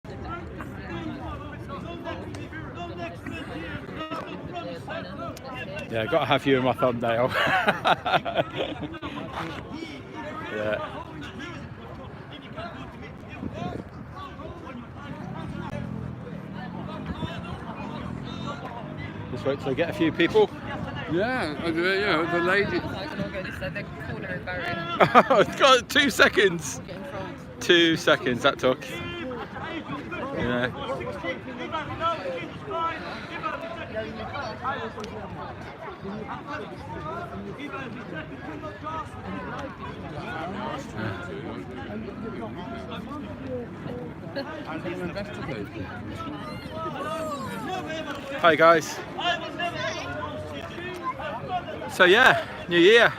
Yeah, got to have you in my thumbnail. Yeah. Just wait till I get a few people. Yeah, the lady. It's got 2 seconds. 2 seconds that took. Yeah. Hi guys. So yeah, New Year.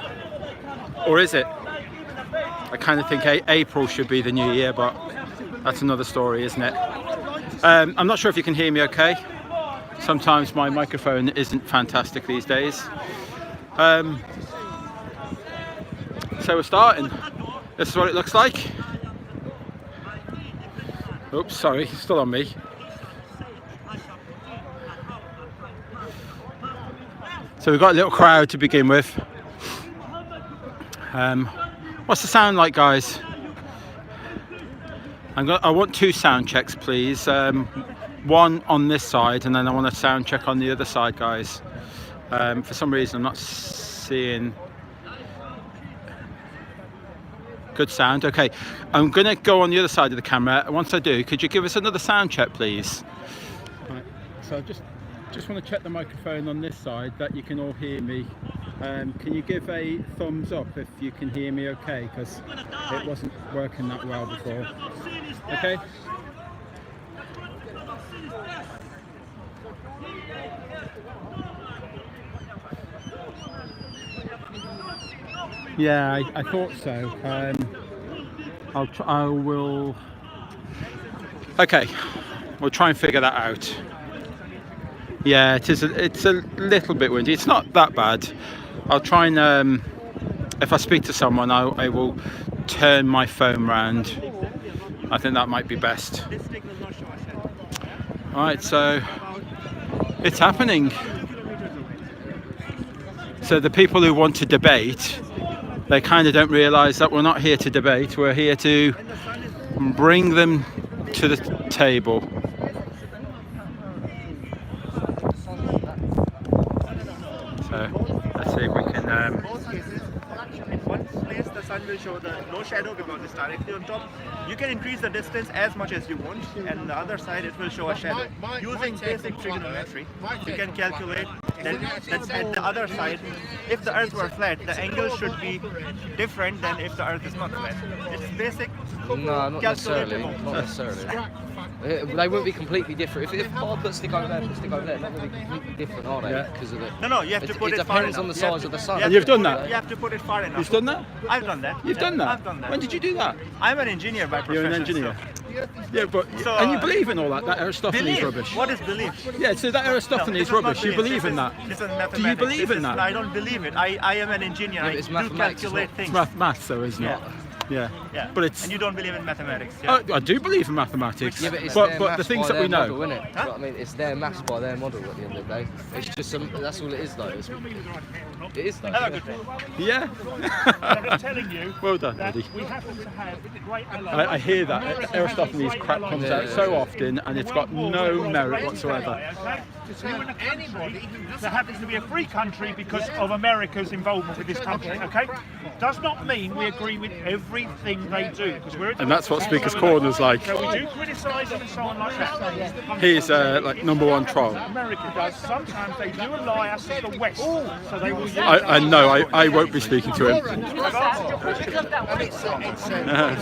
Or is it? I kind of think April should be the new year, but that's another story, isn't it? I'm not sure if you can hear me okay. Sometimes my microphone isn't fantastic these days. So we're starting. This is what it looks like. Oops, sorry, still on me. So we've got a little crowd to begin with. What's the sound like, guys? I want 2 sound checks, please. One on this side, and then I want a sound check on the other side, guys. For some reason, I'm not seeing good sound. Okay, I'm gonna go on the other side of the camera. Once I do, could you give us another sound check, please? Right, so I just want to check the microphone on this side that you can all hear me. Can you give a thumbs up if you can hear me okay, because it wasn't working that well before. Okay. Yeah, I thought so. I will. Okay, we'll try and figure that out. Yeah, it's a little bit windy. It's not that bad. I'll try and if I speak to someone, I will turn my phone round. I think that might be best. All right, so it's happening. So the people who want to debate, they kind of don't realise that we're not here to debate. We're here to bring them to the table. So let's see if we can. In one place, the sun will show no shadow because it's directly on top. You can increase the distance as much as you want, and the other side it will show a shadow. Using basic trigonometry, you can calculate that at the other side, if the Earth were flat, the angle should be different than if the Earth is not flat. It's basic. No, not necessarily. Not necessarily. They wouldn't be completely different. If I put stick over there, put stick over there, they're not going to be completely different, are they? Yeah. Because of it. No, you have to put it far enough. It depends on the size of the sun. And you've done that? You have to put it far enough. You've done that? I've done that. You've done that? I've done that. When did you do that? I'm an engineer by profession. You're an engineer. So. Yeah, but So, and you believe in all that Aristophanes Believe? rubbish? What is belief? Yeah, so that Aristophanes this is not rubbish, you belief. believe in that? This is Do you mathematics. believe This in is- that? I don't believe it. I am an engineer. Yeah, I but it's do mathematics, calculate not- things. It's maths though, isn't it? Yeah. Yeah. But it's. And you don't believe in mathematics. Yeah. I do believe in mathematics, Yeah, but it's but their the maths things by that we their know. model, isn't it? I mean, it's their maths by their model at the end of the day. It's just that's all it is, though. It is though. Have a good day. Yeah. I'm telling you Well done, that Eddie. we have to have great I hear that Aristophanes crap comes out so often, and it's got no merit whatsoever. Okay? Anybody that happens to be a free country because of America's involvement with this country, okay, does not mean we agree with everything they do. Because we're And that's what Speaker's Corner's like. So we do criticise them and so on like that. He's like #1 troll. America does. Sometimes they do ally us as the West, so they will use I know. I won't be speaking to him. It's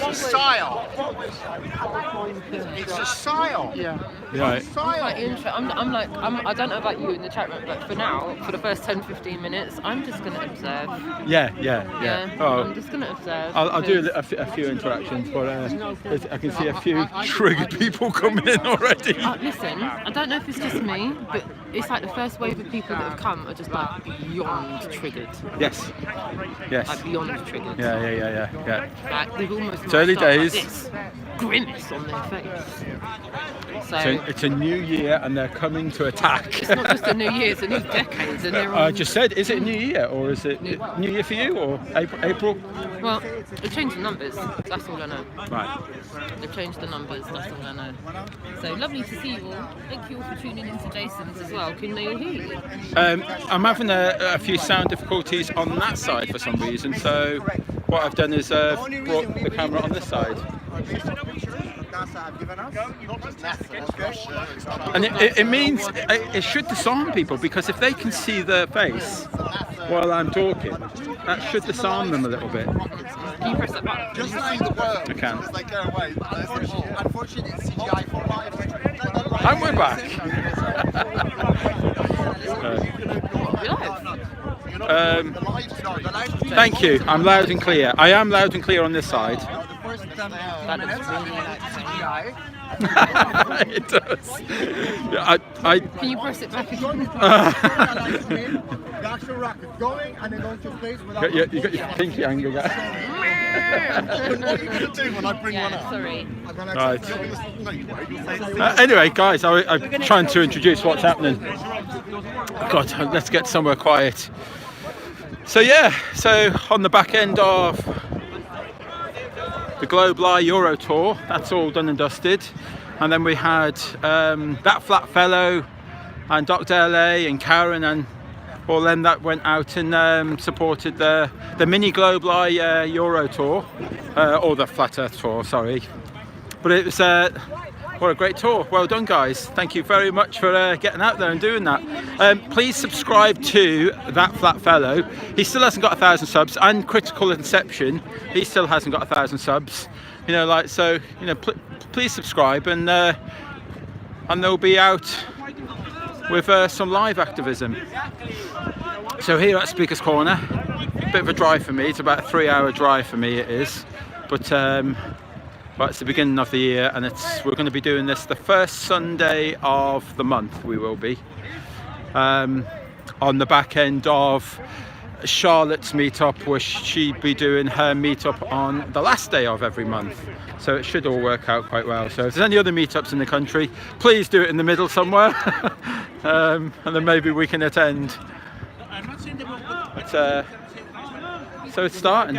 a style. It's a style. Right. I'm I don't know about you in the chat room, but for now, for the first 10-15 minutes, I'm just going to observe. Yeah. Oh, I'm just going to observe. I'll do a few interactions, but I can see a few triggered people coming in already. Listen, I don't know if it's just me, but it's like the first wave of people that have come are just like beyond triggered. Yes. Like beyond triggered. Yeah. Like they've almost It's early marched up days. Like this, grimace on their face. So It's a new year and they're coming to attack. it's not just a new year, it's a new decade. And they're I on, just said, is it a new year or is it new year for you or April? well, they've changed the numbers, that's all I know. Right. They've changed the numbers, that's all I know. So lovely to see you all. Thank you all for tuning into Jason's as well. Can they all hear you? I'm having a few sound difficulties on that side for some reason, so what I've done is brought the camera on this side. And it means it should disarm people, because if they can see their face while I'm talking, that should disarm them a little bit. Can you press that button? Just saying the word. I can. Just like go away. Unfortunately, it's CGI for live. And we're back. Thank you. I'm loud and clear. I am loud and clear on this side. That looks really like CGI. It does. Yeah, Can you press it back again? The actual rocket going and then going to space without. you got your pinky angle there. What are you going to do when I bring one up? Sorry. Right. Anyway, guys, I'm trying to introduce what's happening. God, let's get somewhere quiet. So on the back end of the GlobeLye Euro Tour, that's all done and dusted. And then we had that flat fellow and Dr. LA and Karen and all them that went out and supported the mini GlobeLye Euro Tour, or the Flat Earth Tour, sorry. But it was what a great tour. Well done, guys. Thank you very much for getting out there and doing that. Please subscribe to that flat fellow. He still hasn't got 1,000 subs, and Critical Inception, he still hasn't got 1,000 subs. Please subscribe, and they'll be out with some live activism. So here at Speaker's Corner, a bit of a drive for me. It's about a 3-hour drive for me, it is. But it's the beginning of the year, and we're going to be doing this the first Sunday of the month. We will be on the back end of Charlotte's meetup, where she'd be doing her meetup on the last day of every month. So it should all work out quite well. So if there's any other meetups in the country, please do it in the middle somewhere, and then maybe we can attend. But, so it's starting.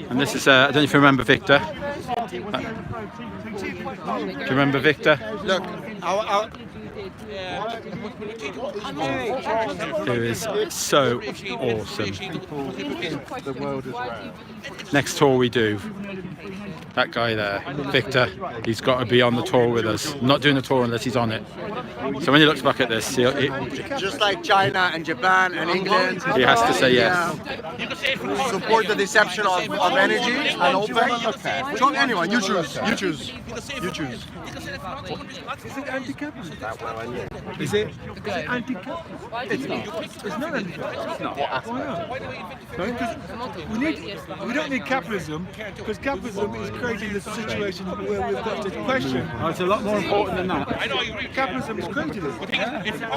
And this is, I don't know if you remember Victor. Do you remember Victor? Look, Who is so awesome. the world is round. Next tour we do, that guy there, Victor, he's got to be on the tour with us. I'm not doing the tour unless he's on it. So when he looks back at this, he Just like China and Japan and England. has to say yes. Support the deception of energy and OPEC. Choose anyone, you choose. You choose. You choose. Is it anti-capitalist? It's not anti-capitalist. Why not? We don't need capitalism, because capitalism is creating the situation where we've got this question. Oh, it's a lot more important than that. Capitalism is created it.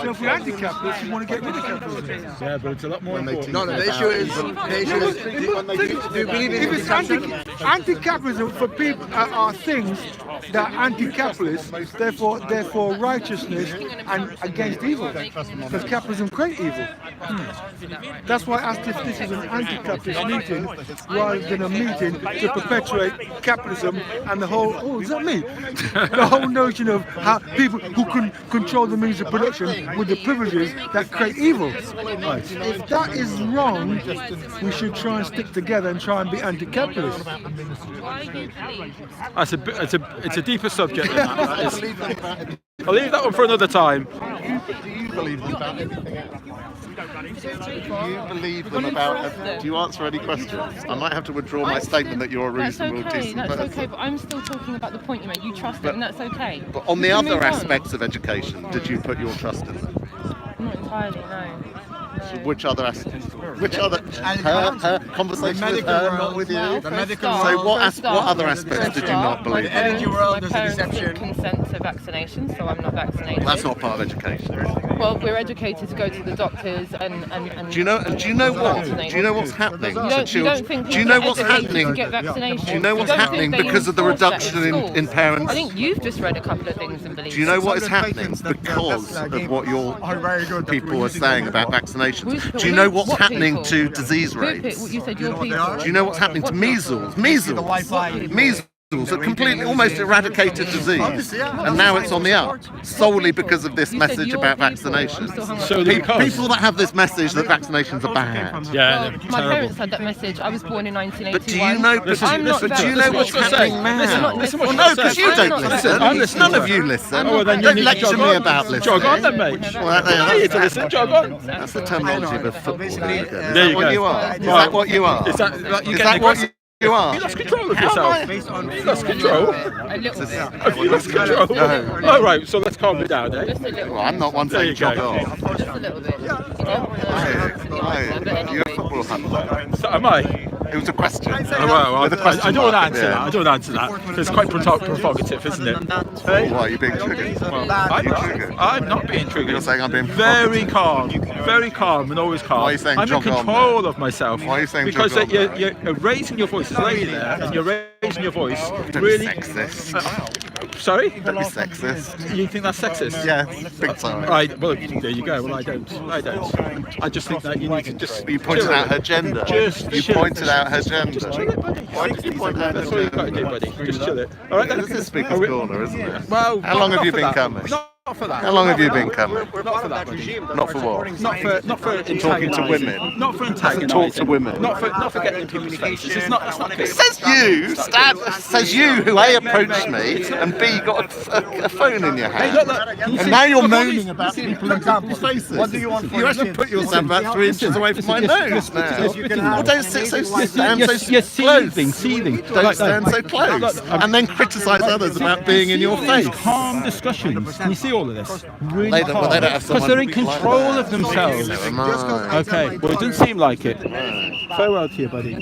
So if we're anti-capitalist, we want to get rid of capitalism. Yeah, but it's a lot more important. No, the issue is, do you believe in If it's anti-capitalism for people are things that are anti-capitalist, therefore righteousness and against evil, because capitalism creates evil. That's why I asked if this is an anti-capitalist meeting rather than a meeting to perpetuate capitalism and the whole, is that me? The whole notion of how people who can control the means of production with the privileges that create evil. If that is wrong, we should try and stick together and try and be anti-capitalist. It's a deeper subject than that is. I'll leave that one for another time. you believe about anything else? Do you believe them about? Do you answer any questions? I might have to withdraw my statement that you're a reasonable, decent That's person. okay, but I'm still talking about the point you made. You trust it, and that's okay. But on the We can other move on. aspects of education, did you put your trust in them? Not entirely, no. Which other aspects? Which other? Her conversation with her, not with you. The medical So what other aspects did you not believe in? energy world, my parents didn't consent to vaccination, so I'm not vaccinated. That's not part of education. Well, we're educated to go to the doctors and Do you know what? Do you know what's happening to you don't children? think Do you know people what's are educated happening? to get vaccinations? Do you know what's don't think happening they because of the enforce that reduction schools? in parents? I think you've just read a couple of things and believed. Do you know what is it. happening because of what your people are saying about vaccinations? Who's- Do you know what's what happening people? to disease Who rates? You said your people. Do you know what's happening to measles? Measles, a completely, almost eradicated disease, and now it's on the up, solely because of this message about vaccinations. So People that have this message that vaccinations are bad. Yeah, Well, my parents had that message. I was born in 1981. But do you know? I'm not But do you know what's happening now? Listen Well, what no, you're because saying. you I'm don't not listen. I'm listening None to of her. you listen. Oh, well, then you Don't need to lecture jog me on. about listening. Jog on then, mate. Well, You need to listen. Jog on. That's the terminology of a football hooligan. Is There that you what go. you are? Is that what you are? Is that like you Is get that what aggressive? you are? You lost control of yourself. You lost control. A little bit. Have you lost control? No. All right, so let's calm it down, eh? Just a little Well, I'm not one There saying you jog go. off. bit. Just a little bit. You don't want to You're a football fan. So am I? It was a question. Oh, well, With a question I don't want to mark, answer yeah. that. I don't want to answer that. It's quite provocative, isn't it? Why are you being triggered? I'm not being triggered. You're saying I'm being very provocative. calm, very calm, and always calm. Why are you saying I'm in jog on, control of myself. Why are you saying because jog on, you're raising your voice. It's late there, and you're raising your voice. Don't Really? be sexist. Sorry? Don't be sexist. You think that's sexist? Yeah, big time. Right. Well, there you go. Well, I don't. I just think that you need to just. You pointed chill out it. her gender. Just You chill it. pointed out her gender. Chill it, buddy. Why did you point out her That's all you've got to do, gender? buddy. Just chill it. All right. This is Speaker's Corner, isn't it? Well, How long have not you for been that. coming? Not for that. How long have you been coming? Not for that, buddy. Not for what? Not for Talking to antagonising. women. Not for antagonising. Talk to women. Not for getting in people's faces. It's not good. Says you, says you who A approached me and B got a phone in your hand. Hey, look, can you And see- now you're look, all moaning these- about you see- people in people's faces. What do you want for You your actually kids? put yourself about 3 inches away from my nose now. Well, don't sit so stand so You're close. seething. Don't stand so close. And then criticise others about being in your face. Calm discussions. Can you see all of this? Really They don't- well, they don't have because they're in someone like control that. of themselves. So am I. Okay. Well, it doesn't seem like it. Farewell to you, buddy.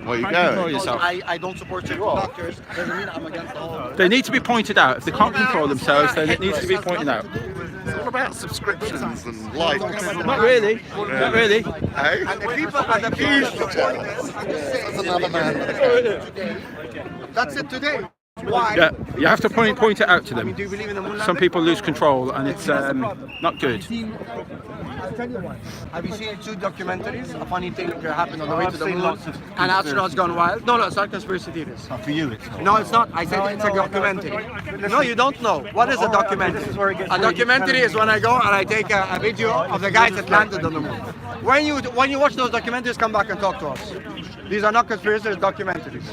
Where you Control going? yourself. I don't support you doctors. Doesn't mean I'm against the whole. They need to be pointed out. If they can't control themselves, then it needs to be pointed out. It's all about subscriptions and likes. Not really. Not really. Hey? That's another man with a That's it today. Why? Yeah, you have to point it out to them. Do you believe in the moon Some landing? people lose control, and it's not good. I'll tell you one. Have you seen 2 documentaries? A funny thing that happened on the way to the moon, and astronauts gone wild. No, it's not conspiracy theories. For you, it's No, it's not. I said it's a documentary. No, you don't know. What is a documentary? A documentary is when I go and I take a video of the guys that landed on the moon. When you watch those documentaries, come back and talk to us. These are not conspiracies, documentaries.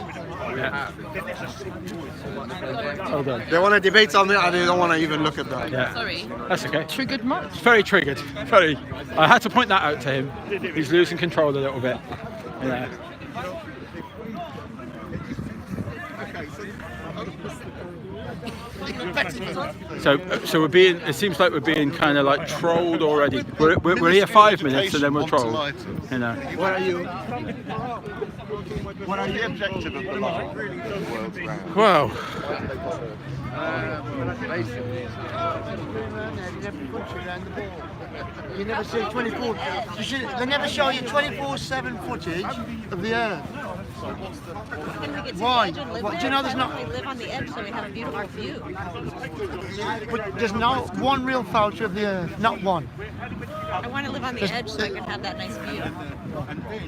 Hold on. They want to debate something and they don't want to even look at that. Yeah, Sorry. that's okay. Triggered much? Very triggered. Very. I had to point that out to him. He's losing control a little bit. Yeah. So we're being. It seems like we're being kind of like trolled already. We're here 5 minutes and then we're trolled. You know. What are you? What are the objective of the law? The world's round. Wow. You never see 24. They never show you 24/7 footage of the Earth. Why? What, do you know there's not? We live on the edge, so we have a beautiful view. But there's no one real photo of the Earth. Not one. I want to live on the edge so I can have that nice view.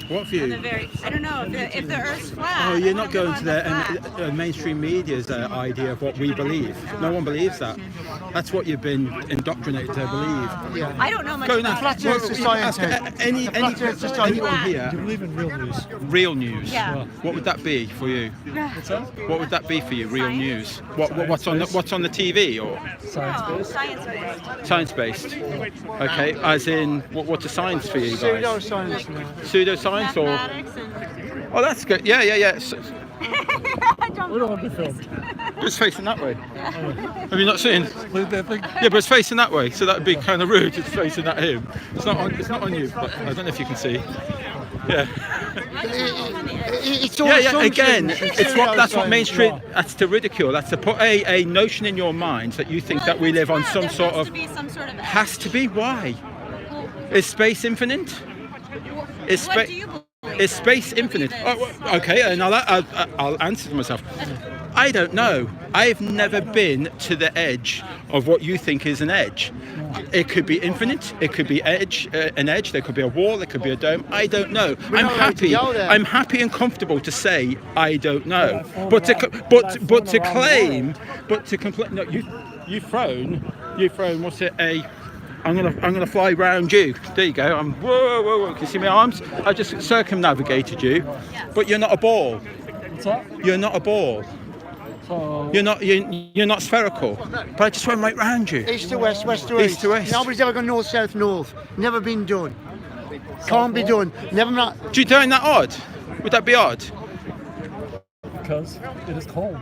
What On view? the very, I don't know if the Earth's flat. Oh, I you're wanna not going live to on the flat. mainstream media's idea of what we believe. No one believes that. That's what you've been indoctrinated to believe. I don't know much Go now. about Flat Earth Ask Society. anyone here. Do you believe in real news? Real news. Yeah. What would that be for you? What would that be for you? Real news. What's on the TV or Science-based. science-based? Okay, as in what's a science for you guys? Pseudoscience. Pseudoscience or? Mathematics and... Oh, that's good. Yeah. I don't We don't want to be filmed. It's facing that way. Have you not seen? Leave that thing. Yeah, but it's facing that way, so that would be kind of rude. It's facing at him. It's not on you, but I don't know if you can see. Yeah. It's all Yeah. Again, assumptions. that's what mainstream. Well, That's to ridicule. That's to put a notion in your mind that you think that we live on some sort of. There has to be some sort of... Has to be. Why? Is space infinite? Is What space? do you believe? Is space infinite? Okay, and I'll answer for myself. I don't know. I've never been to the edge of what you think is an edge. It could be infinite. It could be an edge. There could be a wall. There could be a dome. I don't know. I'm happy. I'm happy and comfortable to say I don't know. But to complain. No, you've thrown. What's it? I'm gonna fly round you. There you go. Whoa. Can you see my arms? I just circumnavigated you, but you're not a ball. what's that? You're not a ball. So, You're not spherical. But I just went right round you. East to west, west to east. East to west. Nobody's ever gone north, south, north. Never been done. Can't be done. Never not. Do you find that odd? Would that be odd? because it is cold.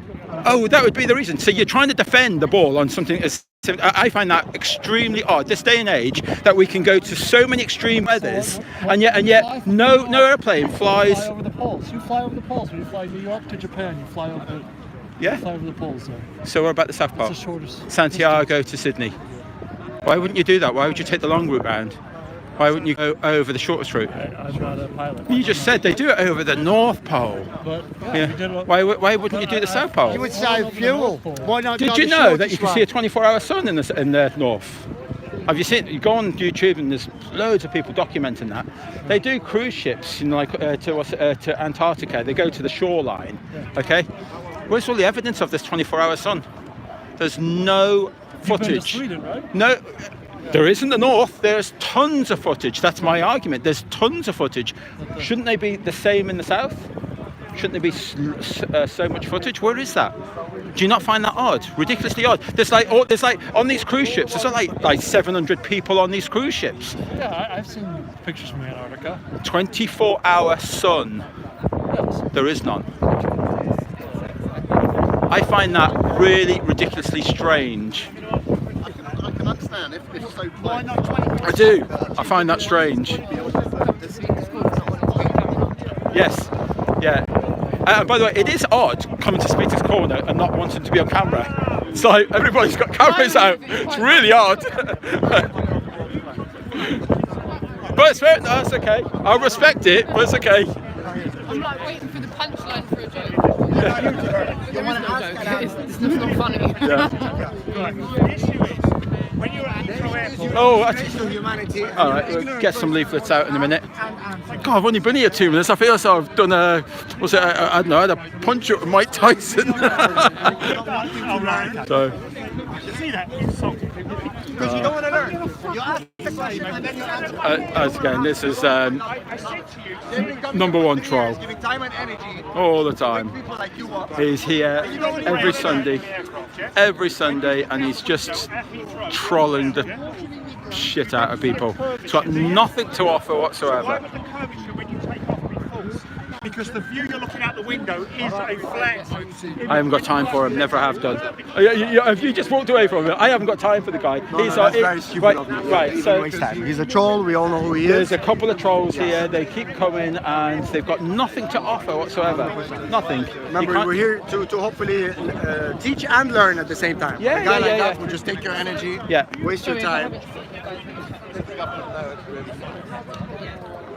Oh, that would be the reason. So you're trying to defend the ball on something as... I find that extremely odd, this day and age, that we can go to so many extreme weathers, and yet no airplane flies... You fly over the poles. You fly over the poles. When you fly New York to Japan, you fly over the poles there. So what about the South Pole? It's the shortest. Santiago to Sydney. Why wouldn't you do that? Why would you take the long route round? Why wouldn't you go over the shortest route? I'm not a pilot. You just said they do it over the North Pole. But Yeah. we did it- Why wouldn't you do the South Pole? You would save fuel. Why not go Did the you know that you shortest can see a one? 24-hour sun in the north? Have you seen? You go on YouTube and there's loads of people documenting that. They do cruise ships, to Antarctica. They go to the shoreline. Okay, where's all the evidence of this 24-hour sun? There's no You've been to footage. Sweden, right? No. There is in the north. There's tons of footage. That's my argument. There's tons of footage. Shouldn't they be the same in the south? Shouldn't there be so much footage? Where is that? Do you not find that odd? Ridiculously odd. There's like on these cruise ships. There's like 700 people on these cruise ships. Yeah, I've seen pictures from Antarctica. 24-hour sun. Yes. There is none. I find that really ridiculously strange. I can understand if it's so close. I do. I find that strange. Yes. Yeah. And by the way, it is odd coming to Speaker's Corner and not wanting to be on camera. It's like everybody's got cameras out. It's really odd. But it's fair. No, it's okay. I'll respect it, but it's okay. I'm like waiting for the punchline for a joke. There is no joke. It's not funny. The issue is, when you're at Heathrow Airport, Oh, all right. We'll get some leaflets out in a minute. God, I've only been here 2 minutes. I feel as though I've done I don't know, I had a punch up with Mike Tyson. So, you see that? Insulting people. Because you don't want to learn. You ask the question and then you answer. as again, this is I said to you, number one troll Giving time and energy. all the time. People like you are. He's here every Sunday, and he's just trolling the shit out of people. He's got nothing to offer whatsoever. why would the curvature when you take off the falls? Because the view you're looking out the window is a flat. I haven't got time for him, never have done. If you just walked away from him, I haven't got time for the guy. That's very stupid of you. Right, so He's a troll. We all know who he there's is. a couple of trolls here. They keep coming and they've got nothing to offer whatsoever. Nothing. Remember, You can't- we're here to hopefully teach and learn at the same time. Yeah, a guy yeah, like yeah, that yeah. will just take your energy, Yeah. waste your time.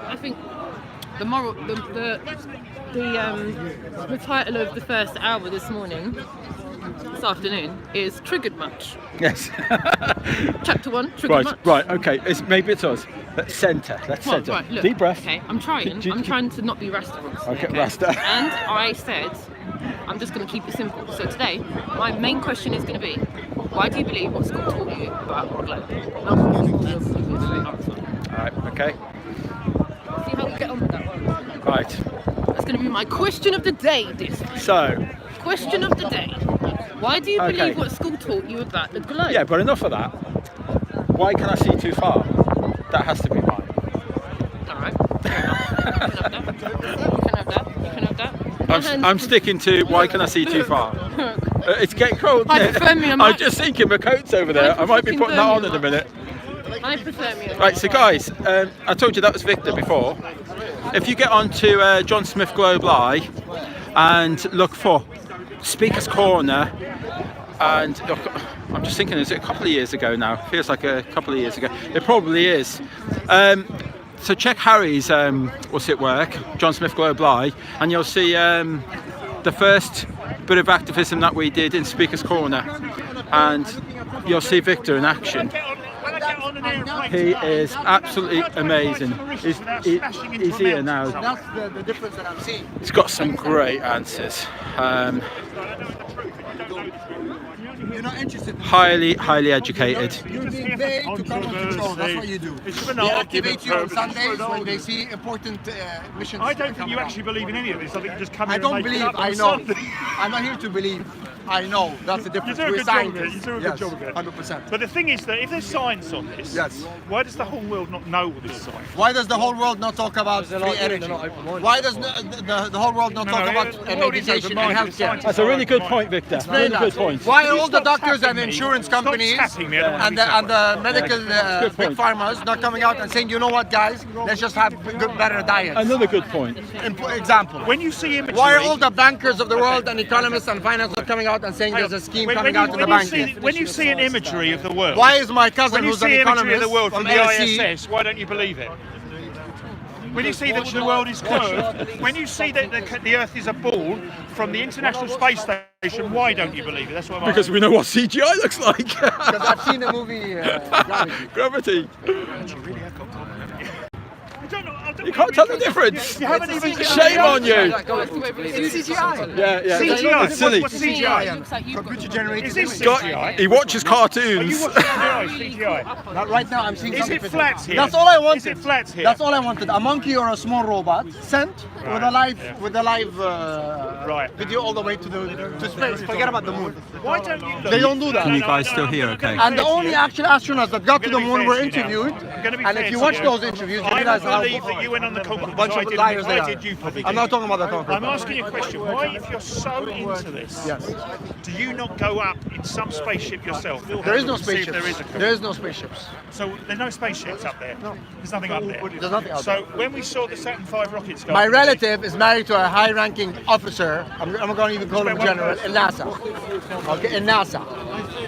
I think the moral, the title of the first hour this afternoon is Triggered Much. Yes. Chapter 1, Triggered Much. Right. Okay. Maybe it's us. Let's centre. Right, look, Deep breath. Okay, I'm trying to not be Rasta. Okay, Rasta. And I said, I'm just going to keep it simple. So today, my main question is going to be, why do you believe what Scott taught you about our globe? All right. Okay. See how we get on with that one. Right. Let's going to be my question of the day. This So, question of the day. Why do you Okay. believe what school taught you about the globe? yeah, but enough of that. Why can I see too far? That has to be mine. Alright. You can have that. You can have that. I'm sticking to why can I see too far? It's getting cold. I isn't it? prefer me a I'm mic. just thinking my coat's over there. I might be putting that on in a minute. I prefer me. Right, so guys, I told you that was Victor before. If you get onto John Smith Globe Live and look for Speaker's Corner, and look, I'm just thinking, is it a couple of years ago now? Feels like a couple of years ago. It probably is. So check Harry's what's it work, John Smith Globe Live, and you'll see the first bit of activism that we did in Speaker's Corner, and you'll see Victor in action. He is absolutely amazing. He's here now. That's the difference that I'm seeing. He's got some great answers. You're not interested. Highly educated. You're being paid to come on control. That's what you do. They activate you on Sundays when they see important missions. I don't think you actually believe in any of this. I think you just come here I don't and make it believe. up on I know. Sunday. I'm not here to believe. I know. That's the difference. You do a We're good job of it. scientists. You do a good job of it. 100%. But the thing is that if there's science on this, Yes. why does the whole world not know all this science? Why does the whole world not talk about free energy? Why does the whole world not No, talk no, about the world is medication and open-minded. healthcare? That's a really good point, Victor. Explain Really that. good point. Why Can you are all the stop doctors tapping and me? insurance Stop companies tapping me, I don't want to and be the tapped. medical Good big point. pharmas not coming out and saying, you know what, guys, let's just have better diets? Another good point. Example. When you see imagery, Why are all the bankers of the world and economists and finance not coming out and saying there's a scheme coming out in the bank? when you see an imagery of the world, Why is my cousin when you who's an see imagery of economist the world from the LSE, ISS, why don't you believe it? When you see that the world is curved, when you see that the Earth is a ball from the International Space Station, why don't you believe it? That's what I'm Because we know what CGI looks like. Because I've seen the movie Gravity. You You can't tell the difference. You haven't even Shame on you. It's CGI. Yeah, yeah. CGI. It's silly. What's CGI? Computer generated Is this image. CGI? He watches Are you cartoons. watching CGI? Not right now. I'm seeing Is something it different. flat here? That's all I wanted. Is it flat here? That's all I wanted. A monkey or a small robot sent with a live Right. video all the way to space. Forget about the moon. Why don't you look? They don't do that. Can you guys still hear okay? And the only actual astronauts that got to the moon were interviewed. I'm gonna be And fair if you to watch you. those interviews, you I realize how believe that you went on the Concorde. bunch I of didn't. liars they I are. did, you probably I'm did. not talking about the Concorde. I'm asking you a question. Why, if you're so into this, Yes. do you not go up in some spaceship yourself? There is no To see if spaceships. There is a There is no spaceships. So there's no spaceships up there. No. There's nothing up there. There's nothing out So when we saw the Saturn V rockets go My up, relative is married to a high-ranking officer. I'm going to even call him general in NASA. Okay, in NASA.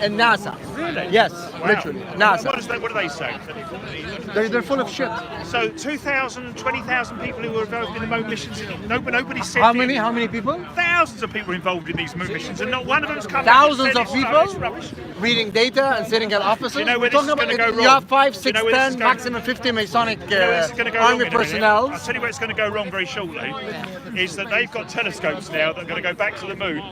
In NASA. Really? Yes, Wow. literally. What, NASA. what do they say? They're full of shit. So 2,000, 20,000 people who were involved in the moon missions. Nobody said. How many? How many people? Thousands of people involved in these moon missions, and not one of them's come. Thousands back of and said people it's rubbish. reading data and sitting at offices. You know where We're this is talking going to about go you wrong? have 5, You 6, know where this 10, is going- maximum 50 Masonic You know where this is going to go wrong army in a minute? personnel. I'll tell you where it's going to go wrong very shortly. Is that they've got telescopes now that are going to go back to the moon,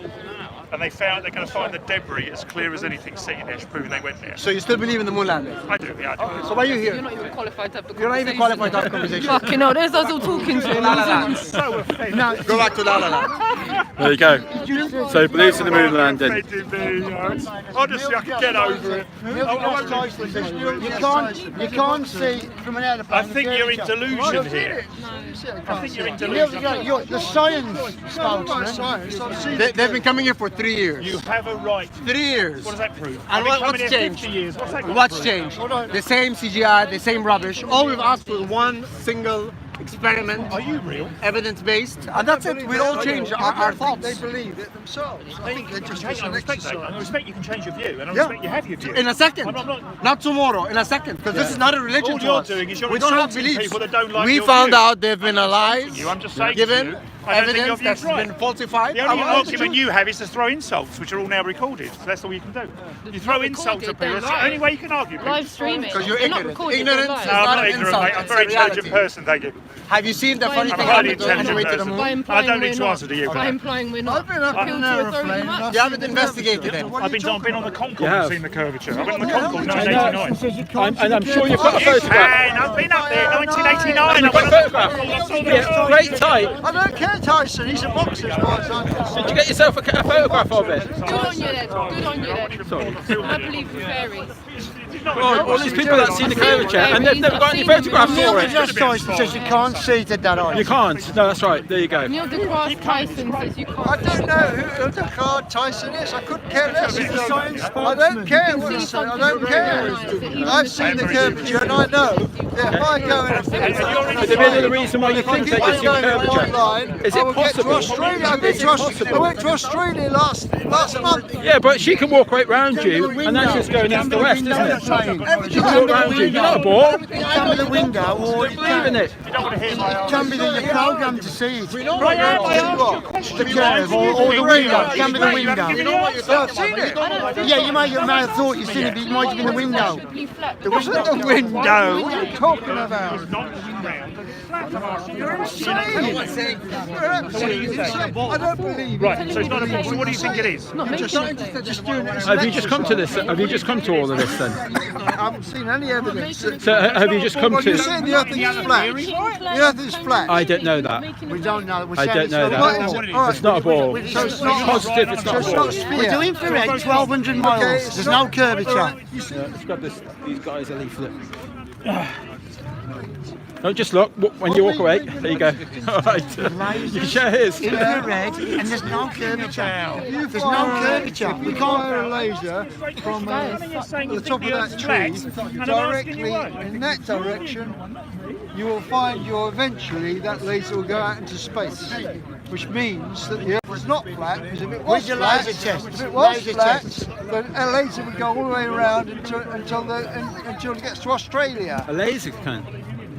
and they're going to find the debris as clear as anything sitting there, proving they went there. So you still believe in the moon landing? I do, yeah, I do. So why are you You're here? not even qualified to have the You're not even qualified to have a conversation. Fucking hell, there's us all talking to La La him. Land. So offended. Now, go back to La La Land. There you go. So he believes in the moon landing. Offended me, you know. Honestly, I can get over it. You can't see from an airplane. I think you're in delusion here. I think you're in delusion. You're the science spokesman. They've been coming here for 3 years. You have a right. 3 years. What does that prove? And I've been coming what's here changed? 50 years. What's that got to What's prove? changed? The same CGI, the same rubbish. All we've asked for is one single experiment. Are you real? Evidence-based. And that's it. We all change our thoughts. They believe it themselves. I think they're just I respect that. I respect you can change your view, and I Yeah. respect you have your view. In a second. I'm not- Not tomorrow, in a second. Because this is not a religion All to you're us. doing is you're we don't have insulting beliefs. people that don't like we your found view. out they've been lies, You, I'm just saying to given you, I don't think your evidence view's that's right. been falsified. The only I want argument you have is to throw insults, which are all now recorded. So that's all you can do. You throw insults at people. That's the only way you can argue. Live streaming. Because you're They're not ignorant. recorded, Ignorance they're is live. No, I'm not not an ignorant, insult, mate. I'm a it's very a intelligent reality. person, thank you. Have you seen the funny I'm thing a highly happened on the intelligent way to the person. moon? By implying I don't we're need to not. answer to you for By that. implying we're not. I've been up Appeal in to an authority aeroplane. much. You haven't investigated it. I've been on the Concorde Yeah. and seen the curvature. I went on the Concorde in 1989. And I'm sure you've got a You photograph. can. I've been up there in 1989. I You've went got a on the photograph. Concorde. Yeah, great tight. I don't care. Tyson, he's a boxer as far as I'm concerned. Did you get yourself a photograph of it? Good on you then. Good on you then. I believe in fairies. All these people that seen the curvature and they've never got any photographs for it. Just Tyson says you can't see to that eye. You can't. No, that's right. There you go. Neil deGrasse Tyson says you can't. I don't know who DeGrasse Tyson is. I couldn't care less. I don't care what he said. I don't care. I've seen the curvature and I know that if I go in a Is there any other reason why you think that you see curvature? Is it possible? Australia. I went to Australia last month. Yeah, but she can walk right round you, and that's just going east to west, isn't it? She can walk round you. You're not a ball. It can be the window, or Don't believe in it. it can be the program to see it. The curve or the window. It can be the window. Yeah, I've seen it. Yeah, you may have thought you've seen it, but it might have been the window. It wasn't the window. What are you talking about? You're insane. I don't believe it. Right, so it's not a box. So what do you think it is? Just doing it. Have you just come to this? Have you just come to all of this then? I haven't seen any evidence. So have you just come Well, to? you're saying the earth is flat. The earth is flat. I don't know that. We don't know. I don't know that. It's not a ball. So it's not Positive. It's not a ball. We're doing infrared 1,200 miles. There's no curvature. Let's grab these guys a leaflet. Don't just look when you walk away. There you go. All right. You can share his. Infrared, and there's no curvature. There's no curvature. We can't fire a laser from the top of that tree directly in that direction. You will find eventually that laser will go out into space, which means that the Earth is not flat. Because if it was flat, then a laser would go all the way around until it gets to Australia. A laser can.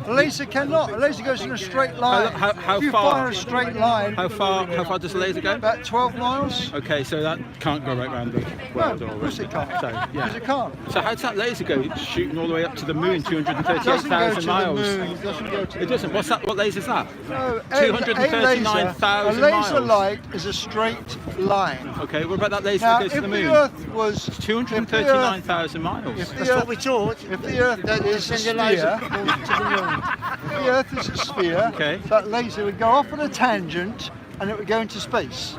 A laser cannot. A laser goes in a straight line. How if you far? fire a straight line, How far does the laser go? about 12 miles. Okay, so that can't go right round the world. No, of course it can't. So, Because it can't. So how does that laser go? It's shooting all the way up to the moon, It doesn't go to 238,000 the miles. moon. It doesn't go to It doesn't. What's that? What laser is that? No, 239,000 A laser miles. light is a straight line. Okay, what about that laser Now, that goes to if the the moon? Earth was 239,000 miles. That's what we taught. If the Earth is a sphere, if the Earth is a sphere, Okay. that laser would go off on a tangent and it would go into space.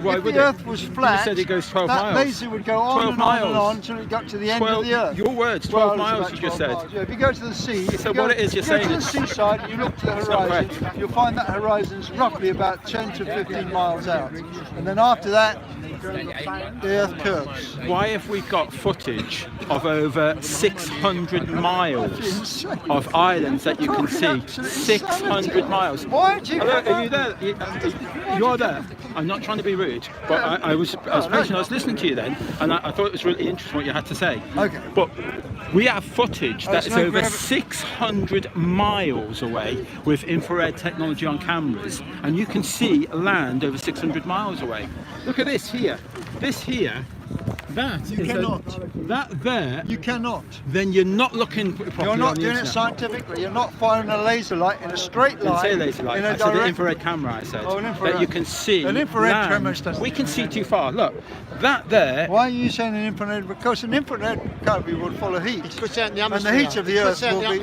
Why if would the it? Earth was flat, You said it goes 12 that miles. laser would go on 12 and on and miles. on until it got to the end of the Earth. Your words, 12 Well, it's miles about you just 12 said. miles. Yeah, if you go to the sea, if So you go, what it is you're if you go saying to the is- seaside and you look to the It's not horizon, correct. you'll find that horizon's roughly about 10 to 15 miles out. And then after that, the Earth curves. Why have we got footage of over 600 miles of islands that you can see? 600 miles. Why do you Hello, have are you there? You're there. I'm not trying to be rude, but I was patient. I was listening to you then, and I thought it was really interesting what you had to say. Okay. But we have footage that's no over gravity. 600 miles away with infrared technology on cameras, and you can see land over 600 miles away. Look at this here. This here. That You is cannot. that there. You cannot. Then you're not looking properly You're on not the doing it internet. scientifically. You're not firing a laser light in a straight I didn't line. say laser light. in a I said the direct- infrared camera. I said Oh, an infrared. that you can see. An infrared land. camera doesn't- We can see too far. Look, that there. Why are you saying an infrared? Because an infrared cable would follow heat. And the heat of the Earth will be.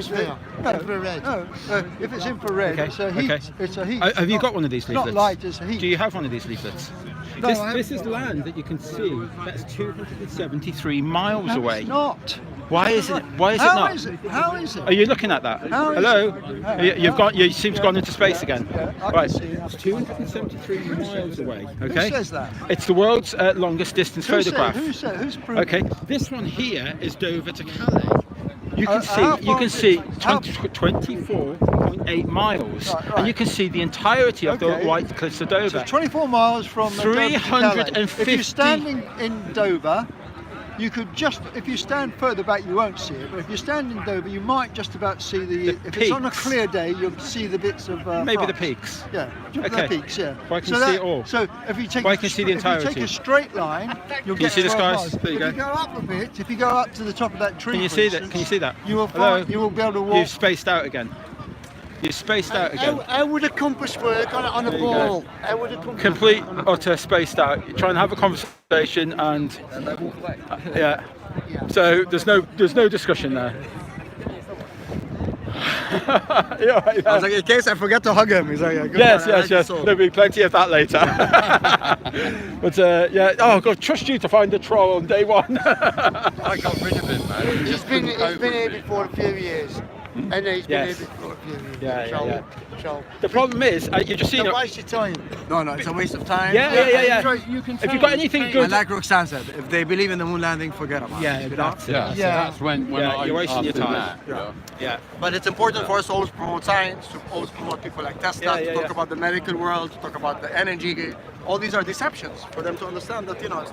No, Infrared. No, if it's infrared, Okay, it's a heat. okay. It's a heat. Have you got one of these It's not leaflets? light, it's a heat. Do you have one of these leaflets? No, this, I this is haven't. land that you can see. That's 273 miles No, away. it's not. Why isn't it? Why is it How not? is it? How is it? Are you looking at that? How is Hello? it? You've got. You seem to have gone into space again. Yeah, I can Right. see it. It's 273 miles away. Okay. Who says that? It's the world's longest distance photograph. Who proved Okay. This one here is Dover to Calais. You can how see. You far can is it? see How- 24.8 miles, Right, right. and you can see the entirety of the Okay. White Cliffs of Dover. So 24 miles from Dover to Calais. 350 If you're standing in Dover, you could just, if you stand further back, you won't see it. But if you stand in Dover, you might just about see The if it's on a peaks. clear day, you'll see the bits of Maybe the frost. peaks. Yeah, Okay. the peaks. Yeah. Well, I can so see it all. So if you take, Well, I can see the if you entirety. take a straight line, you'll Can you get see the 12 skies? miles. There you if go. you go up a bit, if you go up to the top of that tree, Can you for see that? instance, Can you see that? You will Hello? find, you will be able to walk. You've spaced out again. You've spaced out again. How would a compass work on a There you ball? go. How would a compass? Complete, utter spaced out. You're trying to have a conversation and yeah. So there's no discussion there. Yeah, right, I was like, in case I forget to hug him. He's like, yeah, good yes, man, I yes, like your yes. soul. There'll be plenty of that later. But yeah, oh God, trust you to find the troll on day one. I got rid of him, man. He's been here before a few years. And he's been Yes. here before a few years. Yeah. So, The problem is, you just seen don't it. waste your time. No, it's a waste of time. Yeah. If you've got anything good, And like Roxanne said, if they believe in the moon landing, forget about it. You know? that's it. Yeah, so that's when Yeah, I you're wasting your after time. that, yeah. Yeah. But it's important for us to always promote science, to always promote people like Tesla, to talk about the medical world, to talk about the energy. All these are deceptions for them to understand that, it's not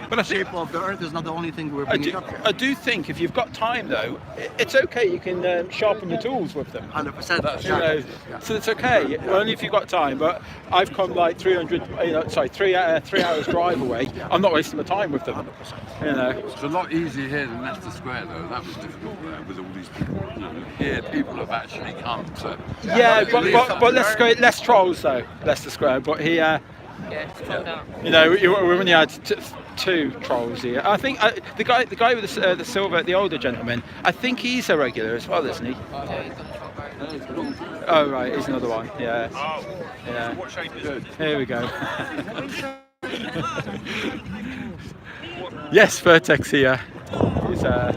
But I the shape of the earth is not the only thing we're I bringing do, up here. I do think if you've got time though, it's okay. You can sharpen your tools with them. 100%. That's You know, Yeah. so it's okay. Well, only if you've got time. But I've come like 3 hours drive away. I'm not wasting my time with them. You know. It's a lot easier here than Leicester Square, though. That was difficult there with all these people. Here, people have actually come to. Yeah, but let's go. Less trolls though. Leicester Square. But he, Yeah, calm down. you know, we only had two trolls here. I think the guy with the silver, the older gentleman. I think he's a regular as well, isn't he? Oh right, he's another one. Yeah. Yeah. What shape is it? Here we go. Yes, Vertex here. He's, right.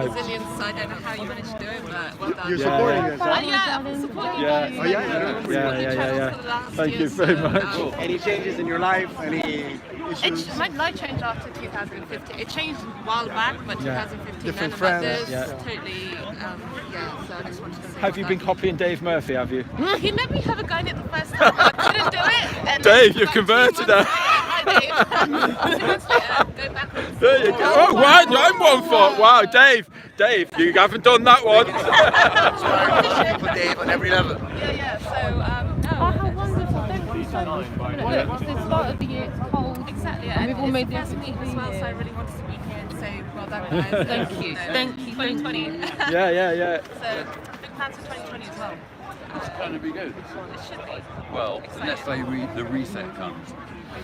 Resilience, I don't know how you managed to do it, but well done. You're supporting us, huh? Yeah, I'm supporting you. Yeah. Yeah. Thank you very much. Any changes in your life? Any issues? My life changed after 2015. It changed a while back, but 2015 Different none of friends. others. Yeah. Totally, so I just wanted to say Have you been copying Dave Murphy, have you? He let me have a go in it the first time, but I couldn't do it. And Dave, then you've converted her. Hi, Dave. 2 months later, go backwards. There you go. Oh, wow, I'm 1 foot. Wow, Dave, you haven't done that one. For Dave on every level. Yeah, so, no. Oh, how wonderful. Thank you so much. Look, it's the start of the year, it's cold. Exactly, And and we've all it's made the the first effort week to as be well, so I here. really wanted to be here and say well done, guys. Thank you. Thank you. 2020. Yeah. So, big plans for 2020 as well. It's going to be good. It should be. Well, let's say the reset comes. The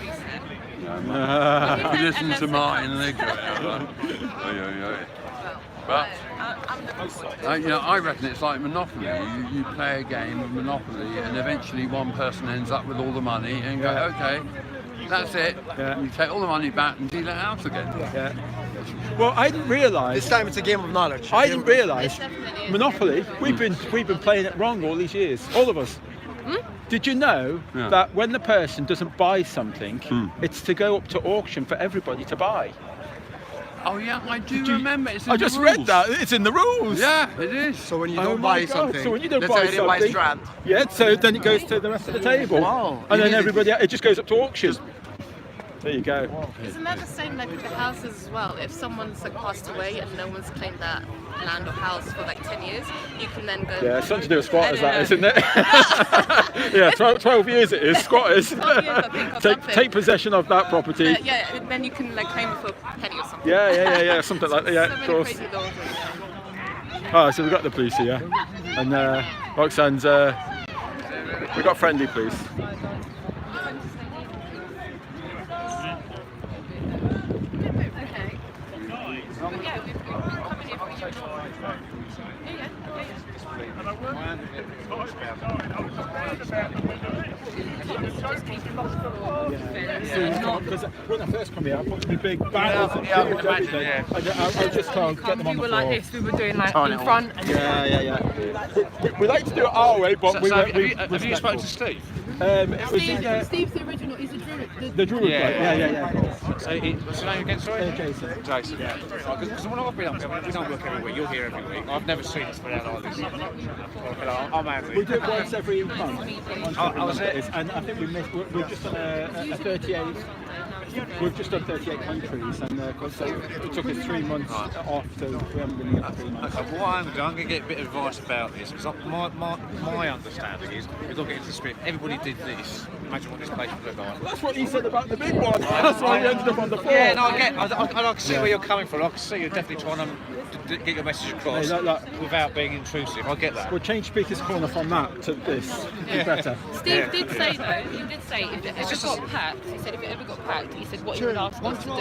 reset. If you listen to Martin and they go out. But I'm looking forward to it. I reckon it's like Monopoly. You play a game of Monopoly, and eventually one person ends up with all the money and go, okay, that's it. Yeah. You take all the money back and deal it out again. Yeah. Well, I didn't realise. This time it's a game of knowledge. I didn't realise It definitely is. Monopoly. We've been playing it wrong all these years, all of us. Did you know Yeah. that when the person doesn't buy something, it's to go up to auction for everybody to buy? Oh yeah, I do remember. It's in I the just read rules. that. It's in the rules. Yeah, it is. So when you Oh don't my buy God. something, So when you don't let's buy say I didn't buy something- Strand. Yeah. So then it goes to the rest of the table. Wow. And You then did it. everybody, it just goes up to auction. There you go. Isn't that the same like with the houses as well? If someone's like passed away and no one's claimed that land or house for like 10 years, you can then go. Yeah, it's something to do with squatters, I that, don't isn't it? Yeah, 12 years it is, squatters. 12 years, I think, or something. take possession of that property. Yeah, and then you can like claim it for a penny or something. Yeah, something like that. Yeah, So of many course. crazy laws. Oh, so we've got the police here. And Roxanne's, we've got friendly police. Okay. But yeah, we've come in here for you. Because when I first come here, I put the big banners and everything. I just can't get them on the floor. we were doing like in front. And Yeah. We like to do it our way, but Have you spoken to Steve? it was Steve's the original, he's a druid. the druid bloke. Yeah. So, what's your name again, sorry? Jason. Jason. Because when I've been up here, we don't work every week, you're here every week. I've never seen it spread out like this. I'm Andy. We do it once every month. was it? And I think we've just done a 38. We've just done 38 countries, and so it took us 3 months off, so we haven't been here for 3 months. Okay, well, I'm going to get a bit of advice about this because my understanding is we've got to get into the spirit. Everybody did this. Imagine what this place would look like. That's what he said about the big one. That's why we ended up on the floor. Yeah, no, I can see where you're coming from. I can see you're definitely trying to get your message across Hey, look. without being intrusive. I get that. We'll change Speaker's Corner from that to this. Be better. Steve did say though, he did say if it ever got packed, he said if it ever got packed, he said what he would ask us to do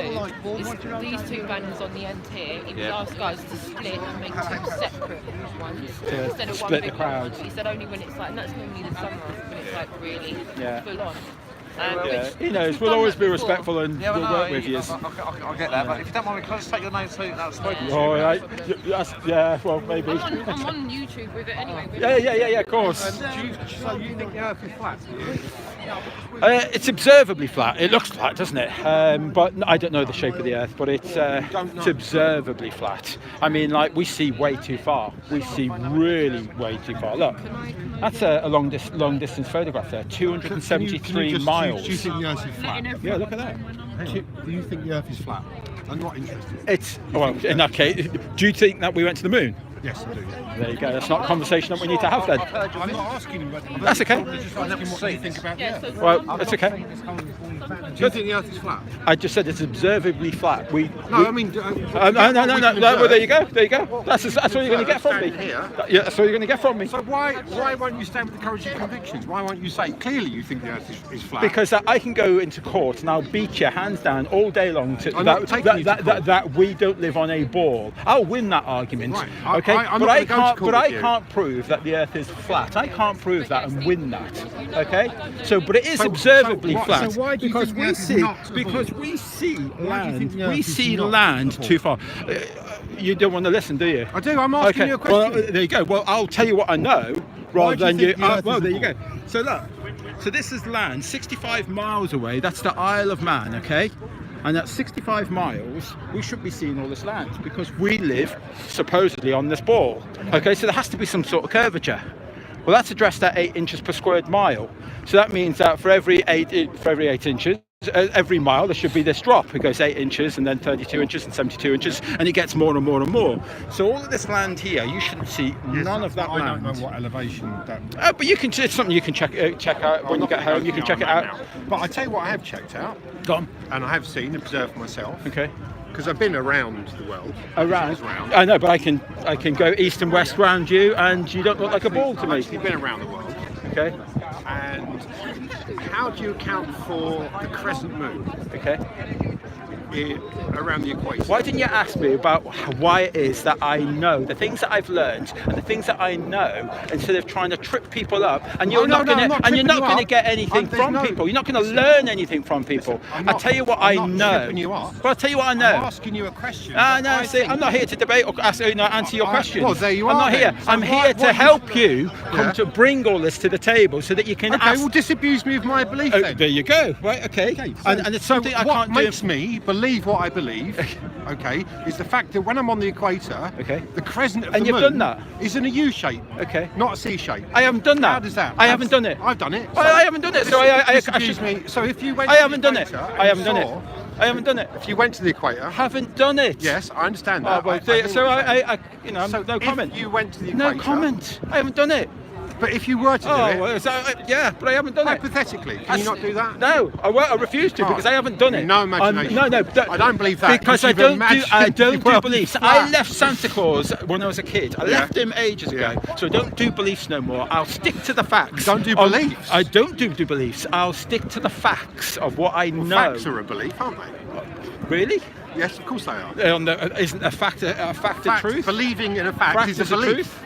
is these two banners on the end here, he would ask us to split and make two separate ones instead of one split big the crowd. one. He said only when it's like, and that's normally the summer when it's like really full on. He knows. We'll always be respectful and we'll work with you. I get that, but if you don't mind me, can I just take your name so that's spoken to? All right. Well, maybe. I'm on YouTube with it anyway. Yeah, of course. So you think the Earth is flat? It's observably flat. It looks flat, doesn't it? But I don't know the shape of the Earth, but it's observably flat. I mean, like, we see way too far. We see really way too far. Look, that's a long distance photograph there. 273 miles. Do you think the Earth is flat? Yeah, look at that. Do you think the Earth is flat? I'm not interested. It's well, in that case, do you think that we went to the moon? Yes, I do. Yeah. There you go. That's not a conversation that we need to have then. I'm not asking him. That's okay. Just asking what you think about the Earth. Well, it's okay. Do you think the Earth is flat? I just said it's observably flat. No. Well, there you go. There you go. That's all you're going to get from me. Here. Yeah, that's all you're going to get from me. So why won't you stand with the courage of convictions? Why won't you say clearly you think the Earth is flat? Because I can go into court and I'll beat you hands down all day long that we don't live on a ball. I'll win that argument. Right. Okay, but I can't prove that the Earth is flat. I can't prove that and win that. Okay, but it is observably flat. So why do you because think the we Earth is see not because we see land. the Earth We is see not land too far. You don't want to listen, do you? I do. I'm asking you a question. Well, there you go. Well, I'll tell you what I know rather than you. Well, there you ball? go. So look. So this is land 65 miles away. That's the Isle of Man. Okay. And at 65 miles, we should be seeing all this land because we live supposedly on this ball. Okay, so there has to be some sort of curvature. Well, that's addressed at 8 inches per squared mile. So that means that for every 8 inches, every mile, there should be this drop. It goes 8 inches and then 32 inches and 72 inches, and it gets more and more and more. So all of this land here, you shouldn't see none of that land. I don't know what elevation that. But you can. It's something you can check out when you get home. You can check it out. But I tell you what, I have checked out. Go on. And I have observed myself. Okay. Because I've been around the world. Around. I know, but I can go east and west round you, and you don't look like a ball to me. I've actually been around the world. Okay. And how do you account for the crescent moon? Okay. Around the equator. Why didn't you ask me about why it is that I know the things that I've learned and the things that I know instead of trying to trip people up? And you're not going to get anything from people. You're not going to learn anything from people. I'll tell you what I know. Well, I'll tell you what I know. I'm asking you a question. No, see, I'm not here to debate or answer your questions. Well, there you I'm are. not here. I'm here to help you come to bring all this to the table so that you can. Okay, well, disabuse me of my belief then. There you go. Right. Okay. And it's something I can't do. What makes me believe what I believe, okay, is the fact that when I'm on the equator, the crescent of the moon you've done that? Is in a U shape, not a C shape. I haven't done that. How does that? I haven't done it. I've done it. Well, I haven't done it. So I should. Me. So if you went, I haven't done it. I haven't done it. I haven't done it. If you went to the equator, haven't done it. Yes, I understand that. Oh, well, no comment. If you went to the equator, no comment. I haven't done it. But if you were to do it, yeah, but I haven't done hypothetically, can you not do that? No, I refuse to because I haven't done it. No imagination. No, I don't believe that. Because I don't do beliefs. I left Santa Claus when I was a kid. I left him ages ago, so I don't do beliefs no more. I'll stick to the facts. You don't do beliefs? I don't do beliefs. I'll stick to the facts of what I know. Facts are a belief, aren't they? Really? Yes, of course they are. Isn't a fact a truth? Believing in a fact is a belief.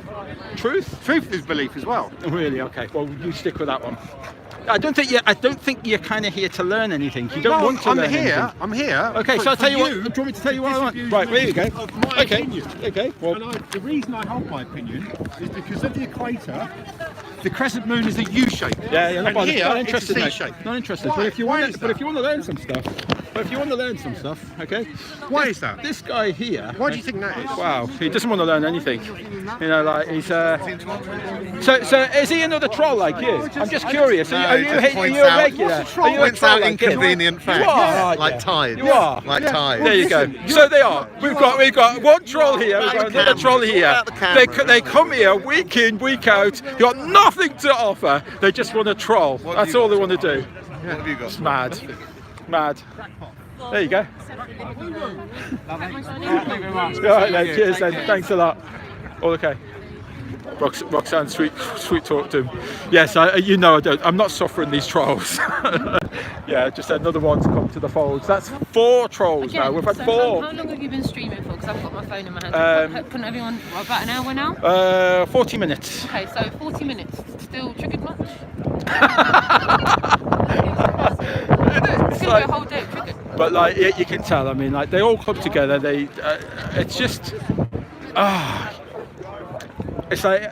Truth is belief as well. Really? Okay. Well, you stick with that one. I don't think you're kind of here to learn anything. You don't want to learn anything. I'm here. Okay, so I'll tell you what. Do you want me to tell you what I want? Right, there you go. Okay. Okay. Well, the reason I hold my opinion is because of the equator. The crescent moon is a U shape. Yeah, not interested. It's a C shape. Not interested. Why? But if you want to learn some stuff, okay. Why is that? This guy here. Why do you think that is? Wow, he doesn't want to learn anything. You know, like he's. So is he another troll like you? I'm just curious. Are you a regular? Are you points out inconvenient facts, like tides. You are. Like tides. There you go. So they are. We've got one troll here. We've got another troll here. They come here week in, week out. You got nothing to offer. They just want to troll. That's all they want to do. What have you got? It's mad. There you go. All right, then. Cheers then. Thanks a lot. All okay. Roxanne sweet talked him. Yes, you know I don't. I'm not suffering these trolls. Yeah, just another one's come to the folds. That's 4 trolls now. We've had 4. How long have you been streaming for? Because I've got my phone in my hand. Couldn't everyone about an hour now? 40 minutes. Okay, so 40 minutes. Still triggered much? It's gonna be a whole day of triggered. But like you can tell. I mean, like they all club together. They it's just it's like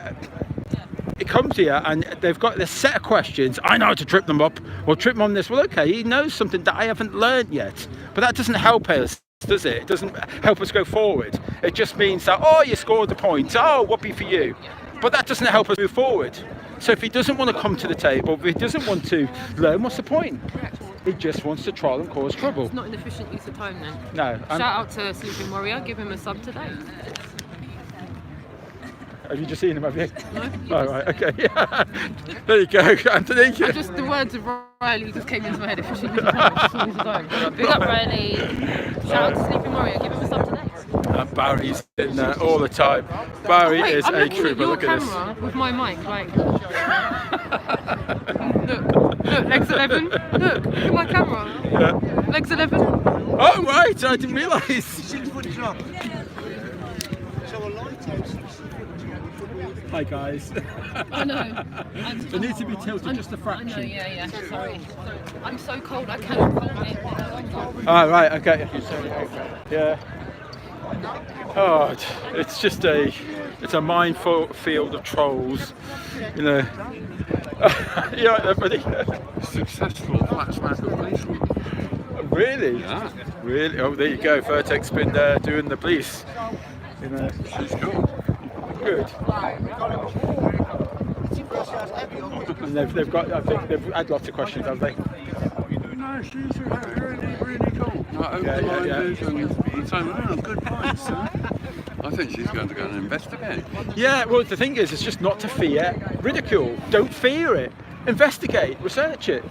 it comes here and they've got this set of questions. I know how to trip them up or trip them on this. Well, okay, he knows something that I haven't learned yet, but that doesn't help us, does it? It doesn't help us go forward. It just means that, oh, you scored the point, oh, whoopee for you. But that doesn't help us move forward. So if he doesn't want to come to the table, if he doesn't want to learn, what's the point? He just wants to try and cause trouble. It's not an efficient use of time then. No. Shout out to Sleeping Warrior, give him a sub today. Have you just seen him, have you? No. Oh, right, okay. Yeah. There you go, Anthony. Just the words of Riley just came into my head. Efficient use of time. Just use of time. Big up Riley. Shout out to Sleeping Warrior, give him a sub today. Barry's in there all the time. Barry is I'm a looking at trooper. your Look at camera this. with my mic, like. Look, legs 11. Look at my camera. Yeah. Legs 11. Oh right, I didn't realise. Hi guys. I know. They need to be tilted just a fraction. I know, yeah. Sorry. I'm so cold, I cannot hold it. Oh right, okay. Yeah. Oh, it's just it's a minefield of trolls, you know. Yeah, everybody. Successful flat smacker policeman. Really? Yeah. Really? Oh, there you go. Vertex been there doing the police. You know. She's cool. Good. And they've got. I think they've had lots of questions, have they? No, she's really cool. Yeah. And saying, good points. I think she's going to go and investigate. Yeah, well, the thing is, it's just not to fear ridicule. Don't fear it. Investigate, research it.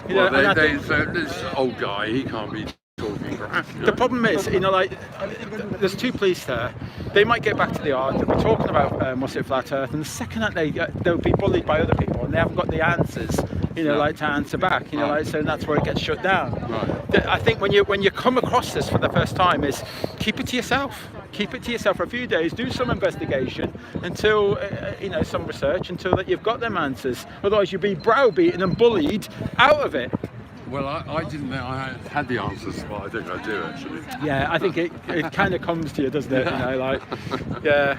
You know, Well, and so this old guy, he can't be talking crap. You know? the problem is, you know, like, there's 2 police there. They might get back to the art. They'll be talking about what's it, flat Earth, and the second that they'll be bullied by other people, and they haven't got the answers. You know, like to answer back. You know, like, so that's where it gets shut down. Right. I think when you come across this for the first time, is keep it to yourself. Keep it to yourself for a few days. Do some investigation until you know, some research until that you've got them answers. Otherwise, you'll be browbeaten and bullied out of it. Well, I didn't know I had the answers, but I think I do actually. Yeah, I think it kind of comes to you, doesn't it? You know, like, yeah.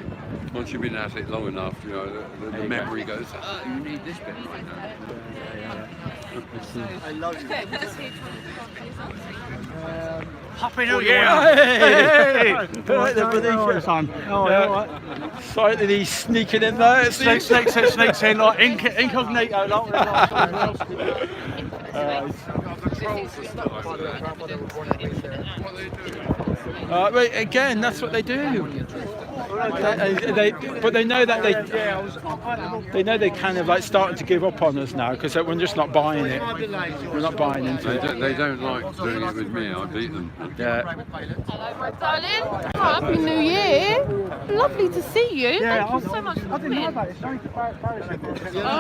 Once you've been at it long enough, you know, the memory goes, oh, you need this bit right now. I love you. Happy New Year! Hey! Right there, buddy. Son. Oh, Yeah. all right. Slightly sneaking in there. Sneaks in like incognito. Right, again, that's what they do. But they know that they know they kind of like starting to give up on us now because we're just not buying it. We're not buying into it. They don't like doing it with me. I beat them. Yeah. Darling, happy New Year. Lovely to see you. Thank you so much for coming. Oh,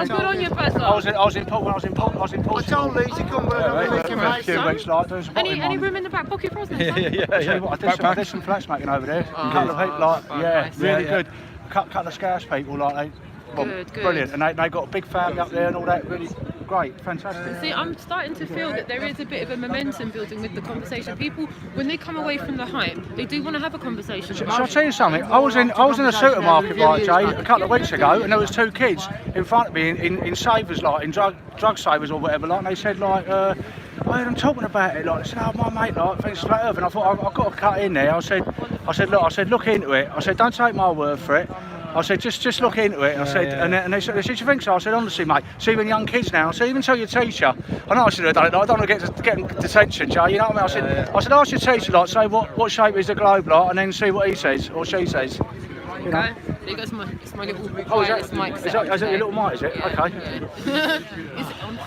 good on you, Bessa. I was in Portugal. I told Lee to come a few weeks like doing some Any room in the back pocket for us next time? I did some flat smacking over there. A couple of people, like, really good. Couple of Scouse people, like, Good. brilliant. And they got a big family up there and all that. Really great, fantastic. See, I'm starting to feel that there is a bit of a momentum building with the conversation. People, when they come away from the hype, they do want to have a conversation. Shall I tell you something? I was in a supermarket, right, Jay, a couple of weeks ago, and there was 2 kids in front of me in savers, like in drug savers or whatever, like, and they said, like, I heard them talking about it, like, they said, oh, my mate, like, thinks flat Earth, and I thought, I've got to cut in there. I said, look into it. I said, don't take my word for it. I said, just look into it. I said, and they said, you think so? I said, honestly, mate, see when young kids now, I said, even tell your teacher. I know I should have done it, I don't want to get detention, Jay, you know what I mean? I said, ask your teacher, like, say what shape is the globe, like, and then see what he says or she says. You know? There goes my, it's my little Oh, wireless mic is set. that your little mic, is it? Yeah, Okay. yeah. Is it on?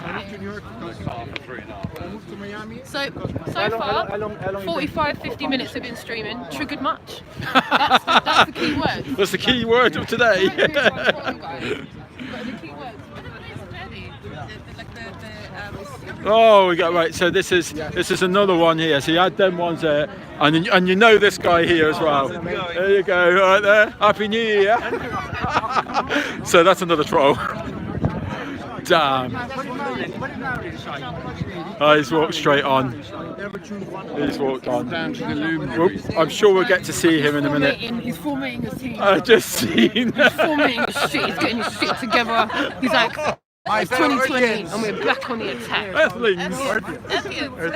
So far, how long 45, 50 minutes have been streaming. Triggered much? That's the key word. That's the key word of today. Oh, we got right. So this is another one here. So you had them ones there, and you know this guy here as well. There you go, right there. Happy New Year. So that's another troll. Damn. Oh, he's walked straight on. He's walked on. Well, I'm sure we'll get to see him in a minute. He's formatting his team. I just seen. He's formatting his shit. He's getting his shit together. He's like, it's 2020 and we're back on the attack. Earthlings.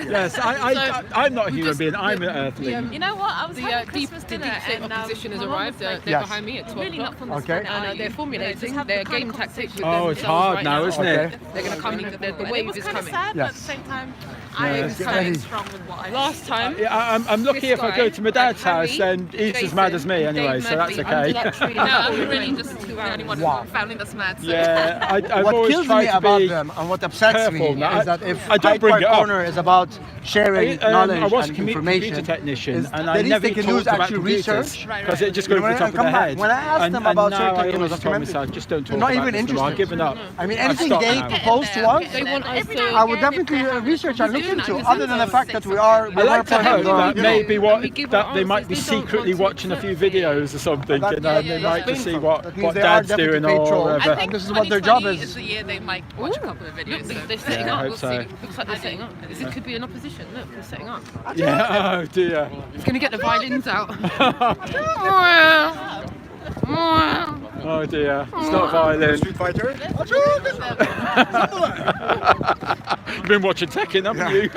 Yes, I'm not a human being. I'm an earthling. You know what? I was having The Christmas deep dinner state and opposition has my mum arrived. was like, They're behind me at 12 really not o'clock. from the Okay. And they're formulating have their the kind game of tactics. with Oh, it's themselves hard right now, isn't it? They're going to come. The And it wave was is kind of coming. sad, but Yes. at the same time, Yeah, I was it's kind ready. of strong with what I Last time, Yeah, I'm lucky if I go to my dad's house, then he's as mad as me anyway, so that's okay. No, I'm really just the only one in my family that's mad. So. Yeah, I've What always kills tried me to about be them and what upsets me careful. Now, is that if I don't Hyde bring Park it up. Corner is about sharing knowledge I was a and computer information, technician, is and the I least never they can do is talked about actually computers research. because it just goes You know, to the top of come the back. head. When I asked and, them about now certain, I you know, always told documentaries, myself, just don't they're talk not about even this anymore. I've interested. given up. I mean, I've anything stopped they now. propose to us, they want us to. I would definitely research and look into, other than the fact that we are. I like to hope that maybe that they might be They don't secretly want to watching a few videos or something, That- you know, and yeah, they yeah, might yeah. just see what means they are Dad's definitely doing or paid trolls. whatever. I think This is what their job 2020 is. the year they might watch a couple of videos. Look, so. they're setting Yeah, I up. hope so. Looks like they're setting up. It could be an opposition. Look, they're setting up. Yeah, oh dear. It's going to get the violins out. Oh dear, it's not violent. Street Fighter. You've been watching Tekken, haven't you?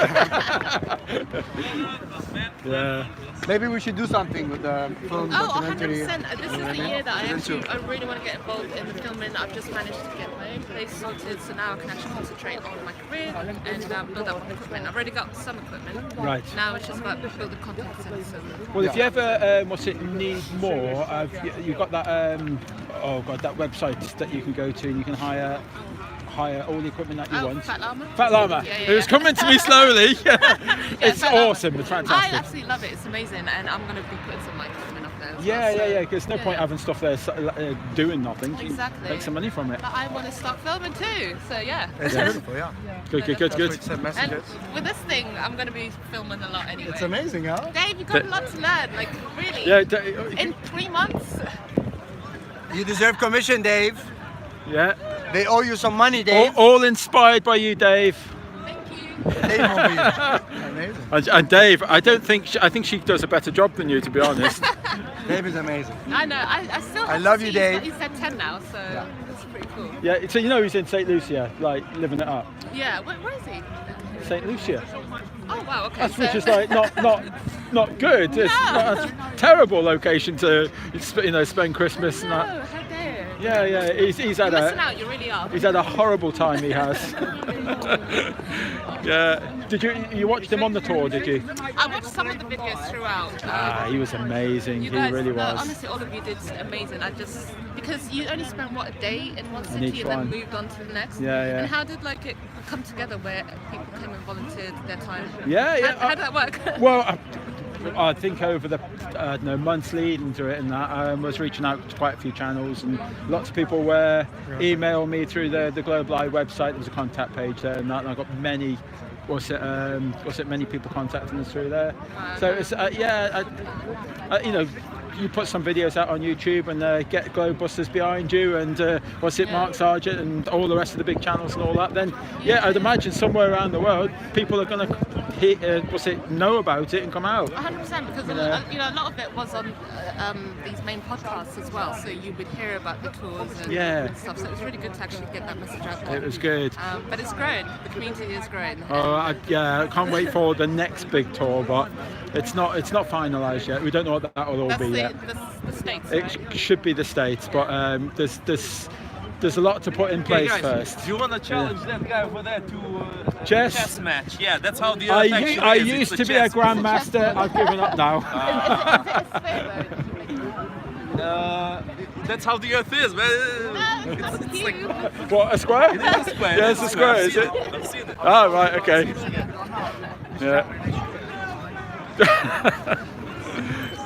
Yeah. Maybe we should do something with the film Oh, documentary. 100%. This is the year that I really want to get involved in the filming. I've just managed to get my own place sorted, so now I can actually concentrate on my career and build up my equipment. I've already got some equipment. Right. Now it's just about building content sense. Well, if you ever need more, you've got that that website that you can go to and you can hire all the equipment that you want. Fat Llama? Fat Llama, Yeah, who's coming to me slowly. It's Fat Llama. awesome, it's I fantastic. absolutely love it. It's amazing, and I'm going to be putting some of my equipment up there. As Yeah, well, so, yeah. Because there's no point having stuff there doing nothing. You Exactly. make some money from it. But I want to start filming too, so yeah. It's beautiful, yeah. Good. And with this thing, I'm going to be filming a lot anyway. It's amazing, huh? Dave, you've got a lot to learn, like really. Yeah. In 3 months. You deserve commission, Dave. Yeah. They owe you some money, Dave. All inspired by you, Dave. Dave will be amazing. And Dave, I think she does a better job than you, to be honest. Dave is amazing. I know. I still. I have love to you, see- Dave. He's at 10 now, so it's pretty cool. Yeah. So you know he's in St. Lucia, like living it up. Yeah. Where is he? St. Lucia. Oh wow. Okay. That's which is like not good. It's not a terrible location to spend Christmas and that. No, how dare. Yeah. He's had You're missing out. You really are. He's had a horrible time. He has. Yeah. Did you watched him on the tour? Did you? I watched some of the videos throughout. He was amazing. You He guys, really was. honestly, all of you did amazing. because you only spent a day in one In city each and then one. moved on to the next. Yeah. And how did it come together where people came and volunteered their time? Yeah. How did that work? Well, I think over the months leading to it and that, I was reaching out to quite a few channels, and lots of people were emailing me through the Global Eye website. There was a contact page there and that, and I got many many people contacting us through there. So it's you put some videos out on YouTube and get Globebusters behind you and Mark Sargent and all the rest of the big channels and all that, then I'd imagine somewhere around the world people are going to know about it and come out. 100%, because a lot of it was on these main podcasts as well, so you would hear about the tours and stuff, so it was really good to actually get that message out there. It was good. But it's growing, the community is growing. I can't wait for the next big tour, but it's not finalised yet. We don't know what that will all That's be the yet. States, It right? should be the States, but there's a lot to put in place guys, first. Do you want to challenge that guy over there to chess match? Yeah, that's how the I affection is. used It's to a be a chess grandmaster. I've given up now. That's how the Earth is, man. It's like, What, a square? It is a square. Yeah, it's a square, is it? I've seen it. Oh, right, okay. Yeah.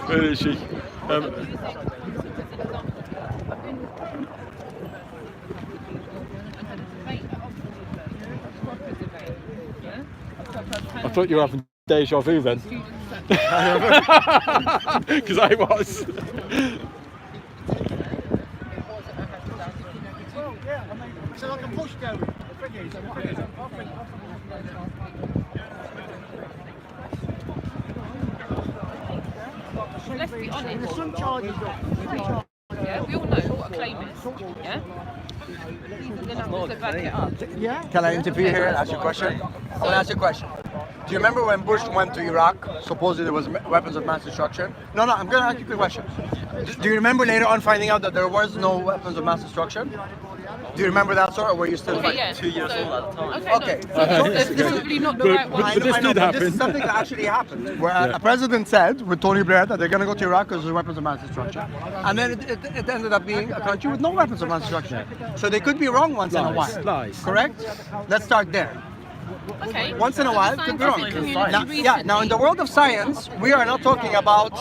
Where is she? I thought you were having deja vu then. Because I was. So I can push Gary. Let's be honest. There's some charges. Yeah, we all know what a claim is. Yeah? These are the numbers that back it up. Yeah. Can I interfere here and ask you a question? I want to ask you a question. Do you remember when Bush went to Iraq? Supposedly there was weapons of mass destruction. No, I'm going to ask you a question. Do you remember later on finding out that there was no weapons of mass destruction? Do you remember that sort, or were you still Okay, yeah. 2 years old at the time? Okay, no. This is really not the right one. I know, but this is something that actually happened, where a president said with Tony Blair that they're going to go to Iraq because there's weapons of mass destruction, and then it ended up being a country with no weapons of mass destruction. So they could be wrong once in a while. Lies. Correct? Let's start there. Okay. Once in a while, could be wrong. Scientific Now, community now in the world of science, we are not talking about.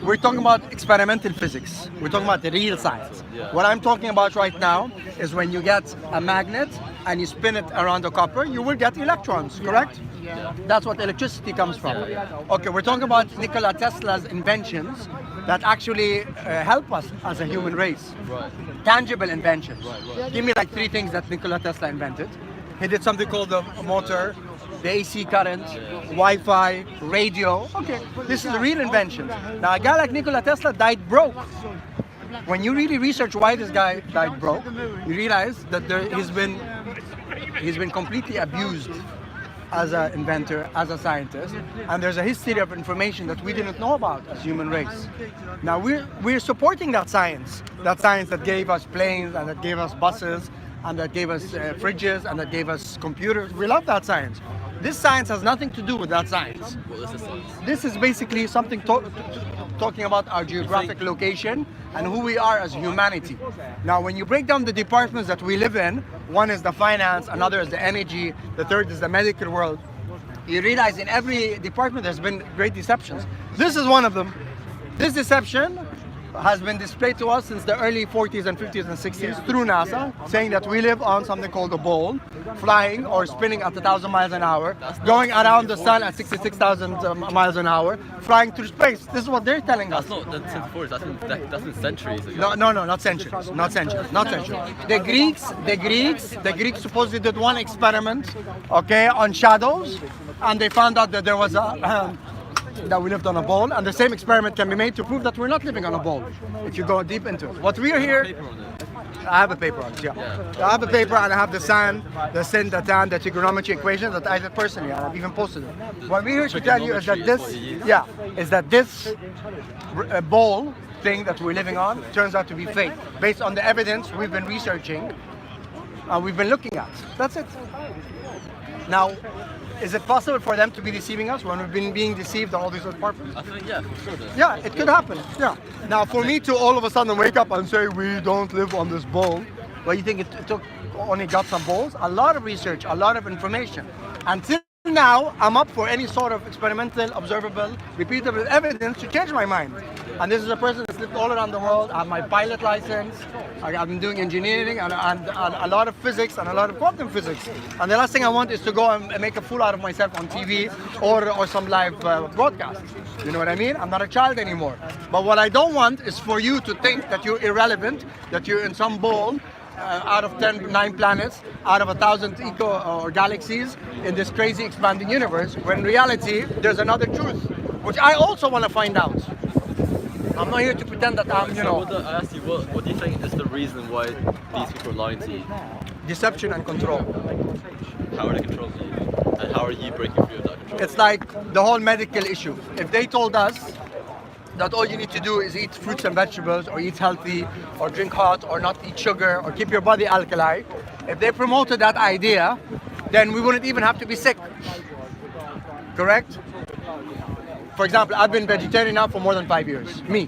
We're talking about experimental physics. We're talking about the real science. What I'm talking about right now is when you get a magnet and you spin it around the copper, you will get electrons, correct? That's what electricity comes from. Okay, we're talking about Nikola Tesla's inventions that actually help us as a human race. Tangible inventions. Give me like 3 things that Nikola Tesla invented. He did something called the motor, the AC current, Wi-Fi, radio. Okay, this is a real invention. Now a guy like Nikola Tesla died broke. When you really research why this guy died broke, you realize that he's been completely abused as an inventor, as a scientist, and there's a history of information that we didn't know about as human race. Now we're supporting that science that gave us planes and that gave us buses and that gave us fridges and that gave us computers. We love that science. This science has nothing to do with that science. What is this science? This is basically something talking about our geographic location and who we are as humanity. Now, when you break down the departments that we live in, one is the finance, another is the energy, the third is the medical world. You realize in every department there's been great deceptions. This is one of them. This deception has been displayed to us since the early 40s and 50s and 60s through NASA, saying that we live on something called a ball, flying or spinning at 1,000 miles an hour, going around the sun at 66,000 miles an hour, flying through space. This is what they're telling us. That's not since 40s, that's in centuries ago. No, not centuries, not centuries. The Greeks supposedly did one experiment, okay, on shadows, and they found out that there was that we lived on a ball, and the same experiment can be made to prove that we're not living on a ball if you go deep into it. What we are here, I have a paper on it, yeah. I have a paper and I have the SAN, the sin, the tan, the trigonometry equation that I did personally, and I've even posted it. What we're here to tell you is that this ball thing that we're living on turns out to be fake, based on the evidence we've been researching and we've been looking at. That's it. Now, is it possible for them to be deceiving us when we've been being deceived on all these departments? I think, yeah, for sure. Yeah, it could happen. Yeah. Now, for me to all of a sudden wake up and say we don't live on this ball, well, you think it took only got some balls? A lot of research, a lot of information. Until now, I'm up for any sort of experimental, observable, repeatable evidence to change my mind. And this is a person that's lived all around the world. I have my pilot license. I've been doing engineering and a lot of physics and a lot of quantum physics. And the last thing I want is to go and make a fool out of myself on TV or some live broadcast. You know what I mean? I'm not a child anymore. But what I don't want is for you to think that you're irrelevant, that you're in some ball out of 9 planets, out of 1,000 or galaxies in this crazy expanding universe, when in reality there's another truth, which I also want to find out. I'm not here to pretend that I'm, I asked you, what do you think is the reason why these people are lying to you? Deception and control. How are they controlling you? And how are you breaking free of that control? It's like the whole medical issue. If they told us that all you need to do is eat fruits and vegetables, or eat healthy, or drink hot, or not eat sugar, or keep your body alkali, if they promoted that idea, then we wouldn't even have to be sick. Correct? For example, I've been vegetarian now for more than 5 years. Me.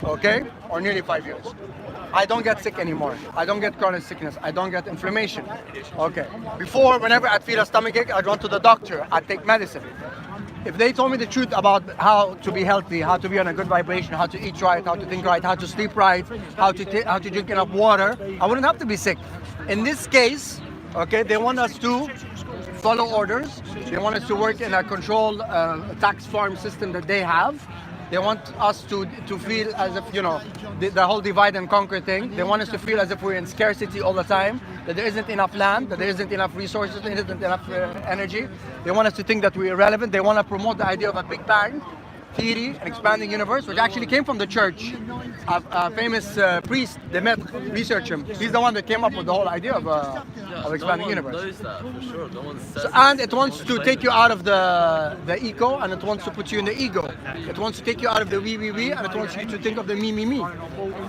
okay, or nearly 5 years. I don't get sick anymore. I don't get chronic sickness. I don't get inflammation. Okay. Before, whenever I'd feel a stomachache, I'd run to the doctor. I'd take medicine. If they told me the truth about how to be healthy, how to be on a good vibration, how to eat right, how to think right, how to sleep right, how to drink enough water, I wouldn't have to be sick. In this case, okay, they want us to follow orders. They want us to work in a controlled tax farm system that they have. They want us to feel as if, you know, the whole divide and conquer thing. They want us to feel as if we're in scarcity all the time, that there isn't enough land, that there isn't enough resources, there isn't enough energy. They want us to think that we're irrelevant. They want to promote the idea of a Big Bang theory, an expanding universe, which actually came from the church. A famous priest, Demetre, research him. He's the one that came up with the whole idea of expanding universe. Knows that for sure. No one says And it wants to take you out of the ego, and it wants to put you in the ego. It wants to take you out of the we, and it wants you to think of the me.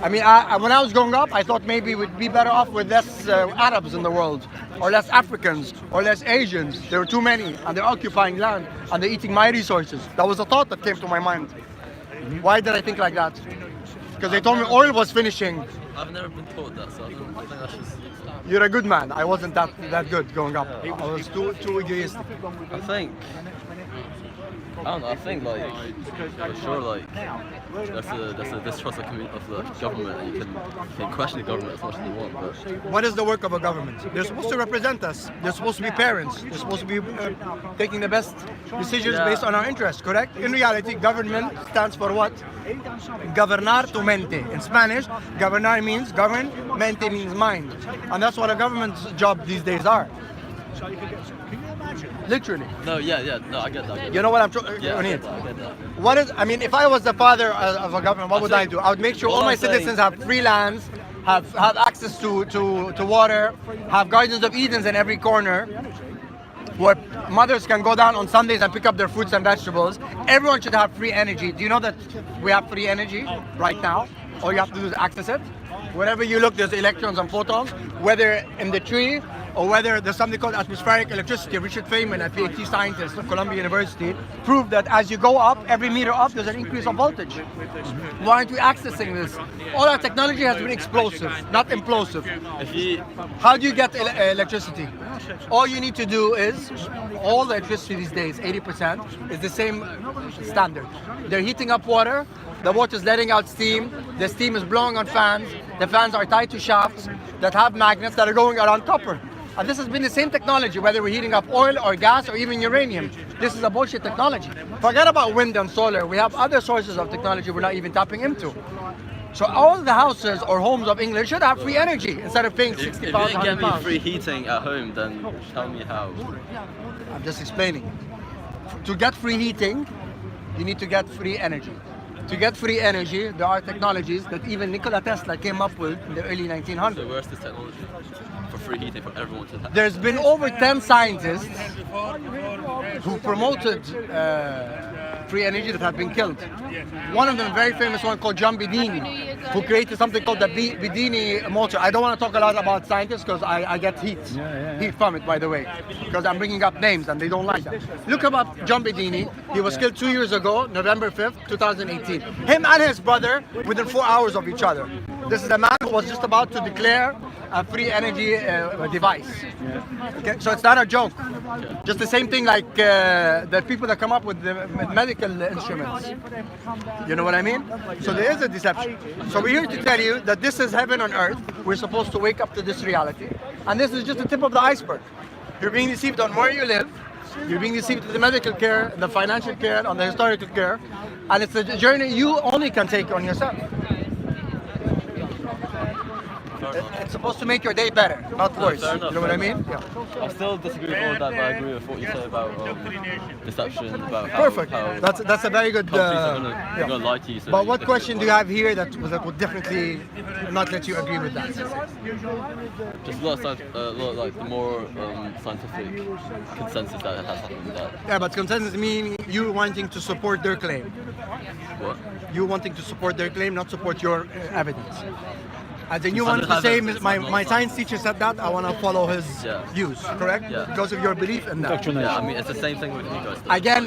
I mean, when I was growing up, I thought maybe we'd be better off with less Arabs in the world, or less Africans, or less Asians. There were too many, and they're occupying land, and they're eating my resources. That was a thought that came to my mind. Why did I think like that? Because they told me oil was finishing. I've never been taught that, so I think that's just. You're a good man. I wasn't that good growing up. I was too egoistic. I think. I don't know. I think like for sure like that's a distrust of the government, and you can question the government as much as you want. But what is the work of a government? They're supposed to represent us. They're supposed to be parents. They're supposed to be taking the best decisions based on our interests. Correct? In reality, government stands for what? Gobernar tu mente. In Spanish, gobernar means govern, mente means mind, and that's what a government's job these days are. Literally. no, no, I get that. You know what I'm trying? Yeah, I get that. What is? I mean, if I was the father of a government, what would I do? I would make sure all my citizens have free lands, have access to water, have gardens of Edens in every corner, where mothers can go down on Sundays and pick up their fruits and vegetables. Everyone should have free energy. Do you know that we have free energy right now? All you have to do is access it. Wherever you look, there's electrons and photons, whether in the tree or whether there's something called atmospheric electricity. Richard Feynman, a PhD scientist at Columbia University, proved that as you go up, every meter up, there's an increase of voltage. Why aren't we accessing this? All our technology has been explosive, not implosive. How do you get electricity? All you need to do is, all the electricity these days, 80%, is the same standard. They're heating up water, the water is letting out steam, the steam is blowing on fans, the fans are tied to shafts that have magnets that are going around copper. And this has been the same technology, whether we're heating up oil or gas or even uranium. This is a bullshit technology. Forget about wind and solar. We have other sources of technology we're not even tapping into. So all the houses or homes of England should have free energy instead of paying 60 pounds. If you didn't get me free heating at home, then tell me how. I'm just explaining. To get free heating, you need to get free energy. To get free energy, there are technologies that even Nikola Tesla came up with in the early 1900s. So where's this technology for free heating for everyone to have? There's been over 10 scientists who promoted free energy that have been killed. One of them, a very famous one called John Bedini, who created something called the Bedini motor. I don't want to talk a lot about scientists because I get heat from it, by the way, because I'm bringing up names and they don't like that. Look about John Bedini. He was killed 2 years ago, November 5th, 2018. Him and his brother within 4 hours of each other. This is a man who was just about to declare a free energy device. Okay? So it's not a joke. Just the same thing like the people that come up with the medical instruments. You know what I mean? So there is a deception. So we're here to tell you that this is heaven on earth. We're supposed to wake up to this reality. And this is just the tip of the iceberg. You're being deceived on where you live. You're being deceived in the medical care, the financial care, on the historical care. And it's a journey you only can take on yourself. It's supposed to make your day better, not worse. You know what I mean? Yeah. I still disagree with all of that, but I agree with what you said about deception, about how... Perfect. That's a very good... They're going to lie to you. So but what question do you have here that would definitely not let you agree with that? Just a lot of like the more scientific consensus that has happened with that. Yeah, but consensus meaning you wanting to support their claim. What? You wanting to support their claim, not support your evidence. And then you want the same as my science teacher said that, I want to follow his views, correct? Yeah. Because of your belief in that. Yeah, I mean, it's the same thing with you guys.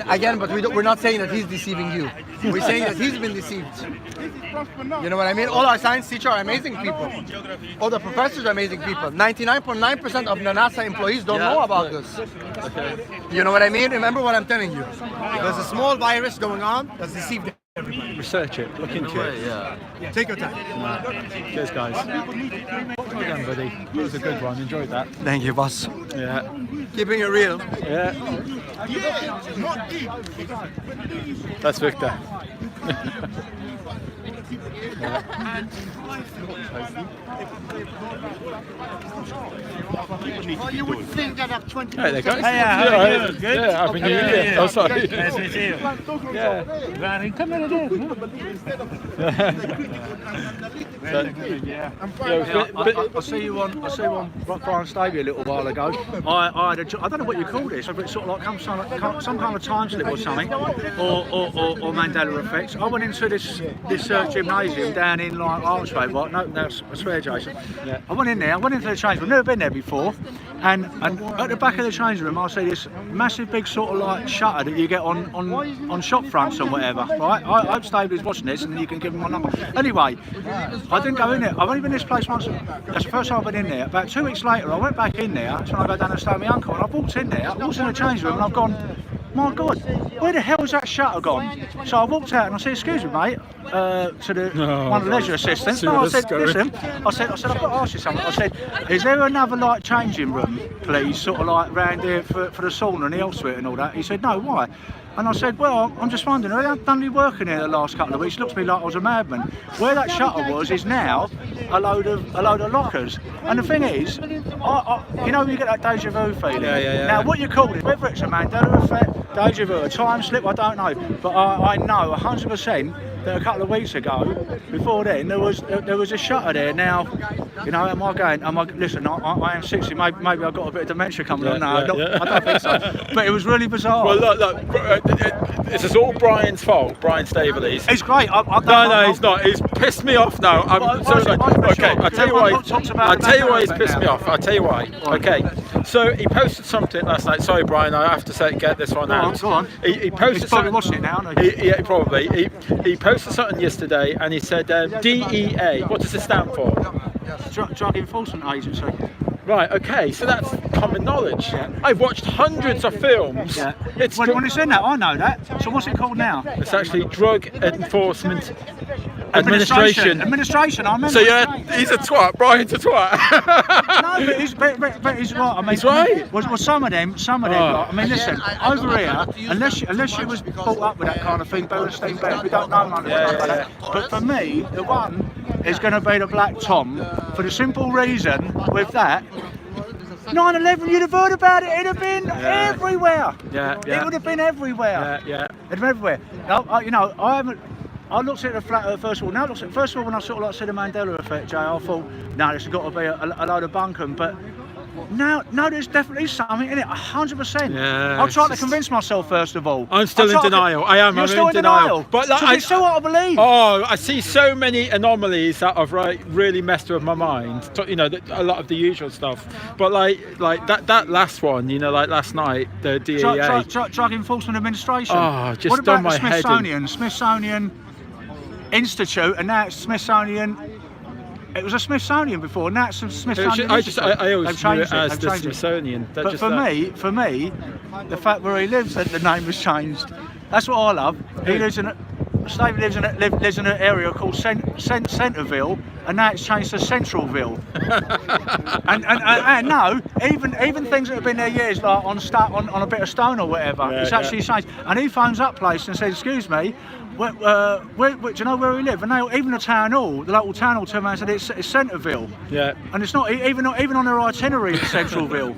Again, but we're not saying that he's deceiving you. We're saying that he's been deceived. You know what I mean? All our science teachers are amazing people. All the professors are amazing people. 99.9% of the NASA employees don't know about this. Okay. You know what I mean? Remember what I'm telling you. There's a small virus going on that's deceived everybody. Research it. Look into it. Yeah. Take your time. Cheers, guys. Well done, buddy. That was a good one. Enjoyed that. Thank you, boss. Yeah. Keeping it real. Yeah. That's Victor. Oh, you would think I'd have 20 Hey there, guys. Hey, how are you? Good? Yeah, happy New Year. Oh, sorry. Nice to meet you. Yeah. Right, come in again. I see you on Brian Stavey a little while ago. I don't know what you call this, but it's sort of like some kind of time slip or something, or Mandela effects. I went into this gymnasium down in like Archway, right? No, I swear, Jason. Yeah. I went into the change room. Never been there before, and at the back of the change room, I see this massive big sort of like shutter that you get on shop fronts and whatever. Right? I hope Stavey's watching this, and then you can give him my number. Anyway, I didn't go in there. I've only been in this place once. That's the first time I've been in there. About 2 weeks later, I went back in there. That's when I go down and stay with my uncle, and I walked in there. I walked in the change room, and I've gone, my God, where the hell is that shutter gone? So I walked out and I said, excuse me, mate, to the one of the leisure assistants. No, I said, listen, I said, I've got to ask you something. I said, is there another like changing room, please, sort of like round here for the sauna and the Elsuit and all that? He said, no, why? And I said, well, I'm just wondering, I haven't done any work in here the last couple of weeks. It looks to me like I was a madman. Where that shutter was is now a load of lockers. And the thing is, you know, you get that deja vu feeling. Yeah. Now, what you call it, whether it's a Mandela effect, deja vu, a time slip, I don't know. But I know 100% that a couple of weeks ago, before then, there was a shutter there. Now, you know, listen, I am 60, maybe I've got a bit of dementia coming on now. I don't think so. But it was really bizarre. Well, look, this is all Brian's fault, Brian Staveley's. It's great. No, he's not. He's pissed me off now. Okay, I'll tell you why he's pissed me off. I'll tell you why. Okay, so he posted something last night. Sorry, Brian, I have to get this one out. Go on. He posted He's probably watching it now, isn't he? Yeah, probably. He posted something yesterday and he said DEA. What does it stand for? Drug Enforcement Agency. Right, okay, so that's common knowledge. Yeah. I've watched hundreds of films. Yeah. When it's in that, I know that. So what's it called now? It's actually Drug Enforcement Administration. Administration, I remember. So he's a twat, Brian's a twat. No, but he's right. I mean, he's right. Well, some of them. I mean, listen, over here, unless you was brought up with that kind of thing, Bernstein Bears, we don't know nothing about that. But for me, the one is going to be the Black Tom, for the simple reason with that. 9/11, you'd have heard about it. It'd have been everywhere. Yeah. It would have been everywhere. Yeah. It'd been everywhere. Now, you know, I haven't. I looked at the flat Earth first of all. Now, first of all, when I sort of like said the Mandela effect, Jay, I thought, no, this has got to be a load of bunkum. But no, there's definitely something in it. 100%. Yeah. I'm trying to convince myself first of all. I'm still in denial. I'm still in denial. But like, it's still what I believe. Oh, I see so many anomalies that have really messed with my mind. You know, a lot of the usual stuff. But like that last one, you know, like last night, the DEA. Drug Enforcement Administration. Oh, just what about done my head in. Smithsonian Institute, and now it's Smithsonian. It was a Smithsonian before, now it's a Smithsonian. I always knew it as the They've changed Smithsonian. But for me, the fact where he lives, that the name has changed. That's what I love. He lives in Steve lives in an area called Centreville, and now it's changed to Centralville. and no, even things that have been there years, like on a bit of stone or whatever, it's actually changed. And he phones up place and says, "Excuse me, where, do you know where we live?" And even the town hall, the local town hall, turned around and said it's Centreville. Yeah. And it's not even on their itinerary, it's Centralville.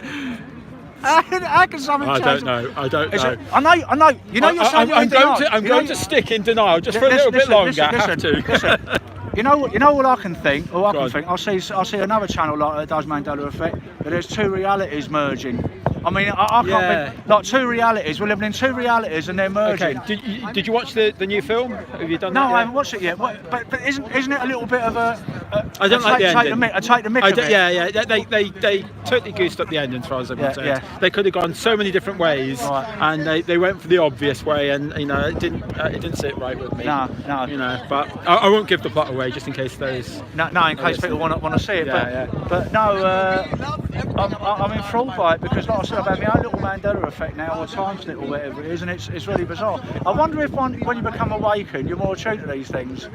How can something change? I don't know. I know. You know, you're saying I'm going to stick in denial just for a little bit longer. I have to. Listen. You know what I can think? I see another channel like that does Mandela Effect, but there's two realities merging. I mean, I can't be, like, two realities. We're living in two realities and they're merging. Okay. Did you watch the new film? Have you done that? No, yet? I haven't watched it yet. But isn't it a little bit of a I don't like the ending. take the mick of it? Yeah. They totally goosed up the ending as far as I'm concerned. Yeah. They could have gone so many different ways, and they went for the obvious way, and you know it didn't sit right with me. No. You know, but I won't give the plot away just in case those. No, in case people want to see it. But no, I'm enthralled by it because, like I said, I've had my own little Mandela effect now, or time slip, or whatever it is, and it's really bizarre. I wonder if when you become awakened, you're more attuned to these things.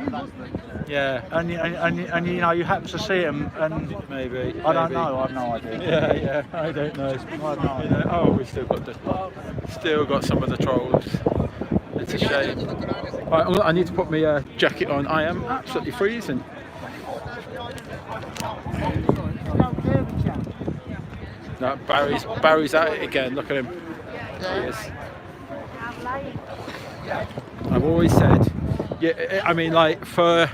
Yeah. And you know, you happen to see them, and maybe. I don't know. I've no idea. Yeah. I don't know. I have no idea. You know, oh, we've still got some of the trolls. It's a shame. Right, I need to put my jacket on. I am absolutely freezing. No, Barry's at it again. Look at him. There he is. I've always said, yeah. I mean, like for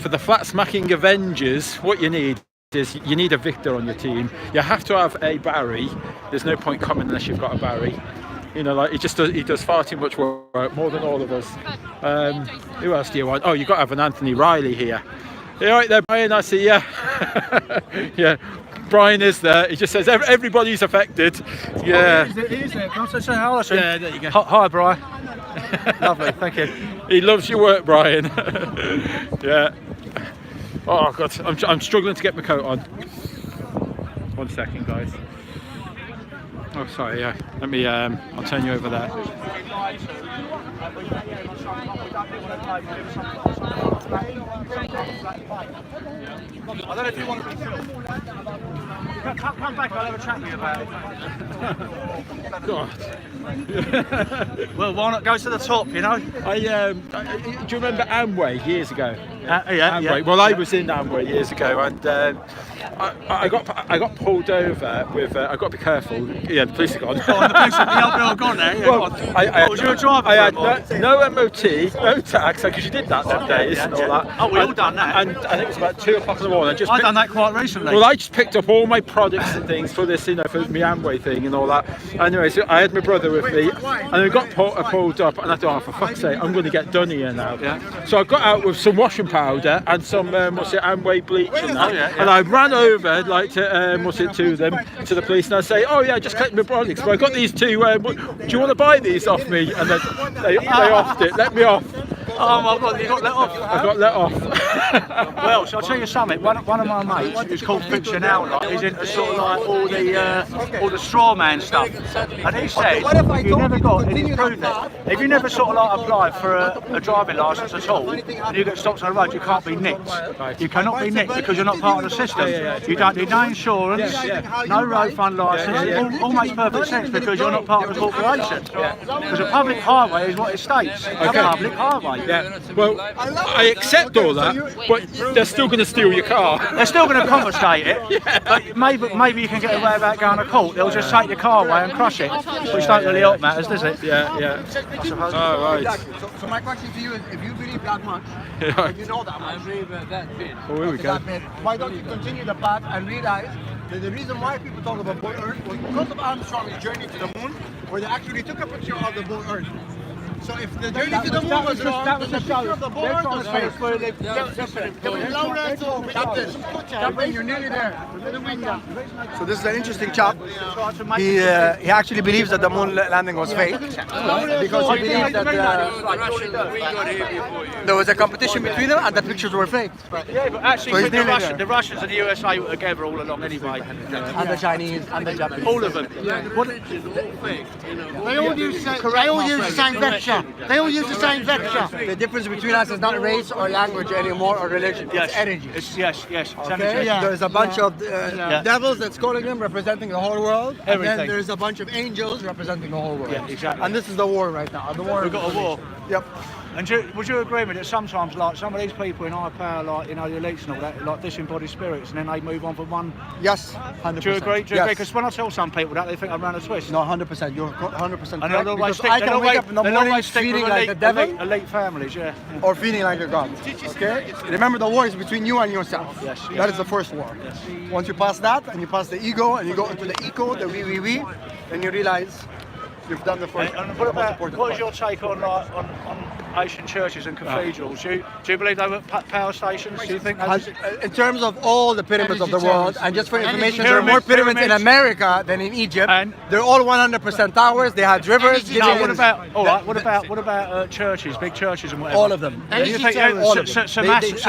the flat smacking Avengers, what you need is you need a Victor on your team. You have to have a Barry. There's no point coming unless you've got a Barry. You know, like he does far too much work, more than all of us. Who else do you want? Oh, you've got to have an Anthony Riley here. You all right there, Brian? I see ya. Yeah, Brian is there. He just says everybody's affected. Yeah. He is there. Can I say hello? Yeah, there you go. Hi, Brian. Lovely, thank you. He loves your work, Brian. Yeah. Oh God, I'm struggling to get my coat on. 1 second, guys. Oh, sorry. Yeah. Let me. I'll turn you over there. I don't know if you want to be filmed. Come back, I'll have a chat with you about it. God. Well, why not go to the top, you know? Do you remember Amway years ago? Yeah. Well, I was in Amway years ago, and I got pulled over with. I got to be careful. Yeah, the police are gone. The police are gone there. Yeah, well, was you a driver? I had no MOT, no tax, because you did that them days and all that. Oh, we all done that. And I think it was about 2 o'clock in the morning. I've done that quite recently. Well, I just picked up all my products and things for this, you know, for my Amway thing and all that. Anyway, so I had my brother with me, and we got pulled up, and I thought, oh, for fuck's sake, I'm going to get done here now. Yeah. So I got out with some washing powder and some Amway bleach and that, and I ran over like to the police, and I say, oh yeah, just collect my products. But I got these 2. Do you want to buy these off me? And then they offed it, let me off. Oh my God, you got let off? I got let off. Well, shall I tell you something? One of my mates, who's called Fiction Outlaw, is into sort of like all the straw man stuff. And he said, if you never got, and he's proved it, if you never sort of like applied for a driving licence at all, and you get stopped on the road, you can't be nicked. You cannot be nicked because you're not part of the system. You don't need no insurance, no road fund licence. It all makes perfect sense because you're not part of the corporation. Because a public highway is what it states. A public highway. Yeah. Well, I accept all that, but they're still going to steal your car. They're still going to confiscate it. But maybe you can get away without going to court. They'll just take your car away and crush it, which don't really help matters, does it? Yeah. I suppose. Oh, right. So my question to you is, if you believe that much, and you know that much, I believe that bit. Oh, here we go. that bit, why don't you continue the path and realize that the reason why people talk about Bull Earth was because of Armstrong's journey to the moon, where they actually took a picture of the Bull Earth. So if the journey to the moon was wrong, then the picture of the Bull Earth was fake. Captain, you're nearly there. So this is an interesting chap. He actually believes that the moon landing was fake because he believes that there was a competition between them and the pictures were fake. Yeah, but actually, so the Russians and the USA were together all along anyway. And the Chinese and the Japanese. All of them. They all use the same vector. They all use the same vector. The difference between us is not race or language anymore or religion. It's energy. Yes. Okay? Yeah. There's a bunch of devils that's calling them, representing the whole world. And then there's a bunch of angels representing the whole world. Yeah, exactly. And this is the war right now. The war. We've got a war. Yep. And would you agree with it? Sometimes, like some of these people in high power, like the elites and all that, like disembodied spirits, and then they move on from one. Yes, 100%. Do you agree? Do you Yes. agree? Because when I tell some people that, they think I'm around a twist. No, 100%. You're 100% And correct. they'll always Because stick, I can wake up in the morning stick feeling with like the devil, elite families, yeah. or feeling like a god. Okay? Remember, the war is between you and yourself. Yes. That is the first war. Once you pass that, and you pass the ego, and you go into the eco, the we, then you realize you've done the first. And what is your take on Asian churches and cathedrals? Do you believe they were power stations? Do you think? In terms of all the pyramids of the world, and just for information, there are more Pyramids. pyramids in America than in Egypt. And they're all 100% towers. They had rivers. No, what about churches, big churches and whatever? All of them. Do you think All of them. somatics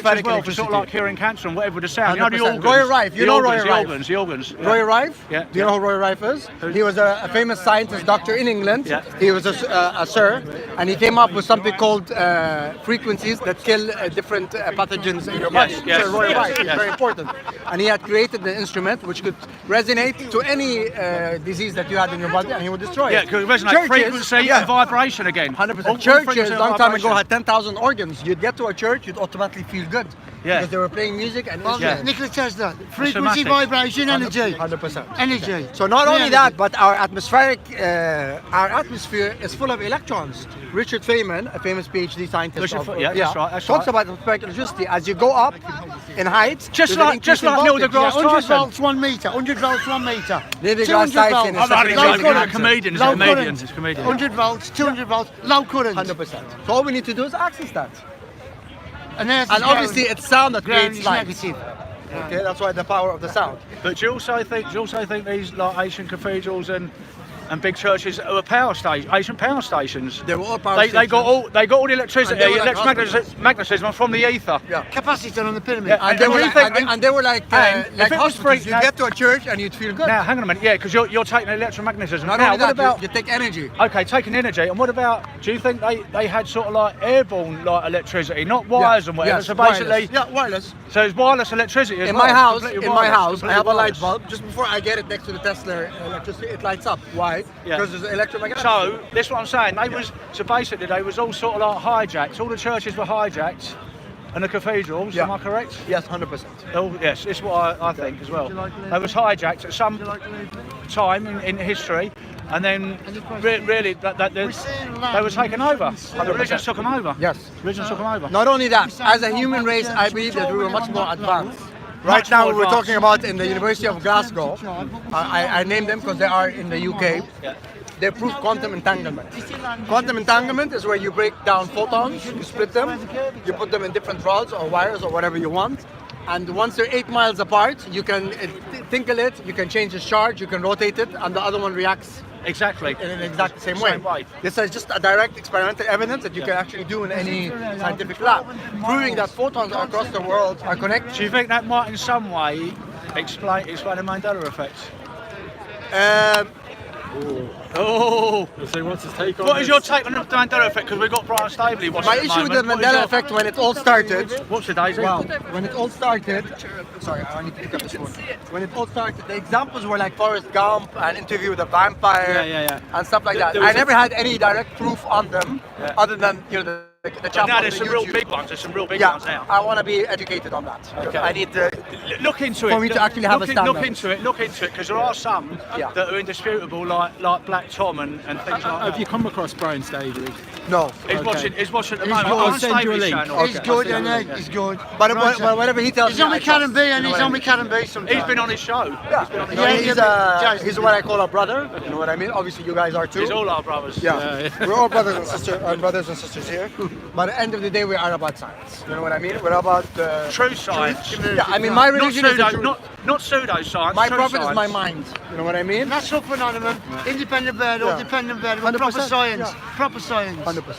as well, for sort of like curing cancer and whatever with the sound. You know the organs. Roy Rife. You know Roy Rife. The organs. Yeah. Roy Rife? Yeah. Do you know who Roy Rife is? He was a famous scientist, doctor in England. Yeah. He was a sir, and he came up with something called frequencies that kill different pathogens in your body. Yes, Sir Roy yes, Rife, yes. very important. And he had created the instrument which could resonate to any disease that you had in your body, and he would destroy Yeah, it. because it resonate frequency and vibration again. 100%. Churches, long time ago, had 10,000 organs. You'd get to a church, you'd automatically feel good. Yeah. Because they were playing music and Well, instruments. Nikola Tesla, frequency, Semantics. vibration, energy. 100%. Energy. So not only Yeah. that, but our atmosphere is full of electrons. Richard Feynman, a famous PhD scientist, That's right, that's talks right. about atmospheric electricity. As you go up in height, Just there's an like increase in Neil voltage. deGrasse 100 Tyson. volts, 1 meter. 100 volts, 1 meter. Neil deGrasse 200 Tyson volts. is I'm such only an joking, amazing he's a answer. comedian, he's a Low comedian, current. he's a comedian. 100 volts, 200 volts, low current. 100%. So all we need to do is access that. And obviously it's sound that ground creates is light. negative. Okay, that's why the power of the sound. But do you also think these like Asian cathedrals and big churches were Asian power stations? They were all power They stations. got all the electricity, And they were like magnetism from the ether. Yeah. Capacitor on the pyramid. Yeah, And they were you like, think- and they were like and if it was hospitals. free- You now- get to a church and you'd feel good. Now, hang on a minute, yeah, because you're taking electromagnetism. Not now, only that, what about you take energy. Okay, taking energy, and what about? Do you think they had sort of like airborne like electricity, not wires and whatever? Yes, so basically, wireless. Yeah, wireless. so it's wireless electricity as In well. my house, completely I wireless, have a completely light wireless. bulb. Just before I get it next to the Tesla electricity, it lights up. Why? Yeah. Because there's electromagnetic. So that's what I'm saying. Basically they was all sort of like hijacked. All the churches were hijacked, and the cathedrals. Yeah. Am I correct? Yes, 100%. Oh yes, it's what I think as well. They was hijacked at some time in history, and then really they were taken over. The religions took them over. Yes. Religions took them over. Not only that, as a human race, I believe that we were much more advanced. Right Much now, more we're advanced. talking about in the University of Glasgow. I named them because they are in the UK. They prove quantum entanglement. Quantum entanglement is where you break down photons, you split them, you put them in different rods or wires or whatever you want. And once they're 8 miles apart, you can tinkle it, you can change its charge, you can rotate it, and the other one reacts exactly in an exact same way. This is just a direct experimental evidence that you can actually do in any scientific lab, proving that photons across the world are connected. Do you think that might in some way explain the Mandela effect? Oh, so what's his take on what is this? your take on the Mandela effect? Because we've got Brian Stabley watching My at the issue with the moment. What is Mandela your- effect when it all started. What's the Daisy? Well, when it all started, sorry, I need to pick up this one. When it all started, the examples were like Forrest Gump and Interview with a Vampire and stuff like that. There was I never had any direct proof on them, other than the chap Now on there's the some real YouTube. big ones. There's some real big Yeah, ones now. I want to be educated on that. Okay. I need to Look into it. for me to actually have a stand. Look into it, because there are some that are indisputable, like Black Tom and things like that. Have you come across Brian Stabley? No. He's watching at the He's moment. good. on I'll send you a Stabley's link. channel. He's good, and he's good. But whatever he tells He's me, on I with Karen trust. B, and You know he's what I on mean? with Karen B sometimes. He's been on his show. Yeah, he's what I call a brother. You know what I mean? Obviously, you guys are too. He's all our brothers. Yeah, we're all brothers and sisters here. But at the end of the day, we are about science. You know what I mean? We're about True science. Yeah, I mean, my religion is the truth. Not pseudo-science. My true prophet is science. my mind. You know what I mean? Natural phenomenon, independent variable, Yeah. dependent variable, 100%, proper science, yeah. proper science. 100%.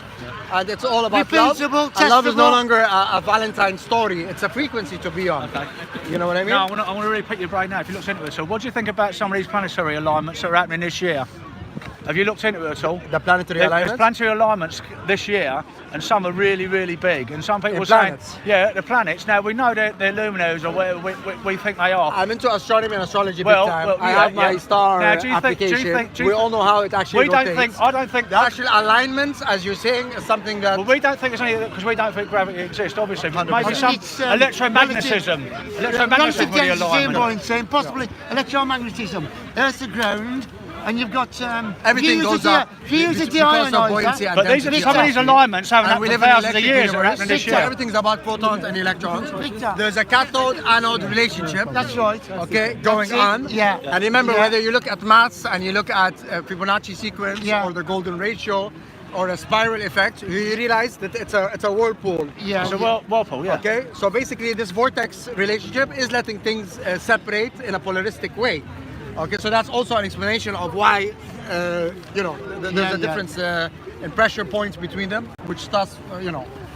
And it's all about love. Repeatable, And love is no testable. longer a Valentine story. It's a frequency to be on. Okay. You know what I mean? No, I want to really pick your brain now. If you look into it, so what do you think about some of these planetary alignments that are happening this year? Have you looked into it at all? The planetary There's alignments? planetary alignments this year, and some are really, really big. And some people In are saying, planets? yeah, the planets. Now we know they're luminaries or whatever we think they are. I'm into astronomy and astrology big Well, time. well, I yeah, have my yeah. star Now, do you think- do you application. think- do you we think- all know how it actually We don't rotates. think. I don't think The actual alignments, as you're saying, is something that. Well, we don't think it's only because we don't think gravity exists. Obviously, but 100%. maybe some It's, electromagnetism. Electromagnetism with the alignment. point saying possibly electromagnetism, Earth to ground, and you've got Everything goes up If you use a because of buoyancy deionizer, and But these are density. some of these alignments haven't And we happened live for in an thousands of electric years. Are universe. happening this So year. everything's about photons and electrons. Victor. There's a cathode-anode relationship. That's right. Okay, going it. on. Yeah. And remember, Yeah. whether you look at maths and you look at Fibonacci sequence or the golden ratio or a spiral effect, you realize that it's a whirlpool. Yeah. It's a whirlpool, yeah. Okay, so basically this vortex relationship is letting things separate in a polaristic way. Okay, so that's also an explanation of why, there's a difference in pressure points between them, which thus,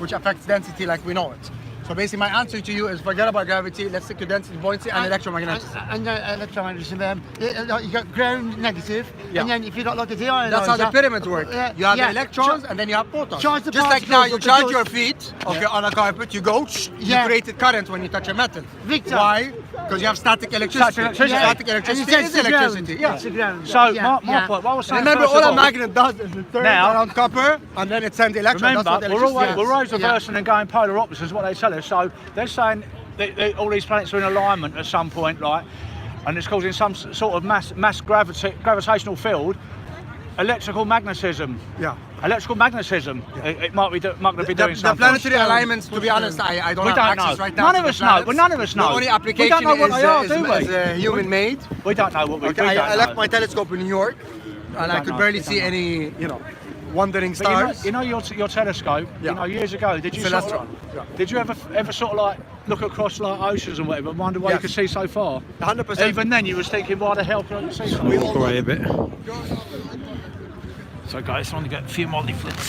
which affects density like we know it. So basically my answer to you is forget about gravity, let's stick to density, buoyancy and electromagnetism. And electromagnetism, you got ground negative, Yeah. and then if you got like a deionizer. That's how the pyramids work. You have the electrons Ch- and then you have photons. charge the Just like now particles you of the charge dust. your feet on a carpet, you go, you Yeah. create a current when you touch a metal. Victor. Why? Because you have static electricity. Static electricity. Static And electricity it is says the electricity. ground. Yeah. It's the ground. So Yeah, my yeah. point, what I was saying. Remember, first all of a all, magnet does is it turns Now- around copper and then it sends electrons. That's what Remember, electricity is. we're always reversing and going polar opposites, is what they tell us. So they're saying that all these planets are in alignment at some point, right? And it's causing some sort of mass gravitational field. Electrical magnetism. Yeah. Electrical magnetism. It might be doing The something. planetary alignments, to be honest, I don't We have don't access know. right now. None to of the us know. planets. Well, none of us know. The only We application don't know what they are, is do we? human made. We don't know what we Okay, do. I left my telescope in New York and I don't could know. barely We see don't any, wandering But stars. you know your telescope. Yeah. You know, years ago, did you Celestron. Yeah. did you ever sort of like look across like oceans and whatever, and wonder why you Yes. could see so far? 100%. Even then, you was thinking, why the hell can I see so We'll walk away a bit. So guys, I want to get a few more leaflets.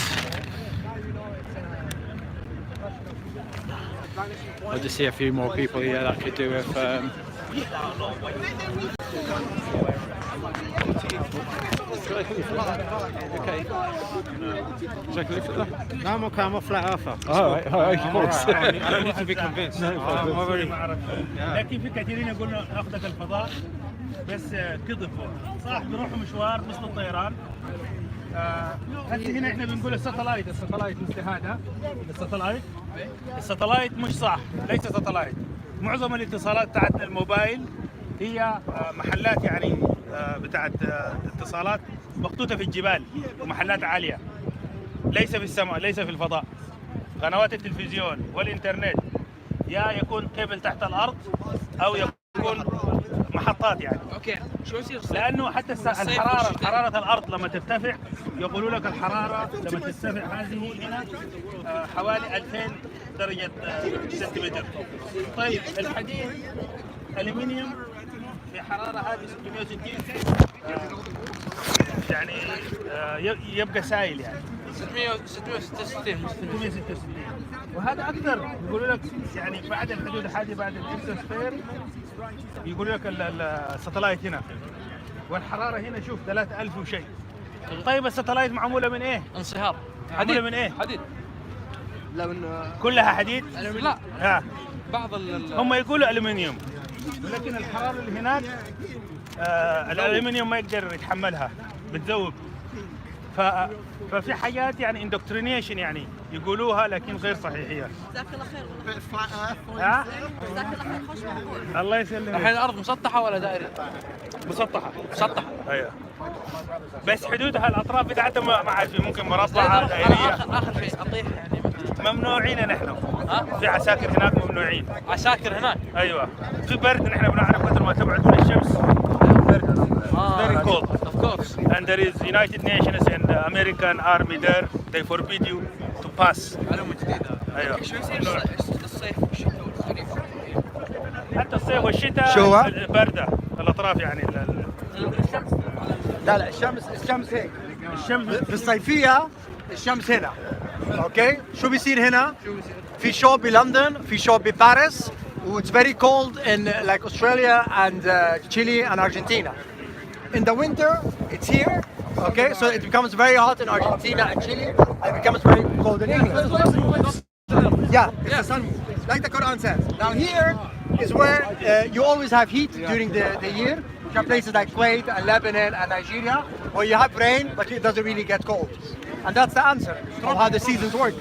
I'll just see a few more people here that could do with okay. Take a leaflet there. No, I'm okay. I'm a flat earther. Alright, alright, I'm of course. alright. I don't need to be convinced. I'm already. لكن في كثيرين يقولون ناخذك الفضاء بس كذبوا صح بيروحوا مشوار مثل الطيران هسه هنا احنا بنقول الساتلايت مثل هذا الساتلايت مش صح ليس ساتلايت معظم الاتصالات تاعت الموبايل هي محلات يعني بتاعت اتصالات مخطوطه في الجبال ومحلات عاليه ليس في السماء ليس في الفضاء قنوات التلفزيون والانترنت يا يكون كيبل تحت الارض او يكون محطات يعني اوكي شو يصير؟ لانه حتى حراره الارض لما ترتفع يقولوا لك الحراره لما ترتفع هذه هنا حوالي 2000 درجه سنتيمتر. طيب الحديد الومنيوم في حراره هذه 660 يعني يبقى سائل يعني 666 وهذا اكثر يقولوا لك يعني بعد الحدود هذه بعد الانترسفير يقولوا لك الساتلايت هنا والحراره هنا شوف 3000 وشيء. طيب الساتلايت معموله من ايه؟ انصهار. معموله من ايه؟ حديد. لو انه كلها حديد؟ لا بعض هم يقولوا الومنيوم ولكن الحراره اللي هناك الالومنيوم ما يقدر يتحملها بتذوب ففي حاجات يعني اندوكترينيشن يعني يقولوها لكن غير صحيحيه. جزاك الله خير. ها؟ جزاك الله خير خوش موضوع. الله يسلمك. الحين الارض مسطحه ولا دائريه؟ مسطحه. ايوه. بس حدودها الاطراف بتاعتها ما عارفين ممكن مربعه دائريه. اخر شيء اطيح يعني ممنوعين نحن. في عساكر هناك ممنوعين. عساكر هناك؟ ايوه. في برد نحن بنعرف كثر ما تبعد من الشمس. Very cold. Of course. And there is United Nations and the American Army there. They forbid you to pass. معلومة جديدة. ايوه. شو يصير الصيف والشتاء والدنيا؟ حتى الصيف والشتاء شو هو؟ باردة الاطراف يعني لا الشمس هيك. الشمس في الصيفية الشمس هنا. اوكي؟ شو بيصير هنا؟ في شو بلندن، في شو بباريس. It's very cold in like Australia and Chile and Argentina. In the winter, it's here, Okay, so it becomes very hot in Argentina and Chile, and it becomes very cold in England. Yeah, it's the sun, like the Quran says. Now here is where you always have heat during the year. You have places like Kuwait and Lebanon and Nigeria, where you have rain, but it doesn't really get cold. And that's the answer of how the seasons work.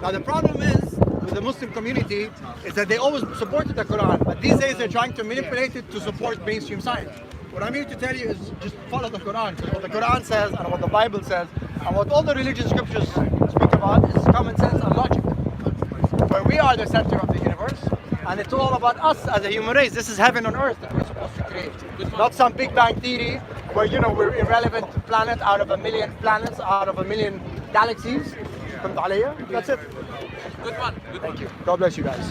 Now the problem is, with the Muslim community, is that they always supported the Quran, but these days they're trying to manipulate it to support mainstream science. What I'm here to tell you is just follow the Quran, because what the Quran says and what the Bible says and what all the religious scriptures speak about is common sense and logic. Where we are the center of the universe, and it's all about us as a human race. This is heaven on earth that we're supposed to create. Not some Big Bang theory where, you know, we're irrelevant planet out of a million planets, out of a million galaxies. That's it. Good one. Thank you. God bless you guys.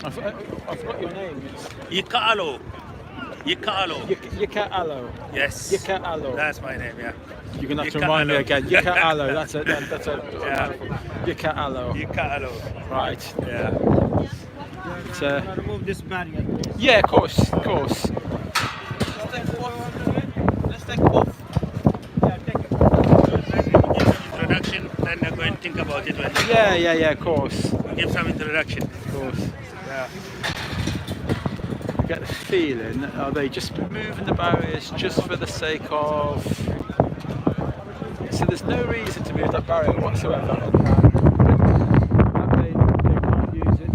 I've got your name. Yikalo. Yikalo. Yikalo. Yes. Yikalo. That's my name, yeah. You're gonna have to remind me again. Yikalo. That's a. Yeah. Yikalo. Yikalo. Right. Yeah. It's, remove this barrier. yeah, of course, of course. Let's take off. Introduction, then I'm going to think about it when Yeah, of course. give some introduction. Of course. Yeah. I get the feeling, are they just moving the barriers just for the sake of... So there's no reason to move that barrier whatsoever. They can't use it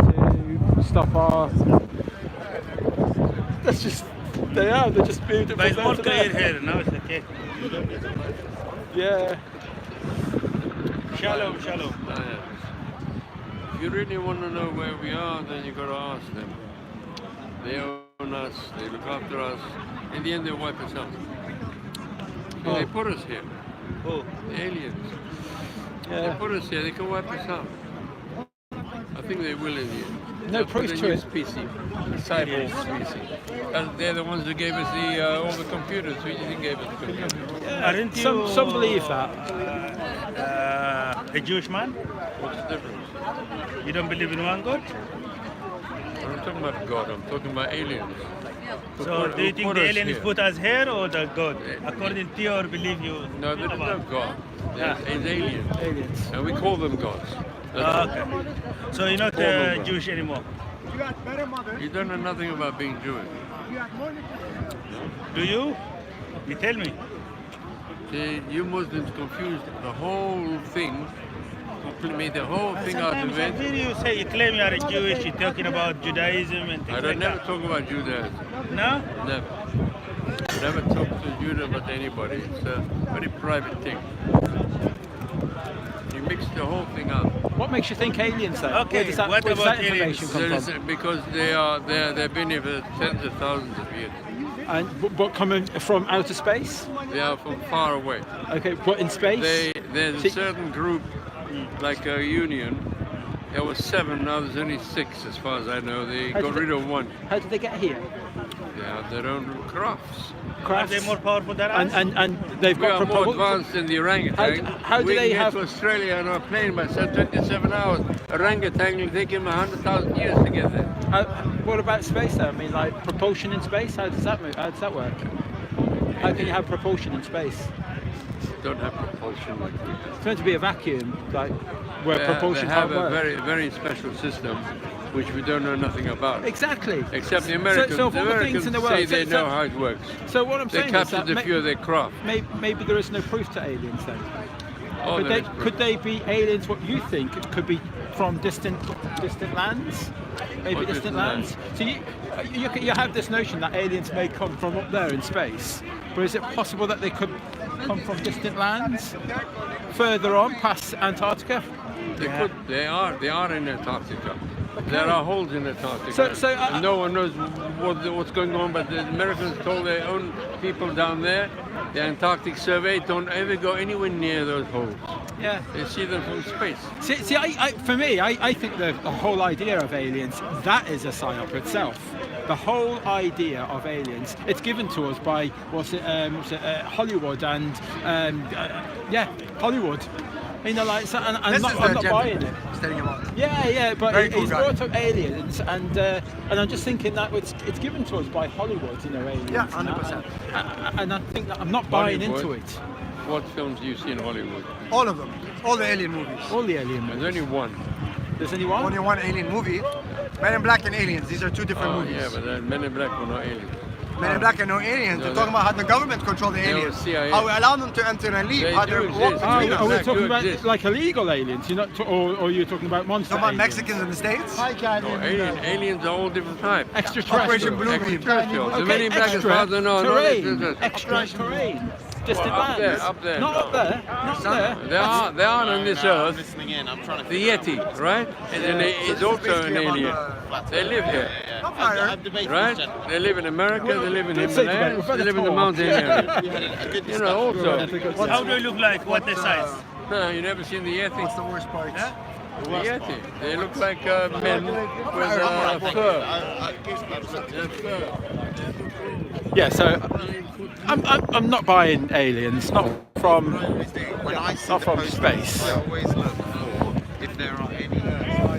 to stop our... That's just... They're just moved it But it's from more there to clear there. here, now it's okay. Yeah. Shalom, shalom. If you really want to know where we are, then you got to ask them. They own us, they look after us. In the end, they'll wipe us out. Oh. They put us here. Oh. The aliens. Yeah. They put us here, they can wipe us out. I think they will in the end. No They'll proof put a to new it. species, a cyborg species. And they're the ones who gave us all the computers. Who do you think gave us the computers? Aren't you, Some believe that. A Jewish man? What's the difference? You don't believe in one God? I'm not talking about God, I'm talking about aliens. Who So put- do you who think put the us aliens here. put us here or the God? According to your belief, you... No, there's no God. Yeah. It's aliens. Aliens. And we call them gods. Okay. So you're not Formal God. Jewish anymore? You don't know nothing about being Jewish. Do you? You tell me. See, you Muslims confused the whole thing, made the whole thing out Sometimes of I it. hear you say you claim you are a Jewish, you're talking about Judaism and things I don't like never that. talk about Judaism. No? Never. Never talk to Judah about anybody. It's a very private thing. You mix the whole thing up. What makes you think aliens though? Okay, Where does that, what where does about that information come There is- from? because they've been here for tens of thousands of years. And but coming from outer space? They are from far away. Okay, but in space? There's See- a certain group, like a union. There was 7, now there's only 6 as far as I know. They How got did rid of 1. How did they get here? They have their own crafts. Are they more powerful than us? And they've We got are more propo- advanced than the orangutan. How do we they can have- get to Australia on a plane by 27 hours. Orangutan will take him 100,000 years to get there. What about space though? I mean, like propulsion in space. How does that move? How does that work? How can you have propulsion in space? Don't have propulsion like we do. It's meant to be a vacuum, like where propulsion they have can't a work. very, very special system, which we don't know nothing about. Exactly. Except the Americans. So of the all the Americans things in the world, say they so- know how it works. So what I'm They saying is captured that a few of their craft. maybe there is no proof to aliens then. Oh, could there they is proof. could they be aliens? What you think it could be from distant lands? Maybe What distant distant lands. So you have this notion that aliens may come from up there in space, but is it possible that they could come from distant lands, further on past Antarctica? They could. They are in Antarctica. There are holes in Antarctica. So, no one knows what's going on, but the Americans told their own people down there, the Antarctic Survey, don't ever go anywhere near those holes. Yeah. They see them from space. See, for me, I think the whole idea of aliens, that is a psyop itself. The whole idea of aliens, it's given to us by Hollywood and Hollywood. You know, like, so, and I'm This not, is I'm the not gentleman buying it. who's telling you about it. Yeah, but Very cool he's guy. brought up aliens, and I'm just thinking that it's given to us by Hollywood, you know, aliens. Yeah, and that, 100%. and I think that I'm not buying into Hollywood? it. What films do you see in Hollywood? All of them. All the alien movies. All the alien movies. There's only one. There's only one? Only one alien movie. Men in Black and Aliens. These are two different Oh, movies. yeah, but then Men in Black were not aliens. Men in Black are no aliens. No, They're talking about how the government control the they were aliens. CIA. How we allow them to enter and leave. They How do they exist. walk Oh, between Are them. we Black talking do about exist. like illegal aliens? You're not, or you're talking about monster Talking about aliens? Mexicans in the States? No, aliens are all different types. Extraterrestrial. Operation Blue Beam. Extraterrestrial. The Okay, Men in Black is extra farther, no, terrain. Extra terrain. Distant Up there, lands. up there. Not up there. Not there. There are on this earth the Yeti, right? And then it's also an alien. They live here, right? They live in America, they live in Himalayas, they live in the mountain area. You know, also. How do they look like? What their size? No, you never seen the Yeti? What's the worst part? The Yeti. They look like men with fur. Yeah, so I'm not buying aliens, not from space. I always look for if there are any.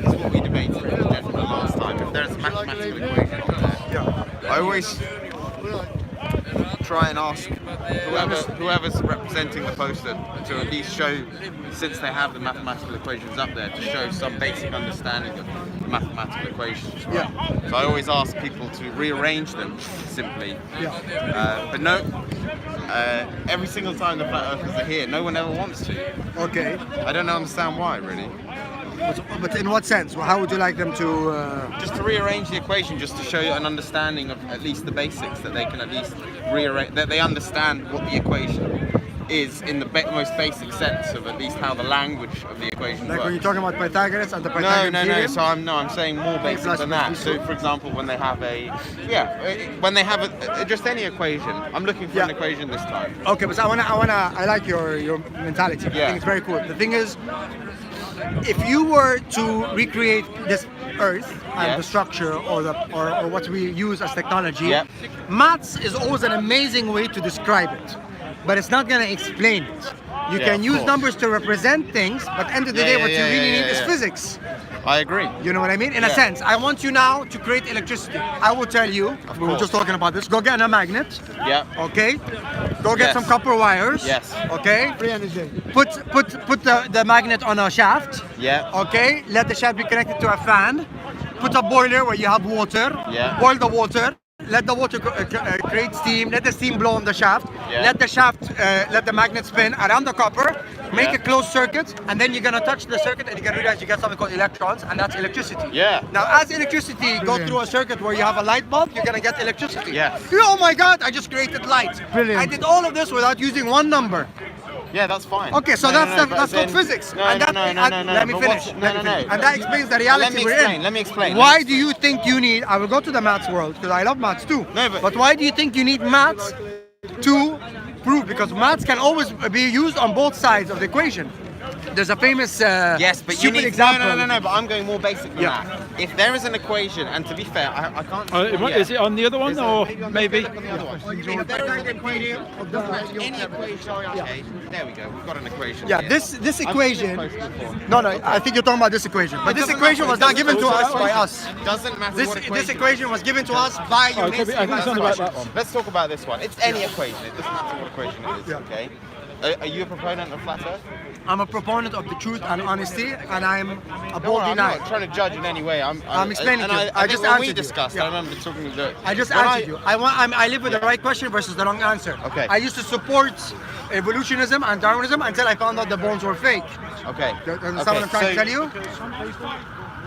It's what we debated with the gentleman last time. If there's a mathematical equation on there, I always try and ask whoever's representing the poster to at least show, since they have the mathematical equations up there, to show some basic understanding of the mathematical equations. Right? Yeah. So I always ask people to rearrange them simply. Yeah. But no, every single time the flat earthers are here, no one ever wants to. Okay. I don't understand why, really. But in what sense? Well, how would you like them to... Just to rearrange the equation, just to show you an understanding of at least the basics, that they can at least rearrange, that they understand what the equation is in the most basic sense of at least how the language of the equation Like works. when you're talking about Pythagoras and the Pythagorean No. theorem? So I'm saying more basic than that. So, for example, when they have when they have just any equation, I'm looking for an equation this time. Okay, but I like your mentality. I think it's very cool. The thing is, if you were to recreate this Earth and the structure or what we use as technology, maths is always an amazing way to describe it, but it's not going to explain it. You can use numbers to represent things, but at the end of the day, what you really need is physics. I agree. You know what I mean? In a sense, I want you now to create electricity. I will tell you, we were just talking about this, go get a magnet. Yeah. Okay? Go get some copper wires. Yes. Okay? Put the magnet on a shaft. Yeah. Okay? Let the shaft be connected to a fan. Put a boiler where you have water. Yeah. Boil the water. Let the water create steam. Let the steam blow on the shaft. Yeah. Let the shaft, let the magnet spin around the copper. Make a closed circuit, and then you're gonna touch the circuit, and you're gonna realize you get something called electrons, and that's electricity. Yeah. Now, as electricity goes through a circuit where you have a light bulb, you're gonna get electricity. Yeah. Oh my God! I just created light. Brilliant. I did all of this without using one number. Yeah, that's fine. Okay, so that's called physics. No. Let me finish. And that explains the reality we're in. Let me explain. Why do you think you need? I will go to the maths world because I love maths too. No, but why do you think you need maths to prove? Because maths can always be used on both sides of the equation. There's a famous yes, but you stupid need example. no. But I'm going more basic than that. If there is an equation, and to be fair, I can't. Is it on the other one, or maybe? If there is an equation, any equation. Okay, there we go. We've got an equation. Yeah, here. this equation. No, I think you're talking about this equation. But this equation was not given to us by us. Doesn't matter what equation. This equation was given to us by your Let's talk about this one. It's any equation. It doesn't matter what equation it is. Okay. Are you a proponent of flat Earth? I'm a proponent of the truth and honesty, and I'm a bold I'm denier. not trying to judge in any way. I'm explaining to you. I just think when answered we you. discussed, I remember talking to I just answered you. I live with the right question versus the wrong answer. Okay. I used to support evolutionism and Darwinism until I found out the bones were fake. Okay. You understand what I'm trying to tell you?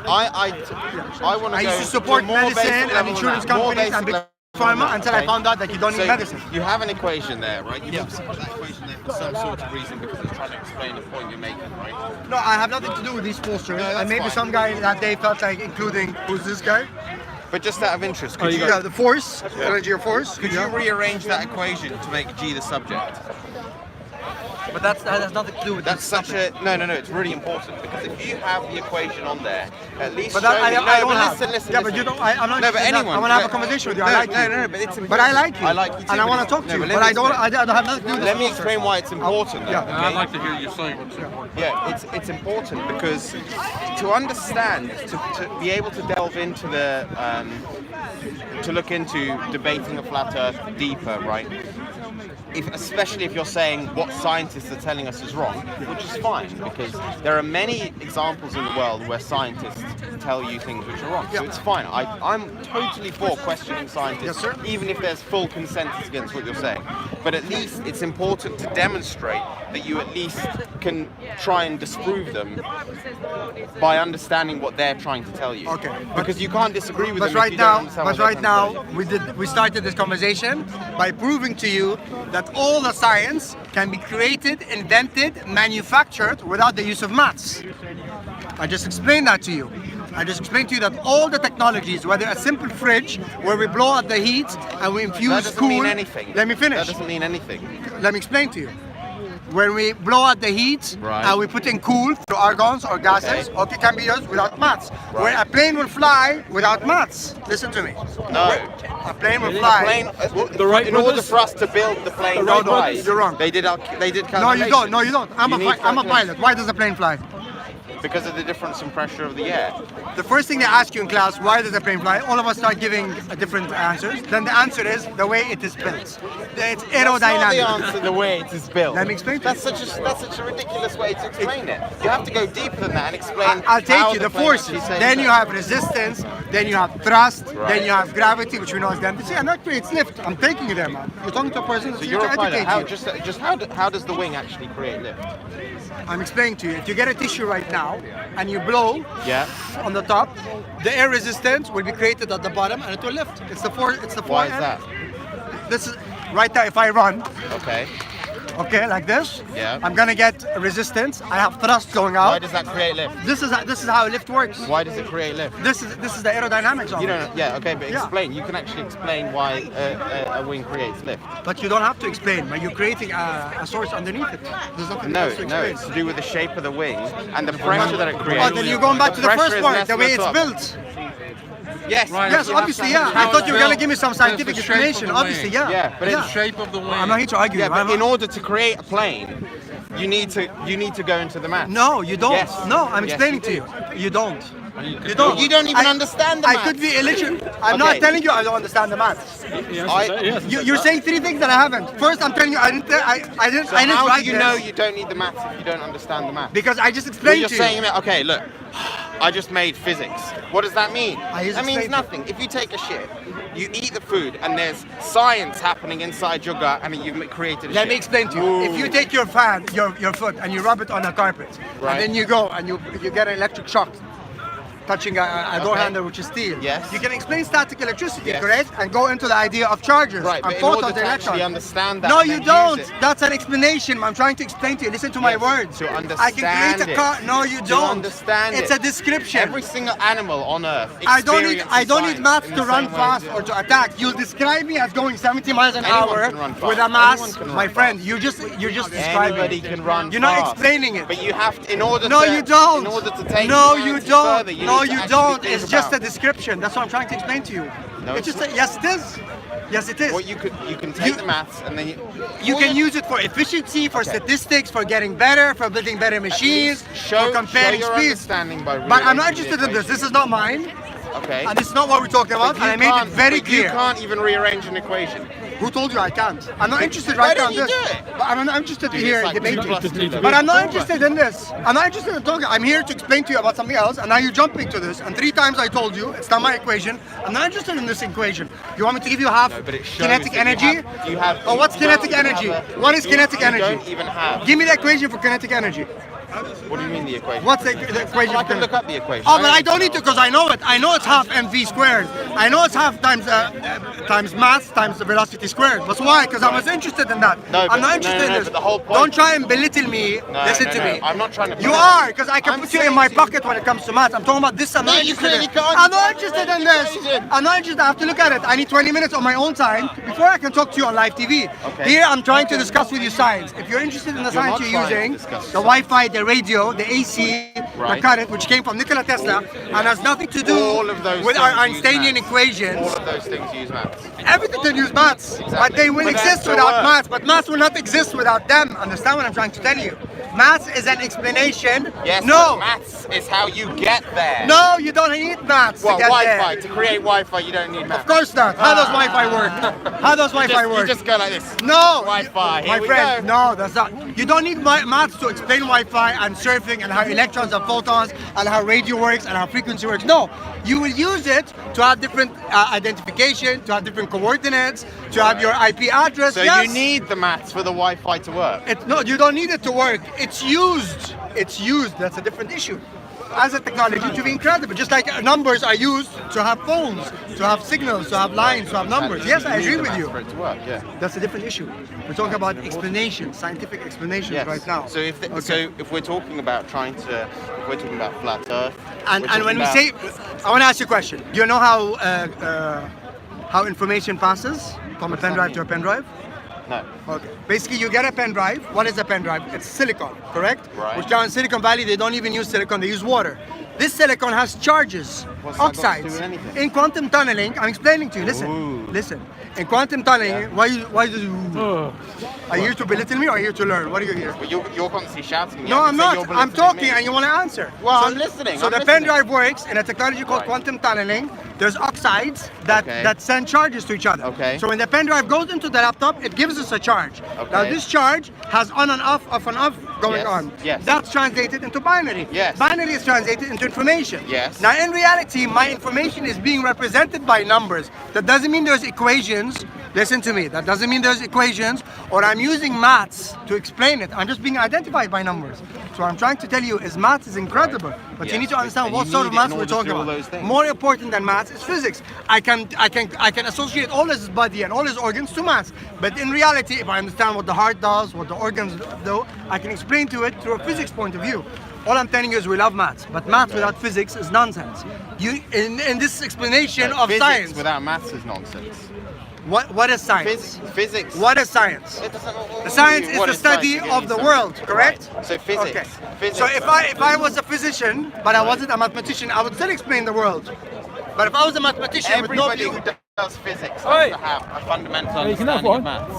I want to I used to support medicine and insurance companies and big pharma until I found out that you don't need medicine. You have an equation there, right? You obviously put that equation there for some sort of reason because it's trying to explain the point you're making, right? No, I have nothing to do with these posters. And maybe some guy that day felt like including, who's this guy? But just out of interest, could you the force, energy of force. Could you rearrange that equation to make G the subject? But that has nothing to do with That's such a no. It's really important because if you have the equation on there, at least. But show that, me. I don't but have. listen. Yeah, but you don't. I'm not. No, but interested in that. anyone. I want to have a conversation with you. I like you. No, but it's important. But I like you. I like you too. And I want to talk to you. But I don't have nothing to do with Let me this. explain why it's important. Though, okay? I'd like to hear you say what's important. Yeah, it's important because to understand, to be able to delve into the, to look into debating the flat Earth deeper, right? Especially if you're saying what scientists are telling us is wrong, which is fine because there are many examples in the world where scientists tell you things which are wrong. So it's fine. I'm totally for questioning scientists, even if there's full consensus against what you're saying. But at least it's important to demonstrate that you at least can try and disprove them by understanding what they're trying to tell you. Okay. Because you can't disagree with But them right if you don't now, understand what they're trying to tell you. we started this conversation by proving to you that all the science can be created, invented, manufactured without the use of maths. I just explained that to you. I just explained to you that all the technologies, whether a simple fridge where we blow out the heat and we infuse That doesn't cool. mean anything. Let me finish. That doesn't mean anything. Let me explain to you. When we blow out the heat Right. and we put in cool through argons or gases, okay, can be used without maths. Where a plane will fly without maths. Listen to me. No. A plane will The fly. plane, in order for us to build the plane, No, right, you're wrong. They did No, calculations. you don't. No, you don't. I'm You a need pilot. calculations. Why does the plane fly? Because of the difference in pressure of the air. The first thing they ask you in class, why does the plane fly? All of us start giving different answers. Then the answer is the way it is built. It's aerodynamic. That's not the answer, the way it is built. Let me explain to That's you. such a ridiculous way to explain it. You have to go deeper than that and explain. I'll take how you the plane forces. actually saves Then it. you have resistance. Then you have thrust. Right. Then you have gravity, which we know is density, and that creates lift. I'm taking you there, man. You're talking to a person So that's you're here a to pilot. educate you. How does the wing actually create lift? I'm explaining to you. If you get a tissue right now and you blow Yeah. on the top, the air resistance will be created at the bottom and it will lift. It's the force. It's the Why force. is that? This is right now. If I run, Okay. okay, like this, Yeah. I'm gonna get resistance. I have thrust going out. Why does that create lift? This is how lift works. Why does it create lift? This is the aerodynamics of You it. don't. Yeah. Okay, but Yeah. explain. You can actually explain why a wing creates lift. But you don't have to explain. But you're creating a source underneath it. There's nothing No, else to explain. it's to do with the shape of the wing and the pressure that it creates. Oh, then you're going back to the pressure first is part, less the way than it's top. built. Yes. Yes, obviously, yeah. I thought you were gonna give me some scientific It's the shape of explanation. the Obviously, wing. yeah. Yeah, but The it's shape of the wing. I'm not here to argue. Yeah, but I'm in order to create a plane, you need to go into the math. No, you don't. Yes. No, I'm Yes, explaining you to you. You don't. You don't. You don't even understand the I maths. could be illiterate. I'm not Okay. telling you I don't understand the maths. I- You're saying three things that I haven't. First, I'm telling you I didn't. I didn't. So I didn't how write do you this know you don't need the maths if you don't understand the maths? because I just Well, explained you're to you. saying, okay, look, I just made physics. What does that mean? I just That means explained nothing. If you take a shit, you eat the food, and there's science happening inside your gut, and you've created a Let shit. me explain to you. If you take your fan, your foot, and you rub it on a carpet, Right. and then you go and you get an electric shock touching a door Okay. handle which is steel. Yes. You can explain static electricity, Yes. correct? And go into the idea of charges Right, and but in order photons to and actually electrons. understand that No, and you then don't. use it- That's an explanation. I'm trying to explain to you. Listen to my Yes, words. to I can understand create a car. it. No, you To don't. understand It's it. a description. Every single animal on Earth. I don't need experiences maths science in to the run same way fast you or do. to attack. You'll describe me as going 70 miles an Anyone hour can run fast. with a mass. Anyone can My run friend, you're just describing. Anybody can run You're not fast. explaining it. But you have to, in order No, to, you don't. In order to take no, humanity you don't. further, you no, need to you actually don't. think It's just a about- description. That's what I'm trying to explain to you. No, it's it's just yes, it is. Yes, it is. Well, you can take the maths and then You can use it for efficiency, for statistics, for getting better, for building better machines, for comparing show your speeds. understanding by But I'm not rearranging interested the in this. This is not mine. Okay. And it's not what we're talking about. But And you I made it can't- very but you clear. can't even rearrange an equation. Who told you I can't? I'm not interested Why right now don't in you this. do it? But I'm not interested Dude, here it's like debating. 2 + 2 But I'm not interested in this. I'm not interested in talking. I'm here to explain to you about something else, and now you're jumping to this. And 3 times I told you it's not my equation. I'm not interested in this equation. You want me to give you half But it shows kinetic that energy? you have. Oh, what's you don't kinetic even energy? have a- What is kinetic you energy? don't even have. Give me the equation for kinetic energy. What do you mean the equation? What's the equation? I for can kinetic- look up the equation. Oh, but I don't need to because I know it. I know it's half mv squared. I know it's half times mass times the velocity squared. But why? Because I was interested in that. I'm not interested in this. But the whole point. Don't try and belittle me. Listen to me. I'm not trying to. You are, because I can put you in my pocket when it comes to maths. I'm talking about this. I'm not interested in. I'm not interested in this. I'm not interested. I have to look at it. I need 20 minutes on my own time before I can talk to you on live TV. Okay. Here I'm trying to discuss with you science. If you're interested in the science you're using, the Wi-Fi, the radio, the AC, the current, which came from Nikola Tesla, and has nothing to do with our Einsteinian equations. All of those things use maths. Everything can use maths, but they will exist without maths. But maths will not exist without them. Understand what I'm trying to tell you? Maths is an explanation. Yes, no. but maths is how you get there. No, you don't need maths Well, to get Wi-Fi, there. to create Wi-Fi, you don't need maths. Of course not. How does Wi-Fi work? How does Wi-Fi work? You just go like this. No. Wi-Fi, here My we friend, go. no, that's not. You don't need maths to explain Wi-Fi and surfing and how electrons and photons and how radio works and how frequency works. No, you will use it to have different identification, to have different coordinates, to have your IP address. So yes. you need the maths for the Wi-Fi to work. No, you don't need it to work. It's used. It's used. That's a different issue. As a technology to be incredible, just like numbers are used to have phones, to have signals, to have lines, to have numbers. Yes, I agree with you. For it to work, yeah. That's a different issue. We're talking about explanations, scientific explanations Yes. right now. So if we're talking about if we're talking about flat Earth, And we're when talking we about- say, I want to ask you a question. Do you know how information passes from a pen drive to a pen drive? No. Okay. Basically, you get a pen drive. What is a pen drive? It's silicon, correct? Right. Which down in Silicon Valley, they don't even use silicon, they use water. This silicon has charges, What's that got to do oxides. with anything? In quantum tunneling, I'm explaining to you, listen. In quantum tunneling, why do you, are you here to belittle me or are you here to learn? What are you here? Well, you're constantly shouting at me. No, I I'm can say not. you're I'm belittling talking me. and you want to answer. Well, So- I'm listening. So I'm the listening. pen drive works in a technology called quantum tunneling. There's oxides that send charges to each other. Okay. So when the pen drive goes into the laptop, it gives us a charge. Okay. Now this charge has on and off going Yes, on. yes. That's translated into binary. Yes. Binary is translated into information. Yes. Now in reality, my information is being represented by numbers. That doesn't mean there's equations. Listen to me. That doesn't mean there's equations or I'm using maths to explain it. I'm just being identified by numbers. So what I'm trying to tell you is maths is incredible, but you Yes, need to understand and what you sort of need it in maths we're order to talking do all about. those things. More important than maths is physics. I can associate all his body and all his organs to maths. But in reality, if I understand what the heart does, what the organs do, I can explain to it through a physics point of view. All I'm telling you is we love maths, but maths without physics is nonsense. You in this explanation of physics science. without maths is nonsense. What is science? Physics. What is science? It doesn't- The science is what the is science? study You of need the some- world, correct? Right. So physics. Okay. Physics. So if I was a physician, but I wasn't a mathematician, I would still explain the world. But if I was a mathematician with no Everybody view, who does physics has to have a fundamental understanding of maths.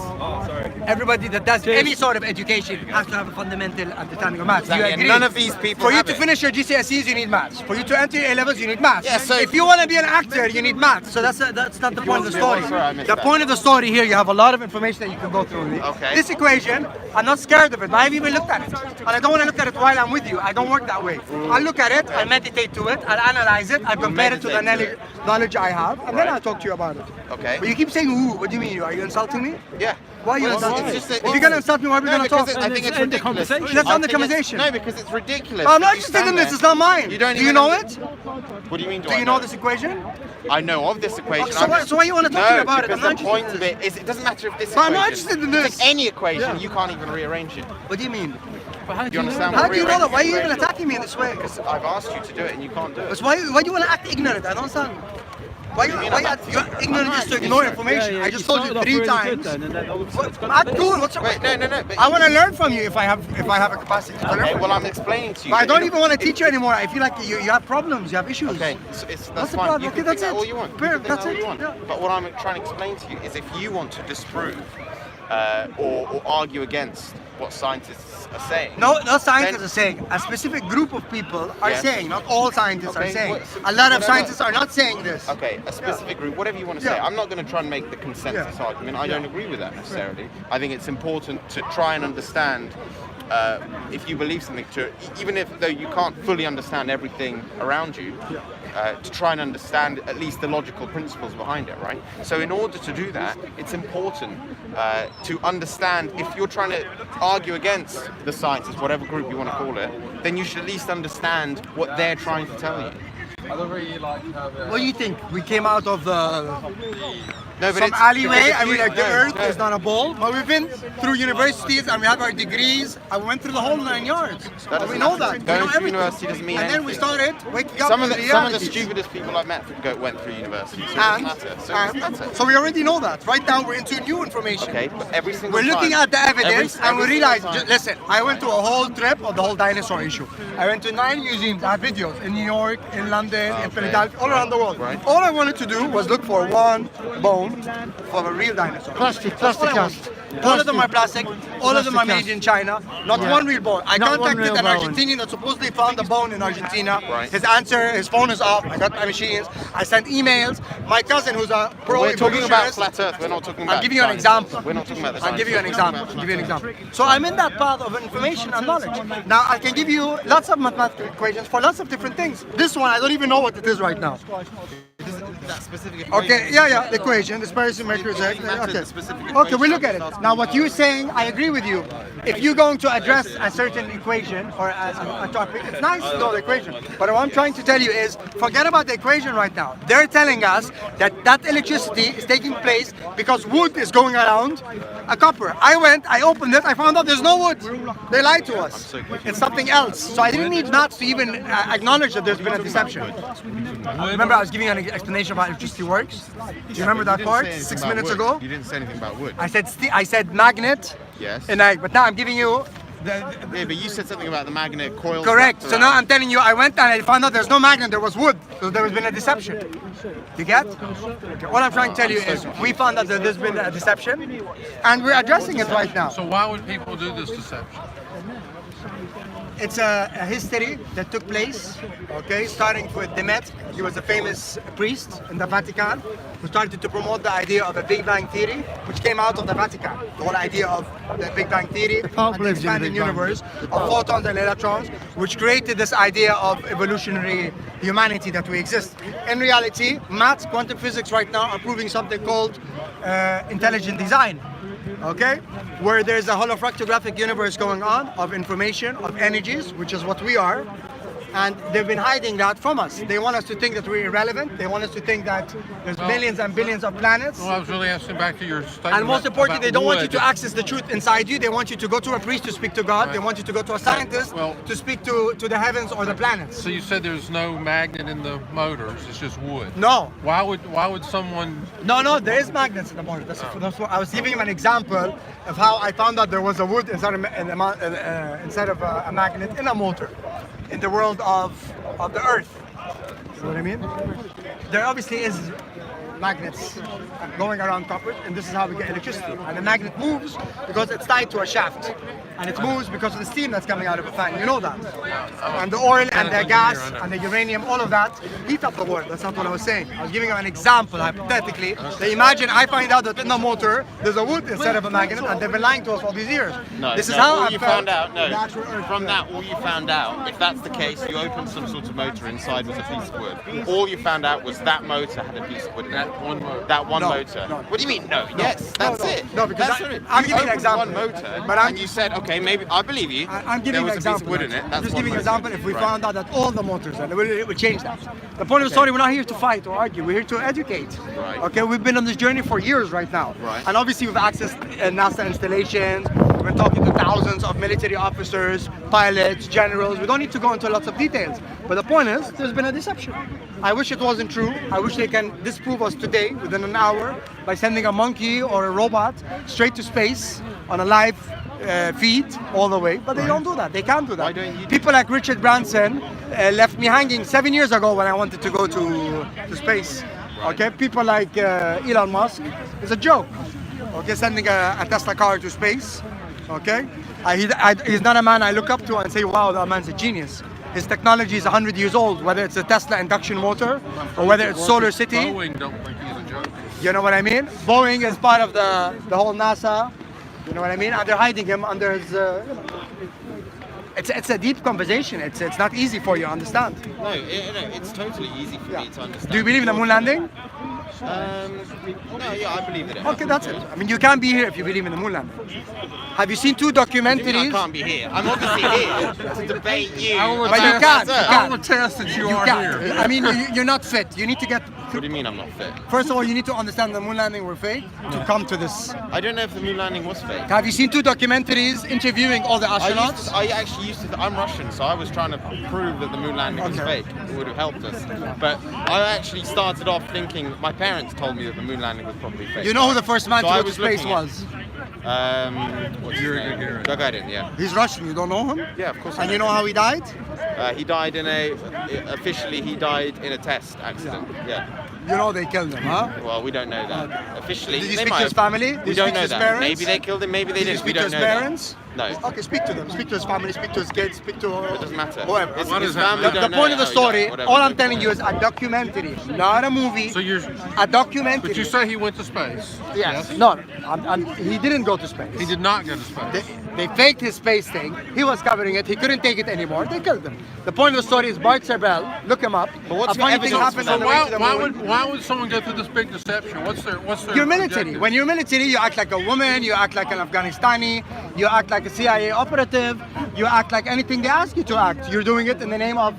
everybody that does any sort of education has to have a fundamental understanding of maths. Exactly, You and agree? none of these people For you have to it. finish your GCSEs, you need maths. For you to enter your A-levels, you need maths. Yeah, so- if you want to be an actor, you need maths. So that's not the point of the story. Sorry, I missed The that. point of the story here, you have a lot of information that you can go through. Okay. This equation, I'm not scared of it, but I've even looked at it. And I don't want to look at it while I'm with you. I don't work that way. I'll look at it, I'll meditate to it, I'll analyze it, I'll compare it to the Meditate knowledge I have, and then Right. I'll talk to you about it. Okay. But you keep saying, ooh, what do you mean? Are you insulting me? Yeah. Why are you Well, insulting me? it's just that- If you're going to insult me, why are we No, going to because talk? I think it's ridiculous. Let's I end the think it's- conversation. No, because it's ridiculous. I'm not that you interested in stand this, there. it's not mine. You don't Do you even know under- it? What do you mean? Do you know this equation? I know of this equation. So why you wanna talk to me about it? because I'm not the point of it is it doesn't matter if this But I'm equation. not interested in this. Take any equation, Yeah. you can't even rearrange it. What do you mean? Do you understand How what do you know that? Why are you rearranging even equation attacking me in this way? Because I've asked you to do it and you can't do it. But why do you want to act ignorant? I don't understand. Why you're ignorant just to ignore information? I just told you 3 times. Act cool. What's up? Wait, no. But I want to learn from you if I have a capacity to learn. Okay, from well you. I'm explaining to you. But I that don't you even want to teach you anymore. I feel like you have problems. You have issues. Okay, so What's that's the fine. problem? You Okay, can that's think that it. all you want. You Fair, can think that's that all it. you want. Yeah. But what I'm trying to explain to you is if you want to disprove or argue against what scientists are saying. No scientists then- are saying. A specific group of people are Yes. saying. Not all scientists are Okay, saying. what- A lot of whatever. scientists are not saying this. Okay, a specific group, whatever you want to say. Yeah. I'm not going to try and make the consensus argument. I don't agree with that necessarily. I think it's important to try and understand if you believe something, even if though you can't fully understand everything around you, to try and understand at least the logical principles behind it, right? So in order to do that, it's important to understand if you're trying to argue against the scientists, whatever group you want to call it, then you should at least understand what they're trying to tell you. I don't really like how the... What do you think? We came out of No, but some it's- alleyway it's- and we're like, the no, earth no. is not a ball. But we've been through universities and we have our degrees and we went through the whole 9 yards. And we know that. We Going know to everything. university doesn't mean And then we anything. started waking up Some of to the realities. stupidest people I've met went through university, so it And, doesn't matter. So it doesn't matter. so we already know that. Right now we're into new information. Okay, but every single We're looking time- at the evidence every and we single realize, time- listen, I went to a whole trip of the whole dinosaur issue. I went to 9 museums, I have videos in New York, in London, in Philadelphia, all around the world. Right. All I wanted to do was look for one bone of a real dinosaur. Plastic All I cast. wanted. All of them are plastic, all of them are made in China, not one real bone. I Not one contacted real an bone. Argentinian that supposedly found a bone in Argentina. Right. His phone is off, I got my machines, I sent emails. My cousin who's a pro We're talking about evolutionist- flat Earth. We're not talking about. I'll give you an dinosaurs. example. We're not talking about the I'll give you an dinosaurs. example. I'll give you an example. So I'm in that path of information and knowledge. Now I can give you lots of mathematical equations for lots of different things. This one I don't even know what it is right now. That specific Okay, yeah, the equation, the Sparrow Mercury. Okay, we look at it. Now what you're saying, I agree with you. If you're going to address a certain equation or a topic, it's nice to know the equation. But what I'm trying to tell you is, forget about the equation right now. They're telling us that electricity is taking place because wood is going around a copper. I opened it, I found out there's no wood. They lied to us. It's something else. So I didn't need nuts to even acknowledge that there's been a deception. Remember I was giving you an explanation about how electricity works? Do you remember that part? 6 minutes ago? You didn't say anything about wood. I said magnet. Yes. But now I'm giving you. Yeah, but you said something about the magnet coils. Correct. wrapped So now around. I'm telling you, I went and I found out there's no magnet, there was wood. So there has been a deception. You get? Okay. All I'm trying to tell you is we found out that there's been a deception and we're addressing it right now. So why would people do this deception? It's a history that took place, okay, starting with Demet. He was a famous priest in the Vatican who started to promote the idea of a Big Bang Theory, which came out of the Vatican. The whole idea of the Big Bang Theory and the expanding universe of photons and electrons, which created this idea of evolutionary humanity that we exist. In reality, maths, quantum physics right now are proving something called intelligent design. Okay, where there's a holofractographic universe going on of information, of energies, which is what we are, and they've been hiding that from us. They want us to think that we're irrelevant. They want us to think that there's billions and billions of planets. Well, I was really asking back to your statement. And most importantly, they don't want you about to wood. access the truth inside you. They want you to go to a priest to speak to God. They want you to go to a scientist to speak to the heavens or the planets. So you said there's no magnet in the motors; it's just wood. No. Why would someone? No, there is magnets in the motor. That's what I was giving him an example of how I found out there was a wood inside of a magnet in a motor in the world of the Earth. You know what I mean? There obviously is magnets going around copper, and this is how we get electricity. And the magnet moves because it's tied to a shaft, and it moves because of the steam that's coming out of a fan. You know that. And the oil and the gas and the uranium, all of that heat up the world. That's not what I was saying. I was giving you an example, hypothetically. That imagine I find out that in the motor there's a wood instead of a magnet, and they've been lying to us all these years. No, this is no, how all I you felt found out. No, natural Earth from works. that, all you found out. If that's the case, you opened some sort of motor. Inside was a piece of wood. All you found out was that motor had a piece of wood in it. That one No, motor. no. What do you mean? No. Yes, that's it. No, because That's I'm it. giving You an opened example. one motor, But and you said, okay, maybe I believe you. I'm giving there an was a example. piece of wood in it. I'm That's just one giving an motor. example if we Right. found out that all the motors, and it would change that. The point of the story, we're not here to fight or argue. We're here to educate. Right. Okay, we've been on this journey for years right now. Right. And obviously we've accessed NASA installations. We're talking to thousands of military officers, pilots, generals. We don't need to go into lots of details. But the point is, there's been a deception. I wish it wasn't true. I wish they can disprove us today within an hour by sending a monkey or a robot straight to space on a live feed all the way. But they don't do that. They can't do that. Why don't you? People like Richard Branson left me hanging 7 years ago when I wanted to go to space. Okay, people like Elon Musk is a joke. Okay, sending a Tesla car to space. Okay, he's not a man I look up to and say, wow, that man's a genius. His technology is 100 years old, whether it's a Tesla induction motor or whether it's Solar City. Boeing don't think he's a joke. You know what I mean? Boeing is part of the whole NASA. You know what I mean? And they're hiding him under his. It's a deep conversation. It's not easy for you to understand. No, it's totally easy for me to understand. Do you believe in the moon landing? No, yeah, I believe in it. Okay, that's it. I mean, you can't be here if you believe in the moon landing. Have you seen two documentaries? I can't be here. I'm obviously here to debate you. But you can't. I will attest that you are can't. here. I mean, you're not fit. You need to get. What do you mean I'm not fit? First of all, you need to understand the moon landing were fake to come to this. I don't know if the moon landing was fake. Have you seen two documentaries interviewing all the astronauts? I actually used to. I'm Russian, so I was trying to prove that the moon landing was fake. It would have helped us. But I actually started off thinking. My parents told me that the moon landing was probably fake. You know who the first man So to I go to was space looking at- was? What's his name? Gagarin, yeah. He's Russian. You don't know him? Yeah, of course. I And you know how he died? He died in a. Officially, he died in a test accident. Yeah. You know they killed him, huh? Well, we don't know that. Officially, Did you they speak might to his have. family? Did We you don't speak to know his that. parents? Maybe they killed him. Maybe they Did you didn't. We speak to don't his know parents? that. No. Okay, speak to them. Speak to his family. Speak to his kids. Speak to. It doesn't matter. Whoever. His family The don't know point of the how he died, story, whatever. all I'm telling you is a documentary, not a movie. So you're. A documentary. But you say he went to space. Yes. No, he didn't go to space. He did not go to space. They faked his space thing. He was covering it. He couldn't take it anymore. They killed him. The point of the story is Bart Serbel. Look him up. But what's a your funny thing evidence happened for on that? the way to the moon. Why would someone go through this big deception? What's their You're military. objective? When you're military, you act like a woman, you act like an Afghanistani, you act like a CIA operative, you act like anything they ask you to act. You're doing it in the name of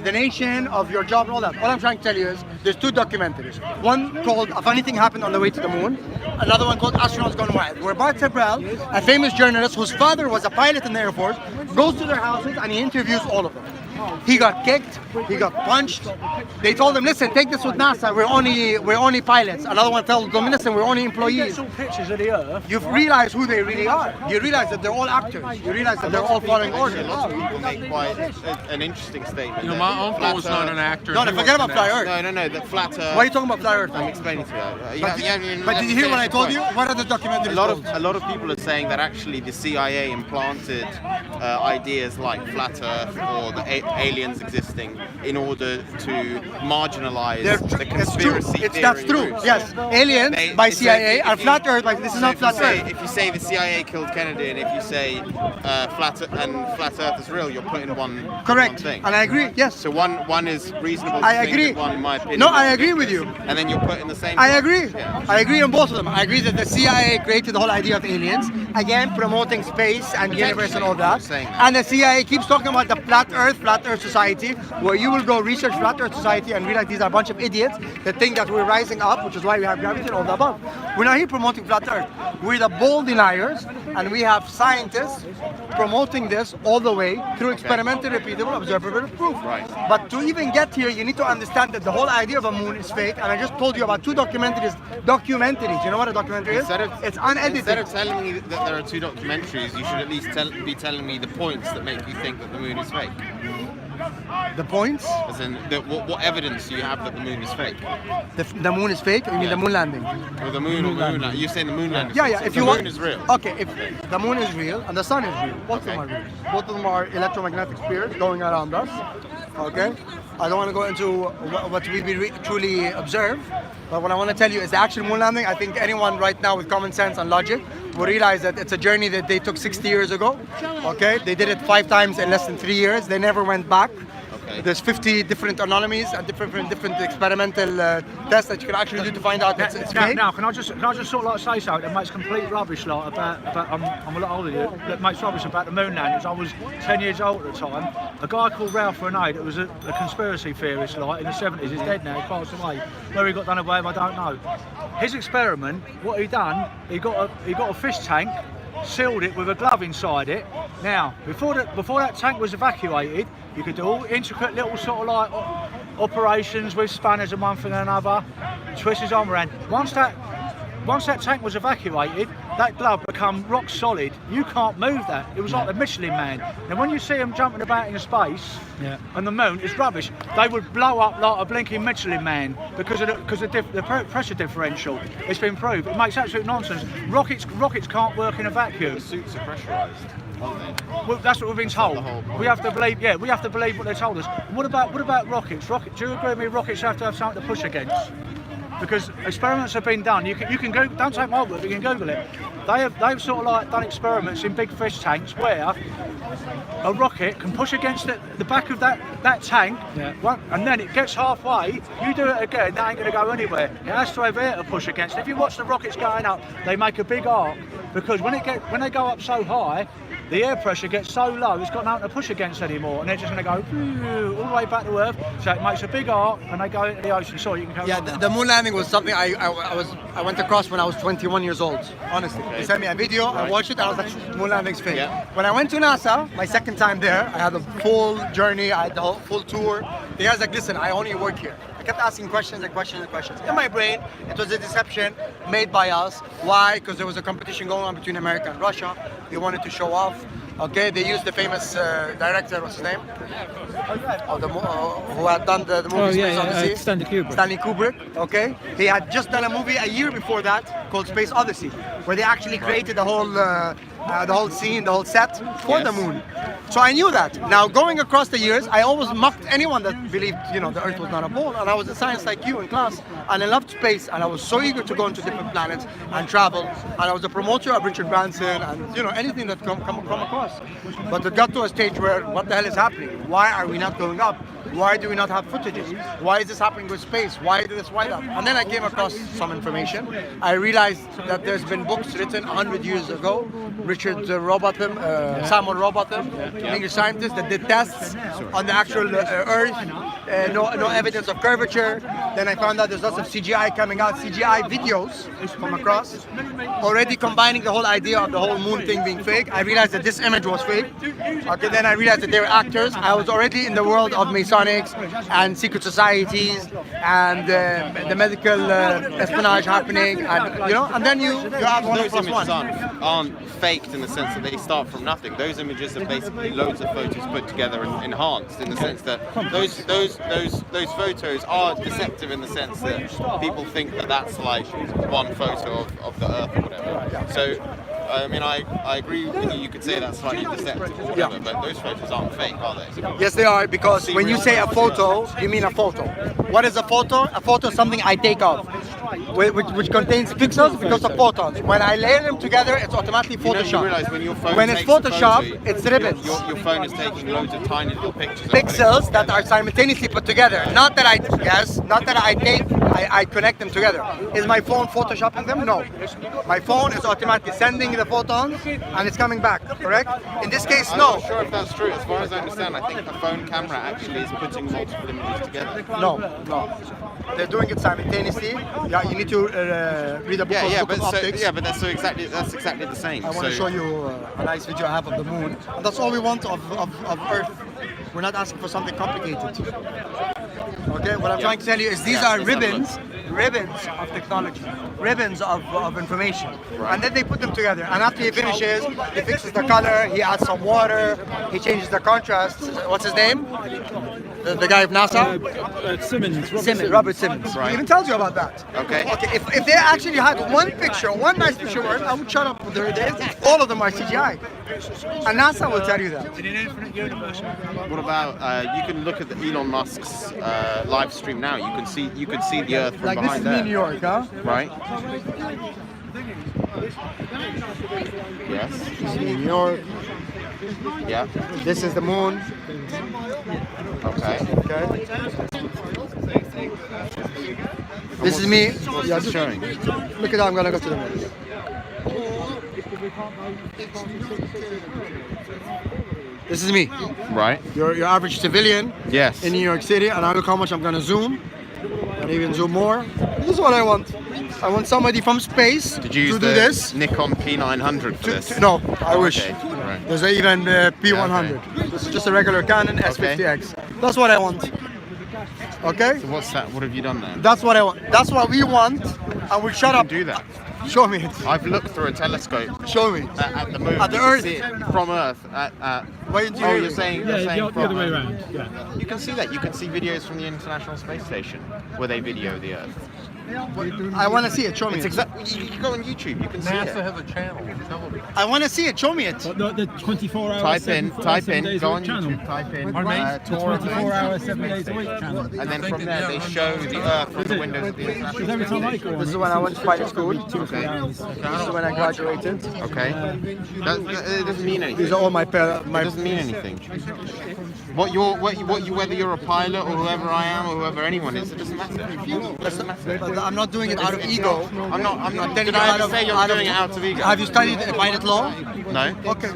the nation, of your job, and all that. All I'm trying to tell you is there's two documentaries. One called A Funny Thing Happened on the Way to the Moon, another one called Astronauts Gone Wild, where Bart Sebrel, a famous journalist whose father was a pilot in the Air Force, goes to their houses and he interviews all of them. He got kicked, he got punched. They told him, listen, take this with NASA, we're only pilots. Another one told them, listen, we're only employees. All pictures of the Earth. You've realized who they really are. You realize that they're all actors. You realize that they're all following orders. A lot of people make quite an interesting statement. You know, that my uncle flat was not Earth- an actor. No, He forget about was Fly an Earth. No, that flat Earth. Why are you talking about Fly Earth? I'm explaining to you. But did you hear what I told you? What are the documentaries called? A lot of people are saying that actually the CIA implanted ideas like flat Earth or the aliens existing in order to marginalize the conspiracy theory. That's true. groups. Yes, aliens They- by so CIA if and you- flat Earth. This is so not if flat you say- Earth. If you say the CIA killed Kennedy and if you say flat Earth is real, you're putting one Correct. one thing. And I agree. Yes. So one is reasonable. I to think, agree. and one, in my opinion, No, is I agree with ridiculous. you. And then you're putting the same. I agree. Yeah. I agree on both of them. I agree that the CIA created the whole idea of aliens, again promoting space and the universe and all that. saying that. And the CIA keeps talking about the flat Earth Society, where you will go research flat Earth Society and realize these are a bunch of idiots that think that we're rising up, which is why we have gravity and all the above. We're not here promoting flat Earth. We're the bold deniers, and we have scientists promoting this all the way through experimental, repeatable, observable proof. Right. But to even get here, you need to understand that the whole idea of a moon is fake. And I just told you about two documentaries. Documentaries. You know what a documentary is? It's unedited. Instead of telling me that there are two documentaries, you should at least be telling me the points that make you think that the moon is fake. The points? As in, what evidence do you have that the moon is fake? The moon is fake? You mean the moon landing? Or the moon, you're saying the moon landing? Yeah, yeah. So If the you moon want, is real. Okay, if the moon is real and the sun is real, both of them are real. Both of them are electromagnetic spheres going around us. Okay. I don't want to go into what we truly observe, but what I want to tell you is the actual moon landing. I think anyone right now with common sense and logic will realize that it's a journey that they took 60 years ago. Okay. They did it 5 times in less than 3 years. They never went back. There's 50 different anomalies and different experimental tests that you can actually do to find out that it's fake. Now, can I just sort of like say something that makes complete rubbish like about I'm a lot older than you, that makes rubbish about the moon landings. I was 10 years old at the time. A guy called Ralph Renee, that was a conspiracy theorist like in the 70s, he's dead now, he passed away. Where he got done away with, I don't know. His experiment, what he done, he got a fish tank, sealed it with a glove inside it. Now, before that tank was evacuated, you could do all intricate little sort of like operations with spanners and one thing and another, twist his arm around. Once that tank was evacuated, that glove become rock solid. You can't move that. It was like the Michelin Man. Now when you see them jumping about in space and the moon, it's rubbish. They would blow up like a blinking Michelin Man because of the pressure differential. It's been proved. It makes absolute nonsense. Rockets can't work in a vacuum. The suits are pressurized. Well, that's what we've been told. We have to believe. Yeah, we have to believe what they told us. What about rockets? Do you agree with me? Rockets have to have something to push against. because experiments have been done. You can go. Don't take my word, but you can Google it. They've sort of like done experiments in big fish tanks where a rocket can push against the back of that tank, and then it gets halfway. You do it again, that ain't going to go anywhere. It has to have air to push against. If you watch the rockets going up, they make a big arc because when they go up so high, the air pressure gets so low, it's got nothing to push against anymore, and they're just going to go all the way back to Earth. So it makes a big arc, and they go into the ocean. Sorry, you can go. Yeah, the moon landing was something I went across when I was 21 years old. Honestly, they sent me a video. I watched it. I was like, moon landing's fake. Yeah. When I went to NASA, my second time there, I had a full journey. I had the whole full tour. The guy's like, listen, I only work here. I kept asking questions and questions and questions. In my brain, it was a deception made by us. Why? Because there was a competition going on between America and Russia. They wanted to show off. Okay, they used the famous director, what's his name? Who had done the movie Space Odyssey? Stanley Kubrick. Stanley Kubrick, okay? He had just done a movie a year before that called Space Odyssey, where they actually created the whole scene, the whole set for the moon. So I knew that. Now, going across the years, I always mocked anyone that believed, the Earth was not a ball. And I was in science like you in class, and I loved space, and I was so eager to go into different planets and travel. And I was a promoter of Richard Branson and anything that come across. But it got to a stage where, what the hell is happening? Why are we not going up? Why do we not have footages? Why is this happening with space? Why this? Why that? And then I came across some information. I realized that there's been books written 100 years ago. Richard Robotham, Samuel Robotham, an English scientist that did tests on the actual Earth. No evidence of curvature. Then I found out there's lots of CGI coming out, CGI videos from across, already combining the whole idea of the whole moon thing being fake. I realized that this image was fake. Okay, then I realized that they were actors. I was already in the world of Masonics and secret societies and the medical espionage happening, and then you have one Those plus images one. aren't faked in the sense that they start from nothing. Those images are basically loads of photos put together and enhanced in the sense that those photos are deceptive in the sense that people think that that's like one photo of the Earth or whatever. So I mean, I agree with you. You could say that's slightly deceptive or whatever, but those photos aren't fake, are they? Yes, they are, because when you say a photo, you mean a photo. What is a photo? A photo is something I take off, which contains pixels because of photons. When I layer them together, it's automatically Photoshop. You realize when your phone when it's takes a Photoshop, photo, it's ribbons. Your phone is taking loads of tiny little pictures. Pixels that are simultaneously put together. Not that I connect them together. Is my phone photoshopping them? No. My phone is automatically sending the photons and it's coming back, correct? In this case, no. I'm not sure if that's true. As far as I understand, I think the phone camera actually is putting multiple images together. No. They're doing it simultaneously. Yeah, you need to read a book of optics. But that's exactly the same. I want to show you a nice video I have of the moon. And that's all we want of Earth. We're not asking for something complicated. Okay, what I'm trying to tell you is these are ribbons of technology, ribbons of information. And then they put them together. And after he finishes, he fixes the color, he adds some water, he changes the contrast. What's his name? The guy of NASA? Robert Simmons. He even tells you about that. Okay. If they actually had one nice picture, I would shut up. All of them are CGI. And NASA will tell you that. In an infinite universe. What about you can look at the Elon Musk's live stream now. You can see the Earth from like behind this is there. New York, huh? Right. Yes. This is New York. Yeah. This is the moon. Okay. This is me. What's showing? Look at how I'm gonna go to the moon. This is me. Right. Your average civilian. Yes. In New York City, and I look how much I'm gonna zoom, and even zoom more. This is what I want. I want somebody from space Did you use to do the this. Nikon P900 for this? No, I wish. Okay. Right. There's even P100. This is just a regular Canon S50X. That's what I want. Okay? So what's that? What have you done there? That's what I want. That's what we want, and we shut up. Do that. Show me it. I've looked through a telescope. Show me. At the moon. At the You can Earth. see it from Earth at Why didn't you Oh, hear you're me? saying Yeah, you're saying the other from- way around. Yeah. You can see that. You can see videos from the International Space Station where they video the Earth. I want to see it. Show me. It's it. exactly. You can go on YouTube. You can see it. has a channel. I want to see it. Show me it. The 24 hour, Type in, days go a on week channel. YouTube, type in The tour of 24 hour, 7 days a week channel. and then from there they show the Earth from the windows of the Because International every time I go on, This is when I went to pilot school. Okay. This is when I graduated. Okay. It doesn't mean anything. These are all my It doesn't mean anything. Whether you're a pilot or whoever I am or whoever anyone is, it doesn't matter. It doesn't matter. But I'm not doing it out of ego. I'm not. Then Did you I out ever of- say you're out of- doing it out of ego? Have you studied pilot law? No. Okay.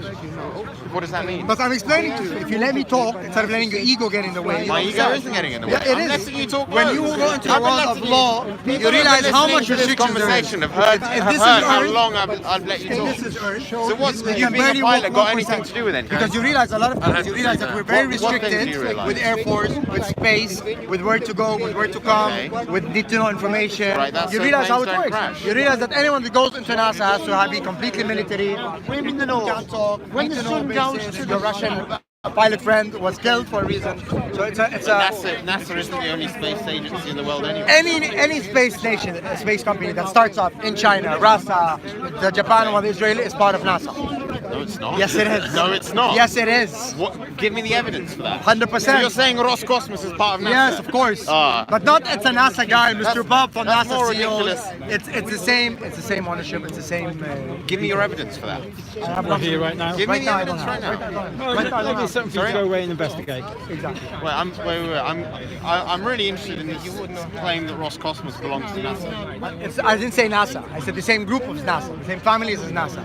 What does that mean? But I'm explaining to you. If you let me talk instead of letting your ego get in the way. My ego isn't getting in the way. Yeah, it I'm is. letting you talk When you loads. go into the I've been world of letting law, People you who've been realize how listening much to this restrictions there is. conversation have heard, If have this heard is how Earth- long I've let you If talk. this is Earth, So what's you you can being barely a pilot walk got 1%. anything to do with it? Because you realize a lot of things. You realize that we're very What things do restricted you realise? with Air Force, with space, with where to go, with where to come, with need to know information. Right, that's You so realize how planes it don't works. crash. You realize that anyone that goes into NASA has to be completely military. Can't talk. When the sun goes to your Russian pilot friend was killed for a reason. So it's a NASA isn't the only space agency in the world anyway. any space nation, a space company that starts up in China, Russia, the Japan one, Israel is part of NASA. No, it's not. Yes, it is. No, it's not. Yes, it is. What? Give me the evidence for that. 100%. So you're saying Roscosmos is part of NASA? Yes, of course. Ah. But not it's a NASA guy, Mr. Bob from that's NASA more CEO. ridiculous. It's the same. It's the same ownership. It's the same. Give me your evidence for that. I have Not here right now. Give me the now, I don't evidence right have. now. Well, maybe it's something for you to go away and investigate. Exactly. Wait, I'm really interested in this claim that Roscosmos belongs to NASA. I didn't say NASA. I said the same group of NASA, the same families as NASA.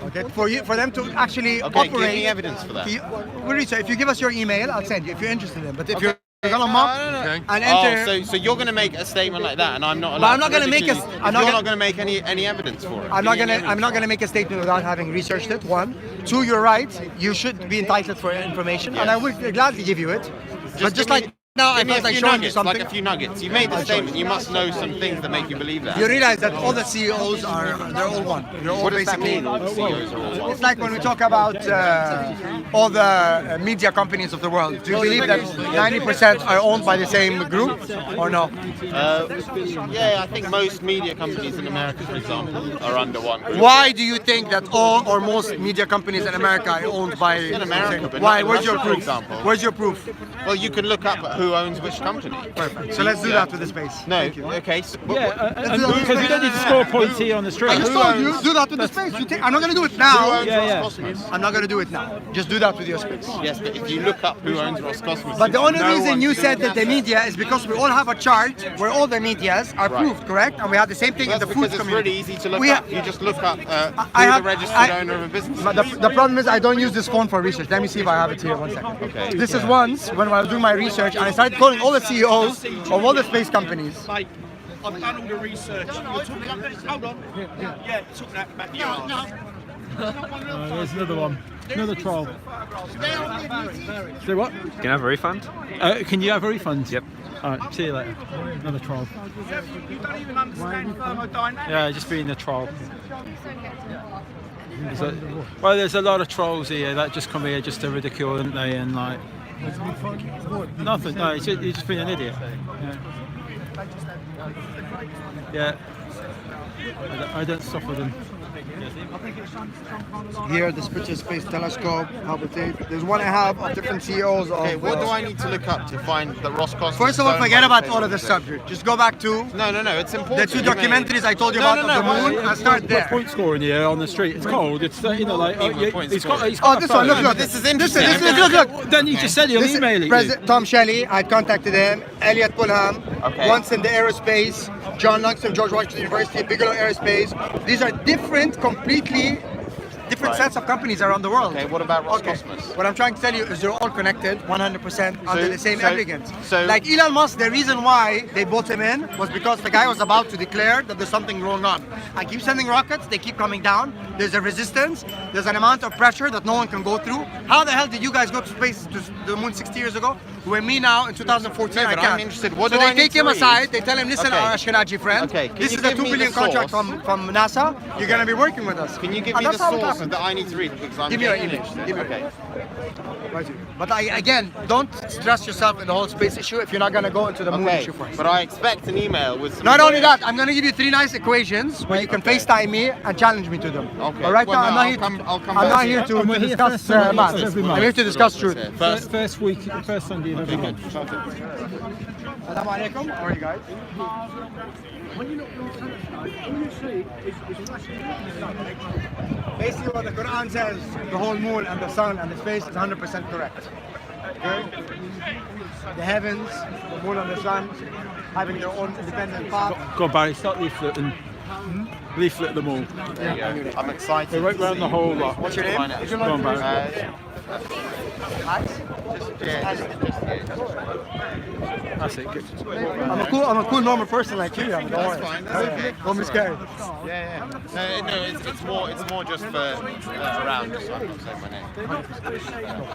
Okay, for them to actually Okay, operate. give me evidence for that. If you give us your email, I'll send you if you're interested in it. But if you're gonna mock and enter. Oh, so you're going to make a statement like that, and I'm not allowed. But I'm not to gonna make ridicule a- you. I'm not You're gonna- not going to make any evidence for it. I'm not gonna make a statement without having researched it. One, two, you're right. You should be entitled for information, and I will gladly give you it. But just give me- like now, I give me felt a like few showing you nuggets, something. like a few nuggets. You made the statement. You must know some things that make you believe that. You realize that all the CEOs they're all one. They're all What does that basically. mean? All the CEOs are all one. It's like when we talk about all the media companies of the world. Do you believe that 90% are owned by the same group, or no? Yeah, I think most media companies in America, for example, are under one group. Why do you think that all or most media companies in America are owned by? In America, but Why? not in Where's your Russia, for proof? example. Where's your proof? Well, you can look up who owns which company. Perfect. So let's do that with the space. No, Thank you. okay. So, Because you don't need to score points here on the street. I just told you, do that with the space. I'm not going to do it now. Who owns Roscosmos? I'm not going to do it now. Just do that with your space. Yes, but if you look up who owns Roscosmos, But the only no reason one- you said that the media is because we all have a chart where all the medias are Right. proved, correct? And we have the same thing in That's the food because it's community. really easy to look We up. You just look up I who have- the registered I- owner of a business is. But the problem is I don't use this phone for research. Let me see if I have it here. 1 second. Okay. This is once when I was doing my research and I started calling all the CEOs of all the space companies. I've done all the research. Hold on. Yeah, took that back. There's another one. Another troll. So what? Can I have a refund? Can you have a refund? Yep. Alright, see you later. Another troll. You don't even understand thermodynamics. Yeah, just being a troll. Well, there's a lot of trolls here that just come here just to ridicule, don't they? And like, nothing. No, you're just being an idiot. Yeah. I don't suffer them. Here, the Spitzer Space Telescope, Hubble tape. There's one I have of different CEOs of. Okay, what do I need to look up to find that Roscosmos? First of all, don't forget own about space all of the station? subject. Just go back to No, it's the important. two You made- documentaries I told you No, about no, of the moon and start there. Point scoring here on the street. It's cold. It's he's got. He's Oh, got this a one, phone. look. This is interesting. Look. Then you just said he'll This is email it. President Tom Shelley, I contacted him, Elliot Pullham, Okay. once in the aerospace, John Langston, George Washington University, Bigelow Aerospace. These are completely different sets of companies around the world. Okay, what about Roscosmos? What I'm trying to tell you is they're all connected 100% under the same applicants. so- Like Elon Musk, the reason why they bought him in was because the guy was about to declare that there's something going on. I keep sending rockets, they keep coming down. There's a resistance, there's an amount of pressure that no one can go through. How the hell did you guys go to space, to the moon 60 years ago? Where me now in 2014, No, I but can't. I'm interested. What so do they I need take to him read? aside, they tell him, listen, Okay. our Ashkenazi friend, Okay, can this you is a give $2 me billion the contract source? from NASA. You're going to be working with us. Can you give And me the that's how it source that I need to read because I'm Give me your getting image. it. Give me Okay. But again, don't stress yourself in the whole space issue if you're not going to go into the moon issue first. But I expect an email with some Not only that, I'm going to give you 3 nice equations where you can FaceTime me and challenge me to them. Okay. But right Well, now, no, I'm not here to discuss maths. I'm here to discuss truth. First Sunday of every month. Assalamu alaikum. How are you guys? Basically, what the Quran says, the whole moon and the sun and the space is 100% correct. Okay? The heavens, the moon and the sun, having their own independent path. Go on, Barry, start leafleting. Leaflet them all. There you go. I'm excited. They're right round the whole lot. What's your name? Go on, Barry. That's it. Good. I'm a cool normal person like you. Don't worry. Don't be scared. Yeah. No, it's more just for around. So I'm not saying my name.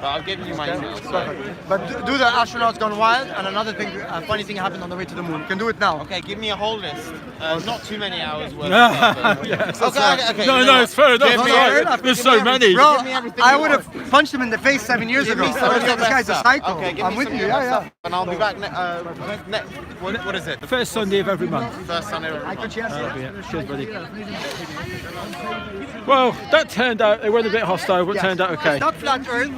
But I've given you my email. So. But do the astronauts gone wild? And another thing, a funny thing happened on the way to the moon. You can do it now. Okay, give me a whole list. Not too many hours worth. Yes, Okay. No, it's fair enough. There's so many. Bro, I would have punched him in the face 7 years ago. This guy's a psycho. Okay, give I'm me with some you. of your Yeah. stuff, and I'll be back. What is it? The first Sunday of every month. First Sunday of every month. Cheers, buddy. Well, that turned out, it went a bit hostile, but turned out okay. It's not flat Earth.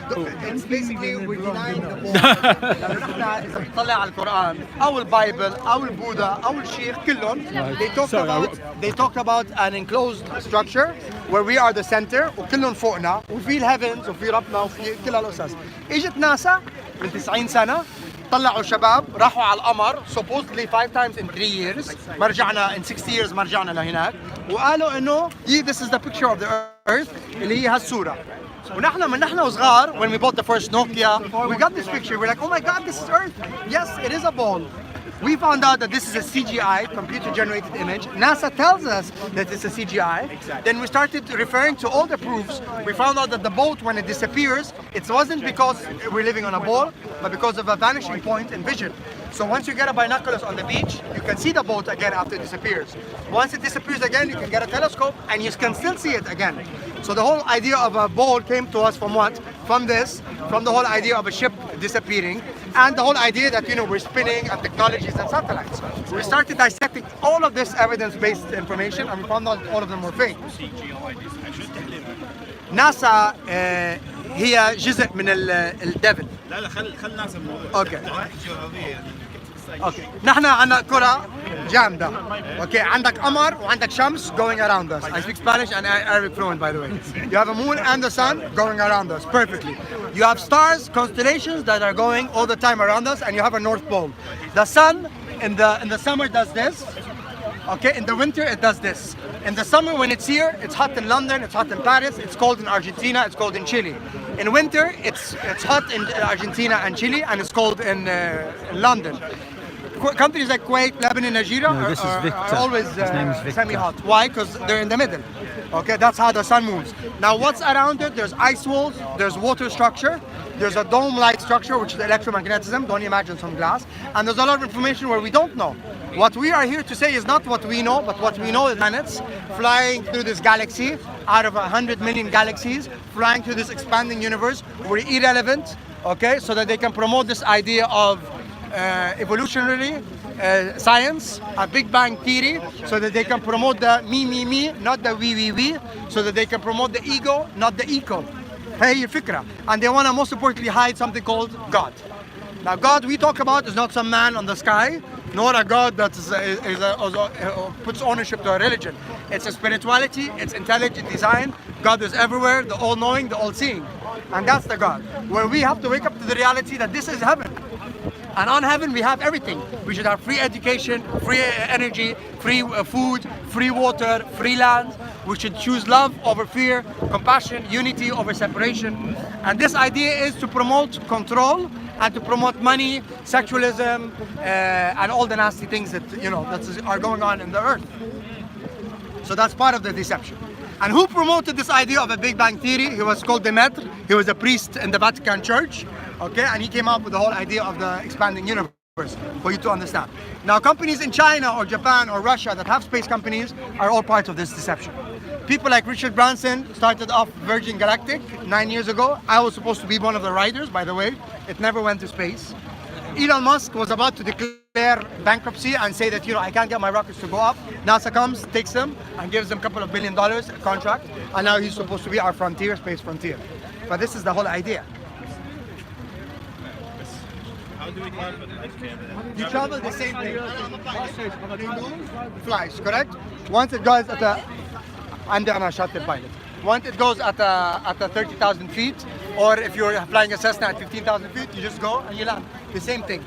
It's basically we're denying the ball. نحن إذا بتطلع على القرآن أو البايبل أو البوذا أو الشيخ كلهم they talked about an enclosed structure where we are the center وكلهم فوقنا وفي الهيفنز وفي ربنا وفي كل هالقصص. اجت ناسا من 90 سنة طلعوا شباب راحوا على القمر supposedly 5 times in 3 years ما رجعنا in 60 years ما رجعنا لهناك وقالوا إنه this is the picture of the earth اللي هي هالصورة. ونحن من نحن وصغار when we bought the first Nokia we got this picture we're like oh my god this is Earth. Yes, it is a ball. We found out that this is a CGI, computer generated image. NASA tells us that it's a CGI. Then we started referring to all the proofs. We found out that the boat, when it disappears, it wasn't because we're living on a ball, but because of a vanishing point in vision. So once you get a binoculars on the beach, you can see the boat again after it disappears. Once it disappears again, you can get a telescope and you can still see it again. So the whole idea of a ball came to us from what? From the whole idea of a ship disappearing, and the whole idea that we're spinning and technologies and satellites. We started dissecting all of this evidence-based information, and we found out all of them were fake. NASA هي جزء من الديفل. لا خل ناسا اوكي. اوكي نحن عندنا كرة جامدة. اوكي عندك قمر وعندك شمس going around us. I speak Spanish and Arabic fluent by the way. You have a moon and the sun going around us perfectly. You have stars, constellations that are going all the time around us, and you have a North Pole. The sun in the summer does this. Okay, in the winter it does this. In the summer when it's here, it's hot in London, it's hot in Paris, it's cold in Argentina, it's cold in Chile. In winter, it's hot in Argentina and Chile, and it's cold in London. Countries like Kuwait, Lebanon, Nigeria are always semi-hot. Why? Because they're in the middle. Okay, that's how the sun moves. Now what's around it? There's ice walls, there's water structure, there's a dome-like structure, which is electromagnetism, don't imagine some glass, and there's a lot of information where we don't know. What we are here to say is not what we know, but what we know is planets flying through this galaxy, out of 100 million galaxies, flying through this expanding universe. We're irrelevant, okay, so that they can promote this idea of evolutionary science, a Big Bang theory, so that they can promote the me, not the we, so that they can promote the ego, not the eco. Hey, fikra. And they want to most importantly hide something called God. Now, God we talk about is not some man on the sky, nor a God that puts ownership to a religion. It's a spirituality, it's intelligent design. God is everywhere, the all-knowing, the all-seeing. And that's the God. Where we have to wake up to the reality that this is heaven. And on heaven we have everything. We should have free education, free energy, free food, free water, free land. We should choose love over fear, compassion, unity over separation. And this idea is to promote control and to promote money, sexualism, and all the nasty things that that are going on in the earth. So that's part of the deception. And who promoted this idea of a Big Bang theory? He was called Demetre. He was a priest in the Vatican Church. Okay, and he came up with the whole idea of the expanding universe for you to understand. Now, companies in China or Japan or Russia that have space companies are all part of this deception. People like Richard Branson started off Virgin Galactic 9 years ago. I was supposed to be one of the riders, by the way. It never went to space. Elon Musk was about to declare bankruptcy and say that, I can't get my rockets to go up. NASA comes, takes them, and gives them a couple of $1 billion contract. And now he's supposed to be our frontier, space frontier. But this is the whole idea. How do we travel? You travel the same thing. Flies, correct? Once it goes at a... I'm a shuttle pilot. Once it goes at 30,000 feet, or if you're flying a Cessna at 15,000 feet, you just go and you land. The same thing.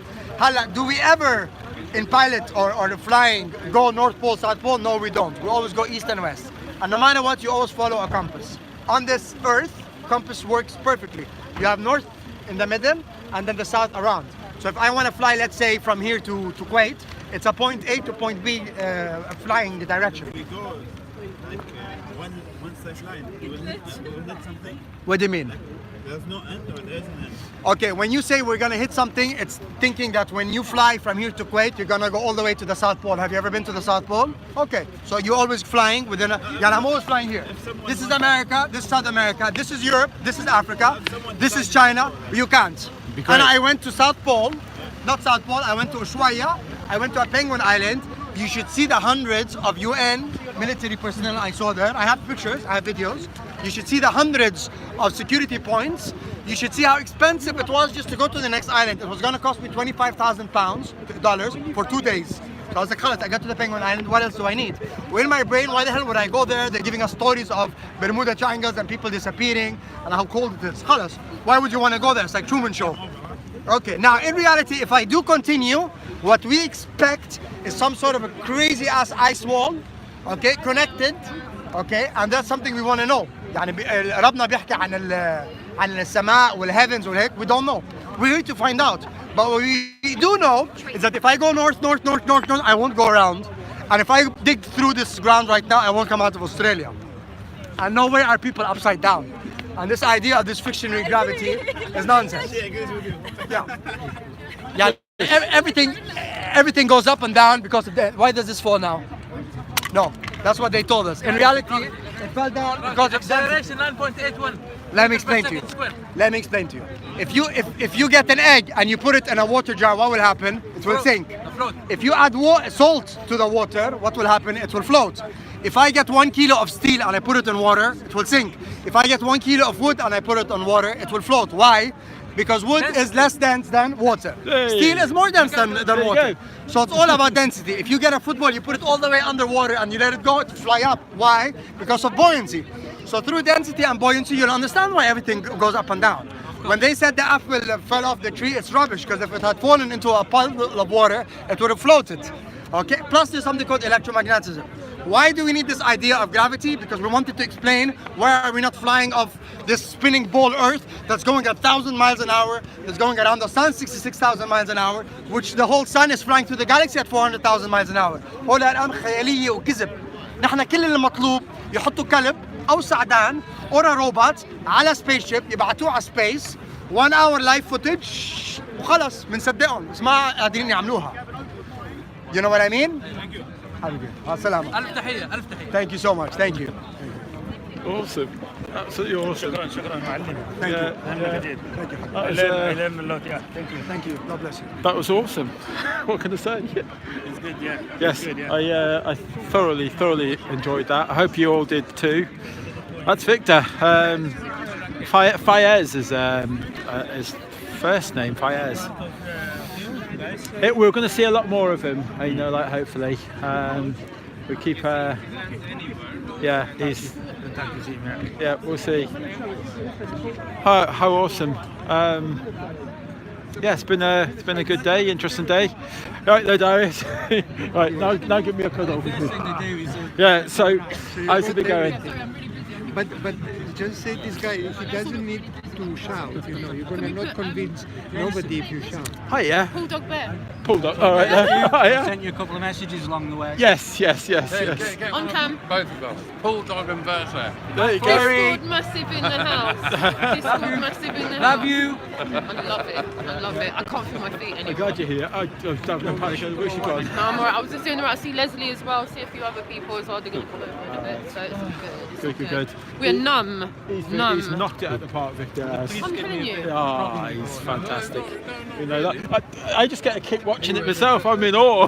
Do we ever, in pilot or flying, go North Pole, South Pole? No, we don't. We always go east and west. And no matter what, you always follow a compass. On this Earth, compass works perfectly. You have north in the middle, and then the south around. So if I want to fly, let's say, from here to Kuwait, it's a point A to point B flying the direction. We go like one slash line. We will hit something. What do you mean? There's no end or there's an end. Okay, when you say we're gonna hit something, it's thinking that when you fly from here to Kuwait, you're gonna go all the way to the South Pole. Have you ever been to the South Pole? Okay, so you're always flying within I'm always flying here. This is America, this is South America, this is Europe, this is Africa, this is China. You can't. And I went to South Pole, not South Pole, I went to Ushuaia, I went to a penguin island. You should see the hundreds of UN military personnel I saw there. I have pictures, I have videos. You should see the hundreds of security points. You should see how expensive it was just to go to the next island. It was gonna cost me $25,000 for 2 days. So I was like, I got to the Penguin Island, what else do I need? Well, in my brain, why the hell would I go there? They're giving us stories of Bermuda Triangles and people disappearing and how cold it is. Why would you want to go there? It's like Truman Show. Okay, now in reality, if I do continue, what we expect is some sort of a crazy ass ice wall, okay, connected, okay, and that's something we want to know. يعني ربنا بيحكي عن السماء والheavens والهيك, we don't know. We need to find out. But what we do know is that if I go north, I won't go around. And if I dig through this ground right now, I won't come out of Australia. And nowhere are people upside down. And this idea of this frictionary gravity is nonsense. Yeah, everything goes up and down because of that. Why does this fall now? No, that's what they told us. In reality, it fell down because of acceleration 9.81. Let me explain to you. Let me explain to you. If you get an egg and you put it in a water jar, what will happen? It will sink. If you add salt to the water, what will happen? It will float. If I get 1 kilo of steel and I put it in water, it will sink. If I get 1 kilo of wood and I put it on water, it will float. Why? Because wood is less dense than water. Steel is more dense than water. So it's all about density. If you get a football, you put it all the way underwater and you let it go, it fly up. Why? Because of buoyancy. So through density and buoyancy, you'll understand why everything goes up and down. When they said the apple fell off the tree, it's rubbish, because if it had fallen into a puddle of water, it would have floated. Okay? Plus there's something called electromagnetism. Why do we need this idea of gravity? Because we wanted to explain why are we not flying off this spinning ball Earth that's going at 1,000 miles an hour, that's going around the sun 66,000 miles an hour, which the whole sun is flying through the galaxy at 400,000 miles an hour. هول الأرقام خيالية وكذب. نحن كل المطلوب يحطوا كلب أو سعدان or a robot على سبيس شيب يبعتوه على سبيس 1 hour live footage وخلص بنصدقهم بس ما قادرين يعملوها. You know what I mean? حبيبي مع السلامة. ألف تحية ألف تحية. Thank you so much. Thank you. Awesome. Absolutely awesome. شكرا معلم. Thank you. Thank you. God bless you. That was awesome. What can I say? It's good, yeah. Yes, Good, yeah. I thoroughly enjoyed that. I hope you all did too. That's Victor. Fayez is his first name, Fayez. We're going to see a lot more of him, hopefully. We keep, we'll see. How awesome. It's been a good day, interesting day. Right there, Darius. Right, now give me a cuddle. Yeah, so how's it been going? But just say this guy, he doesn't need to shout. You know, you're going to not convince nobody if you shout. Hi, yeah. Bulldog bear. Bulldog. All right. Hiya. Sent you a couple of messages along the way. Yes. Get On cam. both of them. Bulldog and Versa. There you go. Discord massive in the house. Discord massive in the house. Love you. I love it. I love it. I can't feel my feet I'm anymore. glad you're here. I don't have no panic. Where's she gone? No, I'm alright. I was just doing alright. I see Leslie as well. See a few other people as well. They're going to come over in a bit. So it's all good. Good. We're numb. He's Numb. knocked it out of the park, Victor. I'm telling you. Oh, he's fantastic. You know, I just get a kick watching it myself. I'm in awe.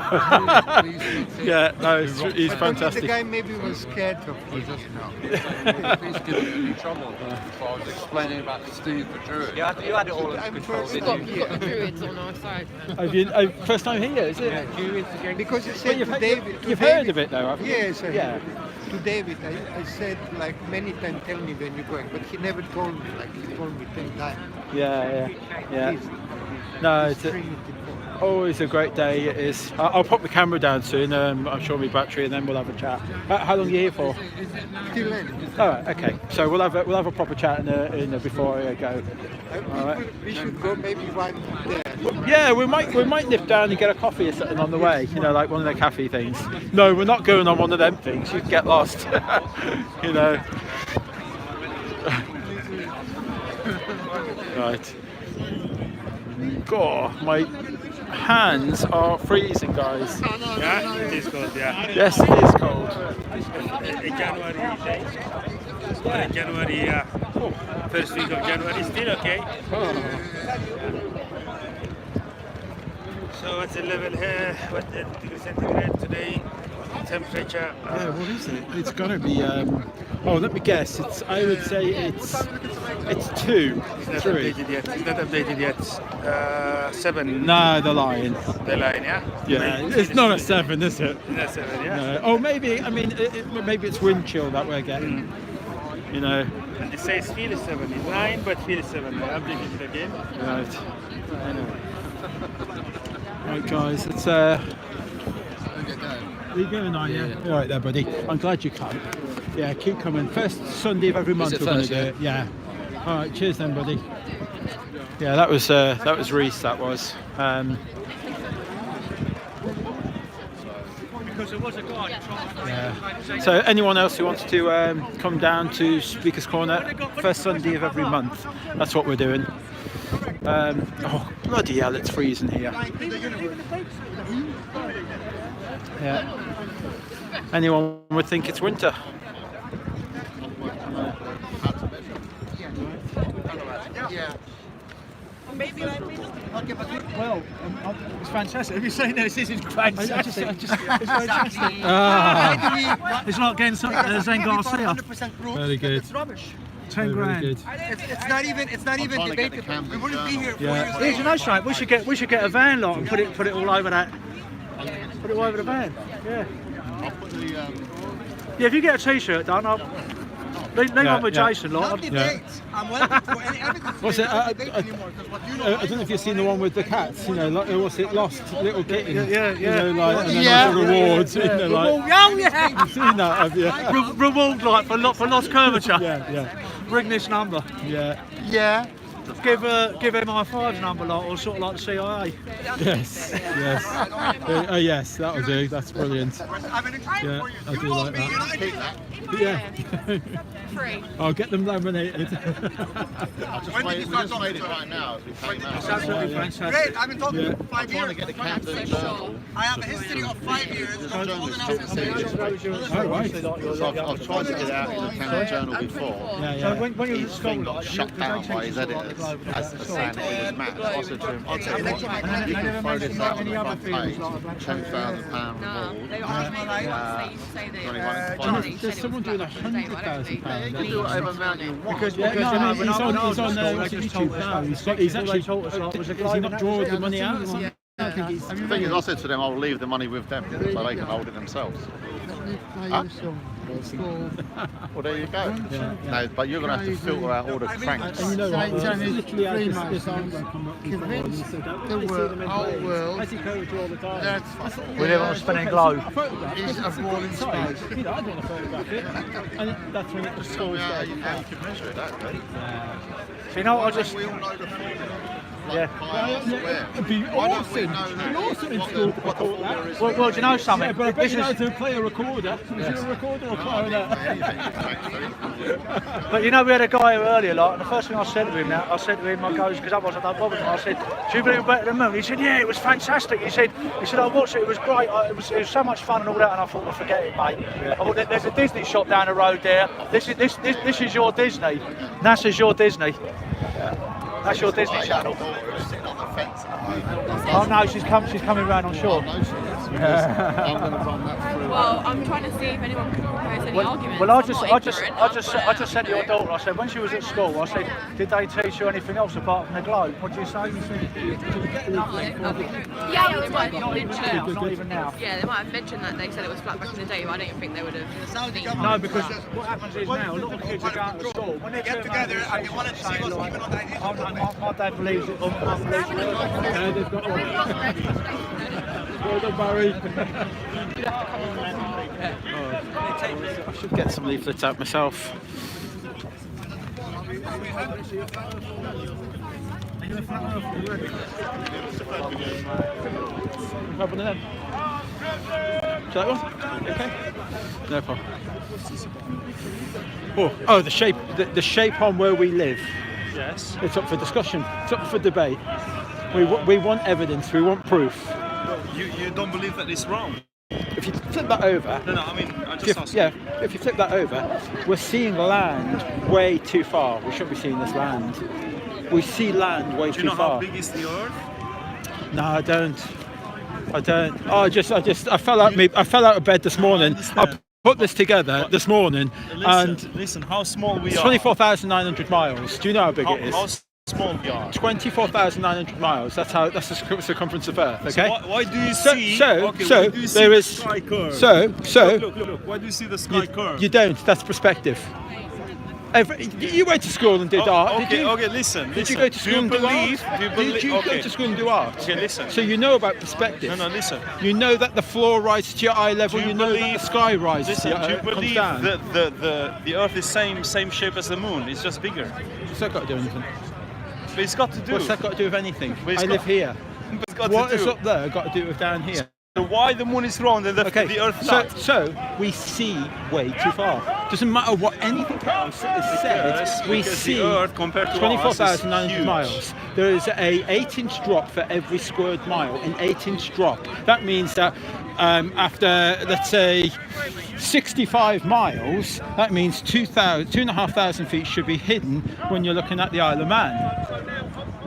Yeah, no, he's fantastic. The guy maybe was scared of you. Please get me in trouble. I was explaining about Steve the Druid. You had it all under control, We've got the druids on our side. Have you, first time here, is it? Because you said to David. You've heard of it though, haven't you? Yes, Yeah. To David, I said like many times, tell me when you're going, but he never told me. Like he told me 10 times. Yeah. No, it's always a great day. It is. I'll pop the camera down soon. I'm sure my battery, and then we'll have a chat. How long are you here for? Till then. All right. Okay. So we'll have a proper chat before I go. All right. We should go maybe right there. Yeah, we might nip down and get a coffee or something on the way. You know, like one of the cafe things. No, we're not going on one of them things. You can get lost. You know. Right. God, my hands are freezing, guys. Yeah, it is cold, yeah. Yes, it is cold. January, first week of January, still okay. So what's the level here? What degree centigrade today? Temperature? Yeah, what is it? It's gonna be. Oh, let me guess. I would say it's 2, It's not 3. updated yet. It's not updated yet. 7. No, the line. The line, yeah. Yeah, it's not a 7, is it? Not 7, yeah. No. Oh, maybe. I mean, maybe it's wind chill that we're getting. You know. And it says feel is 7. It's 9, but feel is 7. I updated it again. Right. Right, guys. It's Are you going on? Yeah. All right there, buddy. I'm glad you come. Yeah, keep coming. First Sunday of every month we're going to do it. Yeah. All right. Cheers, then, buddy. Yeah, that was Reese. That was. Because there was a guy. Yeah. So anyone else who wants to come down to Speaker's Corner, first Sunday of every month. That's what we're doing. Oh bloody hell! It's freezing here. Yeah. Anyone would think it's winter. Yeah. Well, it's fantastic. Have you seen this? This is fantastic. It's fantastic. It's like getting Zen Garcia. Very good. It's rubbish. 10 grand. It's not even debatable. We wouldn't be here. Yeah. Here's a nice shape. We should get a van lot and put it all over that. Put it all over the van. Yeah. Yeah. If you get a T-shirt done, I'll leave on with Jason. Lot. I'm welcome to everything. What's it? I don't know if you've seen the one with the cats. You know, like, what's it? Lost little kitten. Yeah. You know, like, and then there's the rewards. You know, like. You've seen that, have you? Reward like for lost curvature. Yeah. Ring this number. Yeah. Give MI5's number like, or sort of like the CIA. Yes. Yes, that'll do. That's brilliant. Yeah, I do like that. Yeah. Free. I'll get them laminated. We just made it right now as we came out. It's absolutely fantastic. Great, I've been talking for 5 years. To get the Camden Journal. I have a history of 5 years. Oh, right. So I've tried to get it out in the Camden Journal before. Yeah. So when you His thing got shut down by his editors as saying it was mad. I said to him, I'll tell you what, you can throw this out on the front page, £10,000 reward. There's someone doing £100,000. You can do whatever amount you want. Because he's on YouTube now. He's actually. Is he not drawing the money out? The thing is, I said to them, I'll leave the money with them so they can hold it themselves. Huh? Well, there you go. No, but you're going to have to filter out all the cranks. And you know what? Literally, I just convinced the whole world that We live on a spinning globe. is a ball in space. You know, I don't want to photograph it. And that's when it was so Yeah, you can measure it that way. So you know what, I just... Yeah. It'd be awesome. It'd be awesome in school to record that. Well, do you know something? Yeah, but I bet This you know is- how to play a recorder. Is it a recorder or clarinet? But you know, we had a guy here earlier, like, and the first thing I said to him, I goes, because otherwise I don't bother him, I said, do you believe it better than Moon? He said, yeah, it was fantastic. He said, I watched it, it was great, it was so much fun and all that, and I thought, well, forget it, mate. I thought, there's a Disney shop down the road there. This is your Disney. NASA's your Disney. That's your Disney channel. Oh no, she's coming round on shore. Well, I'm trying to see if anyone can propose any arguments. Well, I I'm just said to your daughter, I said, when she was at school, I said, did they teach you anything else apart from the globe? What did you say? You said, Yeah, they might have mentioned. not even now. Yeah, they might have mentioned that they said it was flat back in the day, but I don't even think they would have. No, because what happens is now, a lot of kids are going to school. When they get together and they want to see what's going on, my dad believes it. They've got one. Well done, Barry. I should get some leaflets out myself. Grab one of them. So that one? Okay. No problem. Oh, the shape on where we live. Yes. It's up for discussion. It's up for debate. We want evidence. We want proof. You don't believe that it's wrong? If you flip that over, No, I mean, I just asked. if you flip that over, we're seeing land way too far. We shouldn't be seeing this land. We see land way Do you too know far. how big is the Earth? No, I don't. Oh, I fell out of bed this morning. I put this together this morning, and Listen, how small we it's are. 24,900 miles. Do you know how big it is? How small we are. 24,900 miles. That's the circumference of Earth. Okay. So why do you So- see? so- okay, so why do you see there the is- sky curve? so- Look. Why do you see the sky curve? You don't. That's perspective. You went to school and did art. Okay, did you? okay, listen. Did you go to school and do art? Did you go to school and do art? Okay, listen. So you know about perspective. No, listen. You know that the floor rises to your eye level. Do You know that the sky rises to Listen, your do you comes believe down. the Earth is same shape as the Moon? It's just bigger. What's that got to do with anything? But it's got to do. What's that got to do with anything? But it's I got- live here. But it's got What to is do. up there got to do with down here? So why the Moon is round and the Earth flat? So we see way too far. Doesn't matter what anything else is said. We Because see the Earth compared to us is 24,900 huge. miles. There is a 8-inch drop for every squared mile. An 8-inch drop. That means that after, let's say, 65 miles, that means 2,500 feet should be hidden when you're looking at the Isle of Man.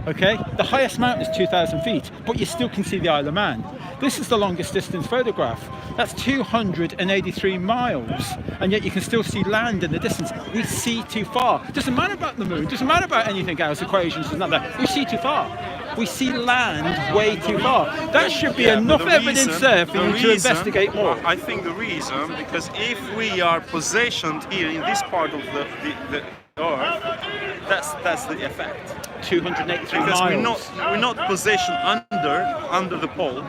Okay, the highest mountain is 2,000 feet, but you still can see the Isle of Man. This is the longest distance photograph. That's 283 miles, and yet you can still see land in the distance. We see too far. Doesn't matter about the moon, doesn't matter about anything else, equations, and that. We see too far. We see land way too far. That should be enough evidence there for you to investigate more. I think the reason, because if we are positioned here in this part of the Earth, that's the effect. 283 because miles. we're not positioned under the pole,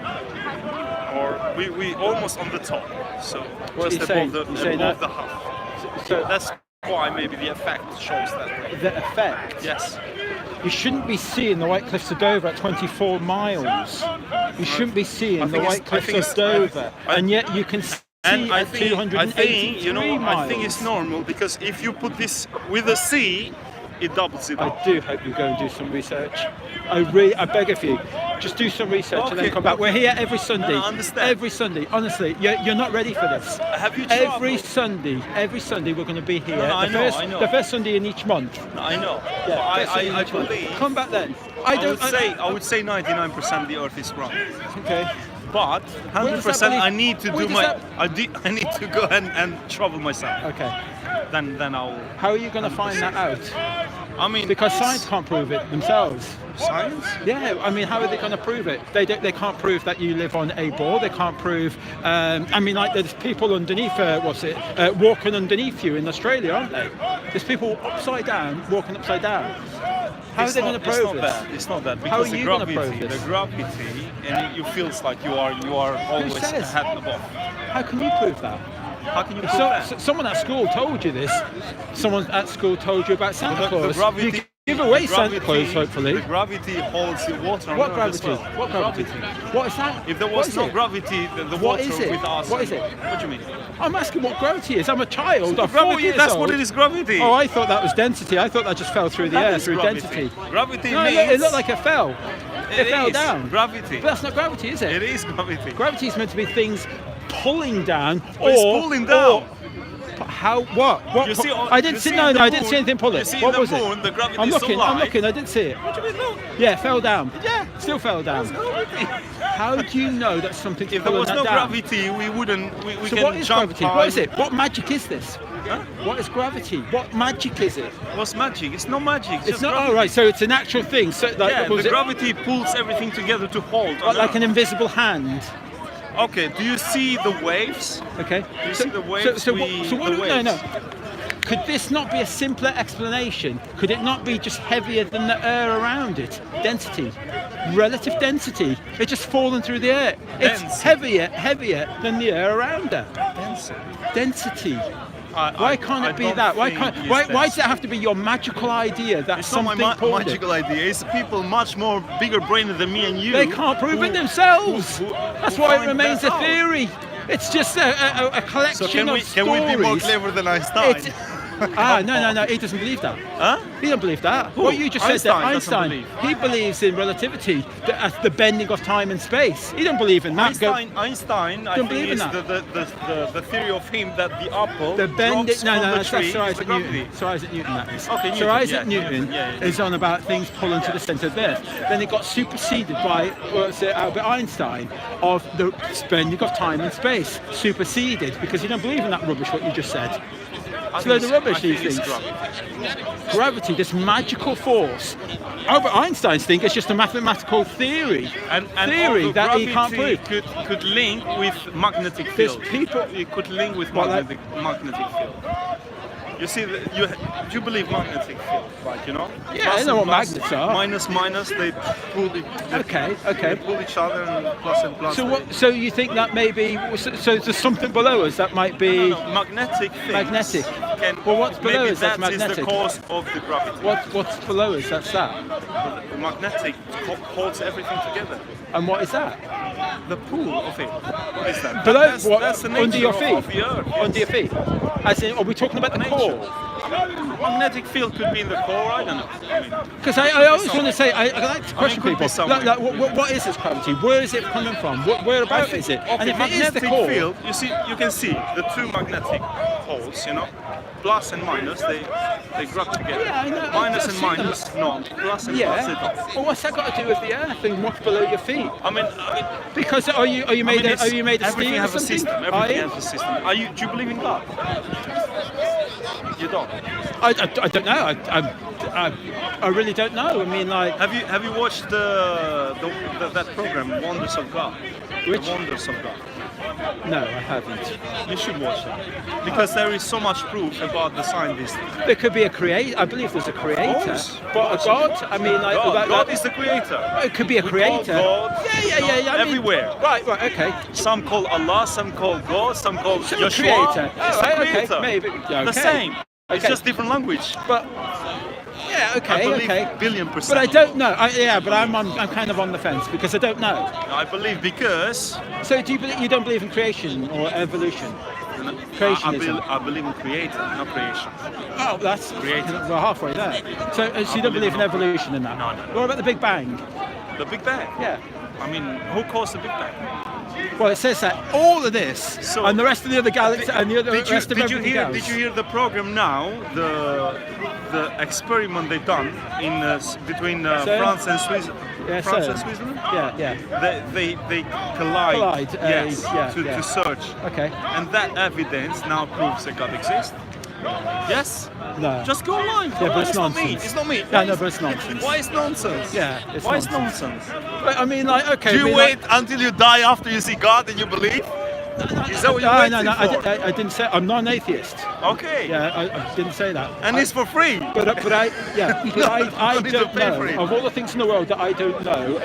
or we almost on the top. So What just are you saying? above You're saying above that- the half. So that's why maybe the effect shows that way. The effect? Yes. You shouldn't be seeing the White Cliffs of Dover at 24 miles. You shouldn't be seeing the White Cliffs of Dover, and yet you can see And I at think 283 miles. I think it's normal, because if you put this with a C, it doubles it up. I do hope you go and do some research. I beg of you, just do some research and then Okay, come back. We're here every Sunday. No, I understand. Every Sunday. Honestly, you're not ready for this. Have you Every Sunday we're going to be here. No, I know. The first Sunday in each month. I know. Yeah, But first Sunday in I each month. believe. Come back then. I would say 99% the Earth is round. Okay. But Where does that 100% I believe- need to where do does my. I need to go and trouble myself. Okay. Then I'll. How are you going to find that out? I mean, because science can't prove it themselves. Science? Yeah, I mean, how are they going to prove it? They can't prove that you live on a ball. They can't prove. I mean, like there's people underneath. Walking underneath you in Australia, aren't they? There's people upside down walking upside down. How are they going to prove this? It's not that. How are Because you the going to gravity, prove this? the gravity, and you feels like you are always says? head above. How can you prove that? How can you prove that? Someone at school told you this. Someone at school told you about Santa Claus. The gravity. You give away the Santa gravity- Claus, hopefully. The gravity holds the water on What Earth as gravity? well. What gravity? What is that? If there What was is no it? gravity, the What water is it? with us. What is it? What do you mean? I'm asking what gravity is. I'm a child. I'm 4 Gravity, years that's old. what it is, gravity. Oh, I thought that was density. I thought that just fell through the That air is through gravity. density. Gravity No, means... it looked like it fell. It fell is down. Gravity. But that's not gravity, is it? It is gravity. Gravity is meant to be things pulling down. Well, it's pulling down. How? What? You see, I didn't you see. see No, the I didn't moon- see anything pull you it. see What the was moon, it? the gravity I'm is so looking. I'm light. looking. I didn't see it. What do you mean, look? Yeah, it fell down. Yeah. Still fell down. How do you know that something's If there pulling was that no down? gravity, we wouldn't. We So can what is jump gravity? high. What is it? What magic is this? Huh? What is gravity? What magic is it? What's magic? It's not magic. It's just not. gravity. Oh right. So it's an actual thing. So like, Yeah, was the it gravity pulls everything together to hold. on like Earth. an invisible hand? Okay, do you see the waves? Okay. Do you see the waves? So what? The waves. No. Could this not be a simpler explanation? Could it not be just heavier than the air around it? Density, relative density. It's just falling through the air. It's Density. heavier than the air around it. Density. Why can't I it be don't that? Why think can't? it's Why does it have to be your magical idea that It's not something my pulled it? magical idea. It's people much more bigger brained than me and you. They can't prove it themselves. That's why it remains a theory. It's just a collection So can we of stories. be more clever than Einstein? No, he doesn't believe that. Huh? He doesn't believe that. Who? What you just said that Einstein doesn't Einstein, he believes in relativity, the bending of time and space. He don't believe in that. Einstein, I Don't think, believe in is that. the theory of him that the apple The bending, drops no, from no, the tree that's Sir is Isaac the gravity. Newton. Sir Isaac Newton, that is. Okay, Sir Newton, Isaac yeah, Newton yeah. is on about things pulling to the centre of the earth. Then it got superseded by Albert Einstein of the bending of time and space. Superseded because you don't believe in that rubbish. What you just said. It's a load of rubbish. These things. Gravity, this magical force. Albert Einstein's thing is just a mathematical theory. And theory that he can't gravity prove. could link with magnetic There's field. people- It could link with What, like- magnetic field. You see, you believe magnetic field, like, you know? Yeah, Plus I know and what plus, magnets are. Minus, they pull Okay. They pull each other, and plus and plus. So what? So you think that maybe? So there's something below us that might be No, magnetic things. magnetic. Can, Well, what's below maybe us that's that is magnetic? the cause of the gravity. What's below us? That's that. The magnetic holds everything together. And what is that? The pull of it. What is that? Below That's what? the Under nature your feet. of the Earth. Under your feet. As in, are we talking about the core? Magnetic field could be in the core. I don't know. I mean, Because I always want to say, I like to question could be people. somewhere. What is this gravity? Where is it coming from? Whereabouts is it? Okay, And if it is the magnetic core, field, you can see the two magnetic poles, you know, plus and minus, they grab together. Yeah, I know. Minus I've and seen them. minus, no, plus and plus, they yeah. don't. Well, what's that got to do with the earth and what's below your feet? I mean, Because are you made it's- of steel everything or has a something? system. Are Everything you? has a system. Do you believe in God? You don't. I don't know. I really don't know. I mean, like, Have you watched that program, Wonders of God? Which? The Wonders of God. no, I haven't. You should watch that because there is so much proof about the scientists. There could be a creator. I believe there's a creator, course. but a god. I mean, like, God is the creator. It could be a We creator. call God, Yeah. I mean, everywhere. Right. Okay. Some call Allah, some call God, some call So Yeshua. creator. It's Oh, the right, okay, creator. maybe. Yeah, The okay. same. It's Okay. just different language. But yeah, I okay, believe okay. billion%. But I don't know. But I'm kind of on the fence because I don't know. I believe because So do you believe you don't believe in creation or evolution? Creationism. I believe in creator, not creation. Oh, that's Creator. We're halfway there. So you don't believe in evolution in that? No. What about the Big Bang? The Big Bang. Yeah. I mean, who caused the Big Bang? Well, it says that all of this and the rest of the other galaxies and the rest of everything else. Did you hear the program now? The experiment they done in between France and Switzerland. Yeah, France CERN. and Switzerland. Yeah. They collide. Collide, Yes. yeah. To search. Okay. And that evidence now proves that God exists. Yes? No. Just go online. Yeah, but it's Not me. nonsense. It's not me. Yeah, no, but it's nonsense. Why is nonsense? Yeah, it's Why nonsense. is nonsense? But I mean, like, okay. Do I you mean, wait like, until you die after you see God and you believe? Is that what you're waiting no, for? I didn't say. I'm not an atheist. Okay. Yeah, I didn't say that. And it's for free. But I don't need to don't pay for it. know of all the things in the world that I don't know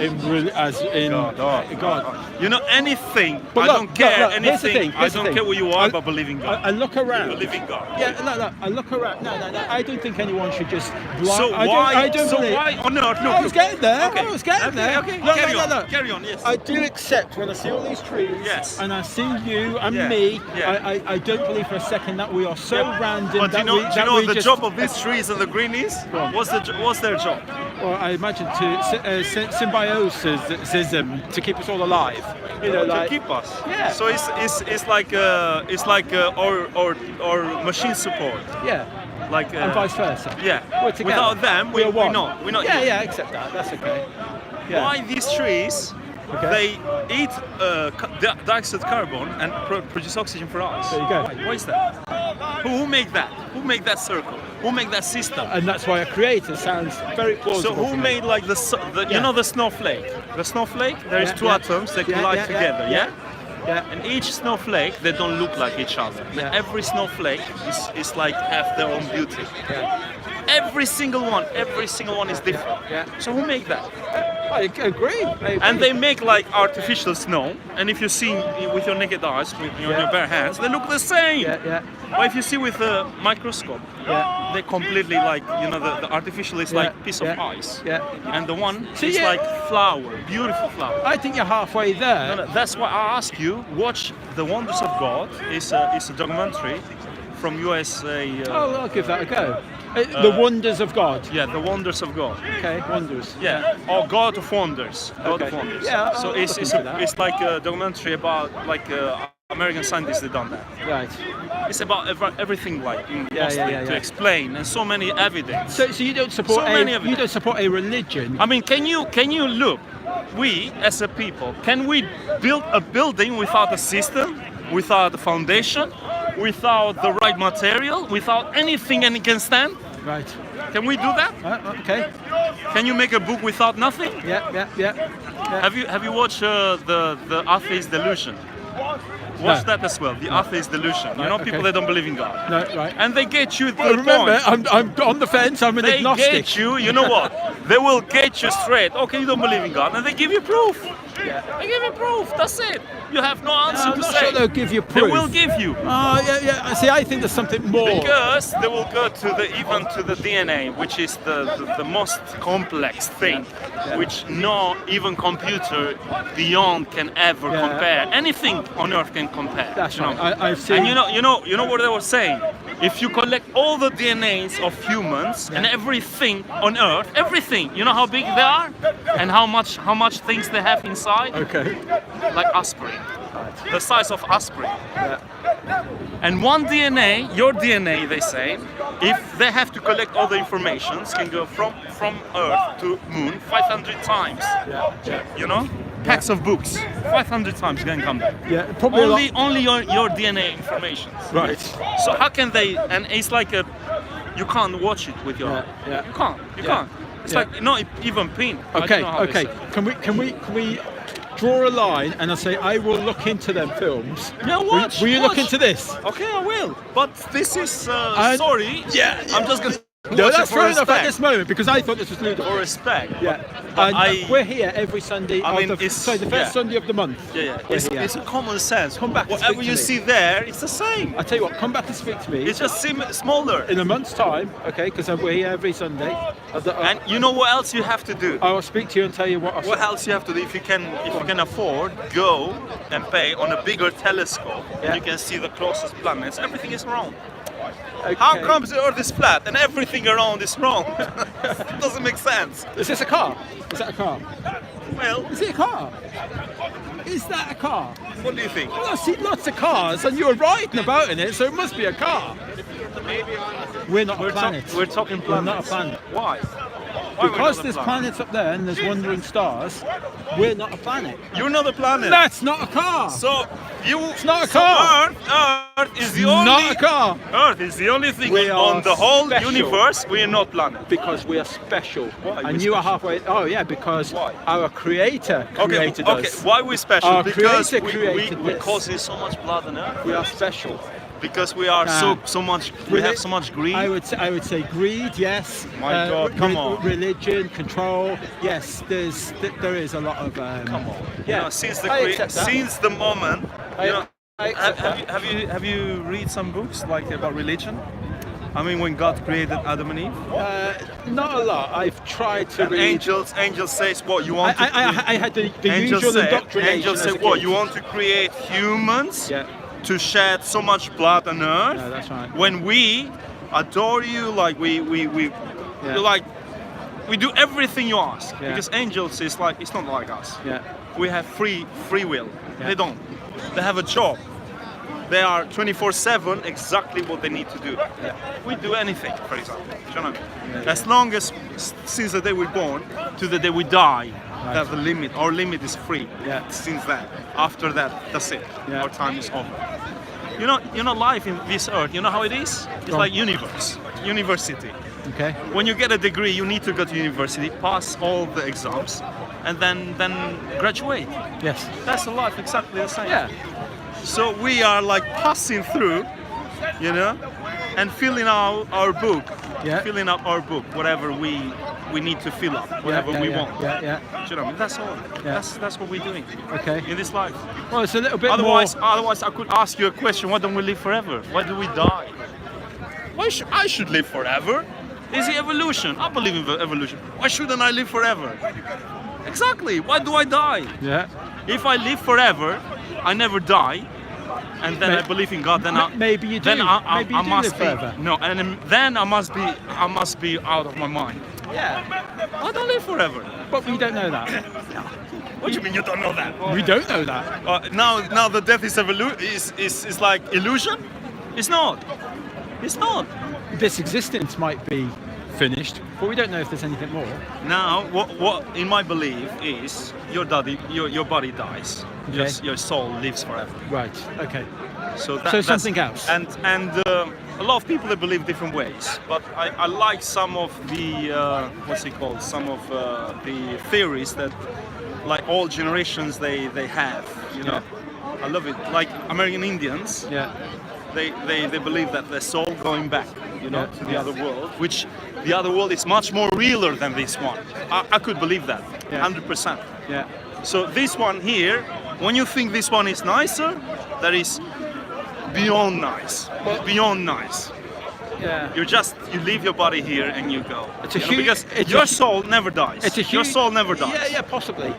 God. You know anything. But I look, don't care look, here's the anything. thing, I here's the don't thing. care who you are, but believe in God. I look around. Believe in God. Yeah, no, I look around. No, I don't think anyone should just. So I don't believe. why on earth? Look, I was getting there. Okay. I was getting there. Okay. No, Carry on. no. Carry on. Yes. I do accept when I see all these trees. Yes. And I see you and Yeah. me. Yeah. I don't believe for a second that we are so random. But that do you know we the just, job of these trees and the greenies? What's their job? Well, I imagine symbiosis to keep us all alive. You know, like to keep us. Yeah. So it's like our machine support. Yeah. Like and vice versa. Yeah. We're together. Without them, we're one. we're not. Yeah, yeah. Accept that. That's okay. Yeah. Why these trees? Okay. They eat dioxide carbon and produce oxygen for us. There you go. Why is that? Who made that? Who made that circle? Who made that system? And that's why a creator sounds very plausible. So who made like you know the snowflake? The snowflake, there is two atoms that collide together, yeah? Yeah. And each snowflake, they don't look like each other. Yeah. Every snowflake is like have their own beauty. Yeah. Every single one is different. Yeah. So who made that? I agree. And they make like artificial snow, and if you see with your naked eyes, with your bare hands, they look the same. Yeah. But if you see with a microscope, they completely like, you know, the artificial is like piece of ice. Yeah. And the one is like flower, beautiful flower. I think you're halfway there. No, that's why I ask you, watch The Wonders of God. It's a documentary from USA. I'll give that a go. The Wonders of God. Yeah, The Wonders of God. Okay, wonders. Yeah, or God of Wonders. God of Wonders. Yeah, so it's like a documentary about like American scientists that done that. Right. It's about everything like Yeah. to explain, and so many evidence. So you don't support you don't support a religion. I mean, can you look? We as a people, can we build a building without a system, without a foundation, without the right material, without anything and it can stand? Right. Can we do that? Okay. Can you make a book without nothing? Yeah. Have you watched the Atheist Delusion? Watch that as well. The Atheist Delusion. You know, people that don't believe in God. No, right. And they get you. Well, remember, I'm on the fence. I'm an agnostic. They get you. You know what? They will get you straight. Okay, you don't believe in God, and they give you proof. Yeah. They give you proof. That's it. You have no answer I'm to not say. sure they'll give you proof. They will give you. Yeah. See, I think there's something more. Because they will go to the DNA, which is the most complex thing, which no even computer beyond can ever compare. Anything on Earth can compare. That's you know? right. I've seen. And you know what they were saying. If you collect all the DNAs of humans and everything on Earth, everything, you know how big they are, and how much things they have inside. Okay. Like aspirin, the size of aspirin. And one DNA, your DNA, they say, if they have to collect all the informations, can go from Earth to Moon 500 times. You know, packs of books, 500 times can come back. Yeah, probably only your DNA information. Right. So how can they? And it's like you can't watch it with your eye. Yeah. You can't. It's like not even pin. Okay. Can we draw a line and I say I will look into them films? Yeah, watch. Will you look watch. into this? Okay, I will. But this is sorry. Yeah. I'm just gonna. No, watch that's it for fair enough at respect. this moment because I thought this was ludicrous. For respect. Yeah. But And we're here every Sunday. I mean, the first Sunday of the month. Yeah. We're It's here. a common sense. Come back and Whatever speak to you me. see there, it's the same. I tell you what, come back and speak to me. It's just smaller. In a month's time, okay? Because we're here every Sunday. And you know what else you have to do? I will speak to you and tell you what. What else you have to do if you can afford? Go and pay on a bigger telescope. Yeah. You can see the closest planets. Everything is round. Okay. How come the Earth is flat and everything around is round? It doesn't make sense. Is this a car? Is that a car? Well, is it a car? Is that a car? What do you think? Well, I've seen lots of cars and you were riding about in it, so it must be a car. We're not a planet. We're talking We're planets. not a planet. Why? Because there's planets up there and there's wandering stars, we're not a planet. You're not a planet. That's not a car. So It's not a car. Earth is the It's only. not a car. Earth is the only thing We on are the whole special. universe. We are not planet. Because we are special. Why are And we you are special? halfway. Oh yeah, because our creator created okay. us. Why are we special? Our Because creator we created this. causing so much blood on Earth. We are special. Because we are so much. We have so much greed. I would say greed. Yes. My God, come on. Religion, control. Yes, there is a lot of. Come on. Yeah. You know, since I accept that. since the moment. You know, I accept have you read some books like about religion? I mean, when God created Adam and Eve. Not a lot. I've tried to And read. Angels says what you want. I had the Angels usual say, indoctrination. Angels as say a what kid. you want to create humans to shed so much blood on Earth. No, that's right. When we adore you, like we like we do everything you ask. Yeah. Because angels is like it's not like us. Yeah. We have free will. Yeah. They don't. They have a job. They are 24/7 exactly what they need to do. We do anything, for example. Do you know what I mean? As long as since the day we're born to the day we die, that's the limit. Our limit is free. Yeah. Since that. After that, that's it. Yeah. Our time is over. You know, life in this earth. You know how it is? It's like university. Okay. When you get a degree, you need to go to university, pass all the exams, and then graduate. Yes. That's the life exactly the same. Yeah. So we are like passing through, you know, and filling out our book. Yeah. Filling up our book, whatever we need to fill up, whatever we want. Yeah. Do you know what I mean? That's all. That's what we're doing. Okay. In this life. Well, it's a little bit Otherwise I could ask you a question. Why don't we live forever? Why do we die? I should live forever. Is it evolution? I believe in evolution. Why shouldn't I live forever? Exactly. Why do I die? Yeah. If I live forever, I never die, and then I believe in God. Then maybe you do. Then Maybe you I do must live be forever. no, and then I must be out of my mind. Yeah. I don't live forever. But we don't know that. What do you mean you don't know that? We don't know that. Now the death is like illusion. It's not. It's not. This existence might be finished, but we don't know if there's anything more. Now, what in my belief is your body dies, Okay. your soul lives forever. Right. Okay. So So something else. And a lot of people they believe different ways, but I like some of the what's it called? Some of the theories that like all generations they have. You know, I love it. Like American Indians. Yeah. They believe that their soul going back, you know, to the other world, which the other world is much more realer than this one. I could believe that, 100%. Yeah. So this one here, when you think this one is nicer, that is beyond nice, beyond nice. Yeah. You leave your body here and you go. It's a You know, huge- because it's your a- soul never dies. It's a Your huge- soul never dies. Yeah, possibly.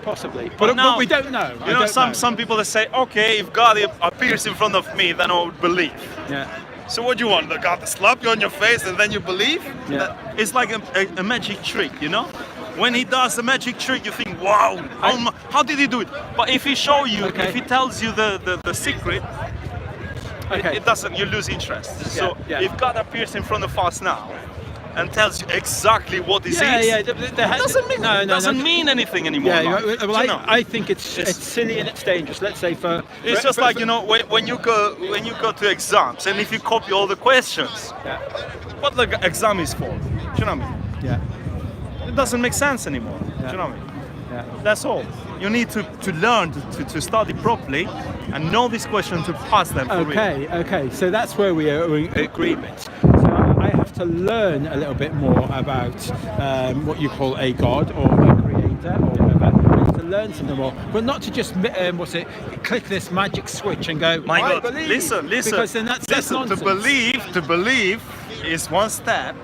But now but we don't know. You know, some people that say, okay, if God appears in front of me, then I would believe. Yeah. So what do you want? The God to slap you on your face and then you believe? Yeah. It's like a magic trick, you know? When he does the magic trick, you think, wow, how did he do it? But if he show you, if he tells you the secret, it doesn't. You lose interest. So if God appears in front of us now and tells you exactly what this is, it doesn't mean anything anymore. Yeah, like, well, do you know? I think it's silly and it's dangerous. Let's say It's just like, you know, when you go to exams and if you copy all the questions, what the exam is for? Do you know what I mean? Yeah. It doesn't make sense anymore. Do you know what I mean? Yeah. That's all. You need to learn to study properly and know this question to pass them for real. Okay. So that's where we are in agreement. So I have to learn a little bit more about what you call a god or a creator or whatever. I have to learn something more, but not to just click this magic switch and go. My I God, believe, listen. Because then that's nonsense. To believe is one step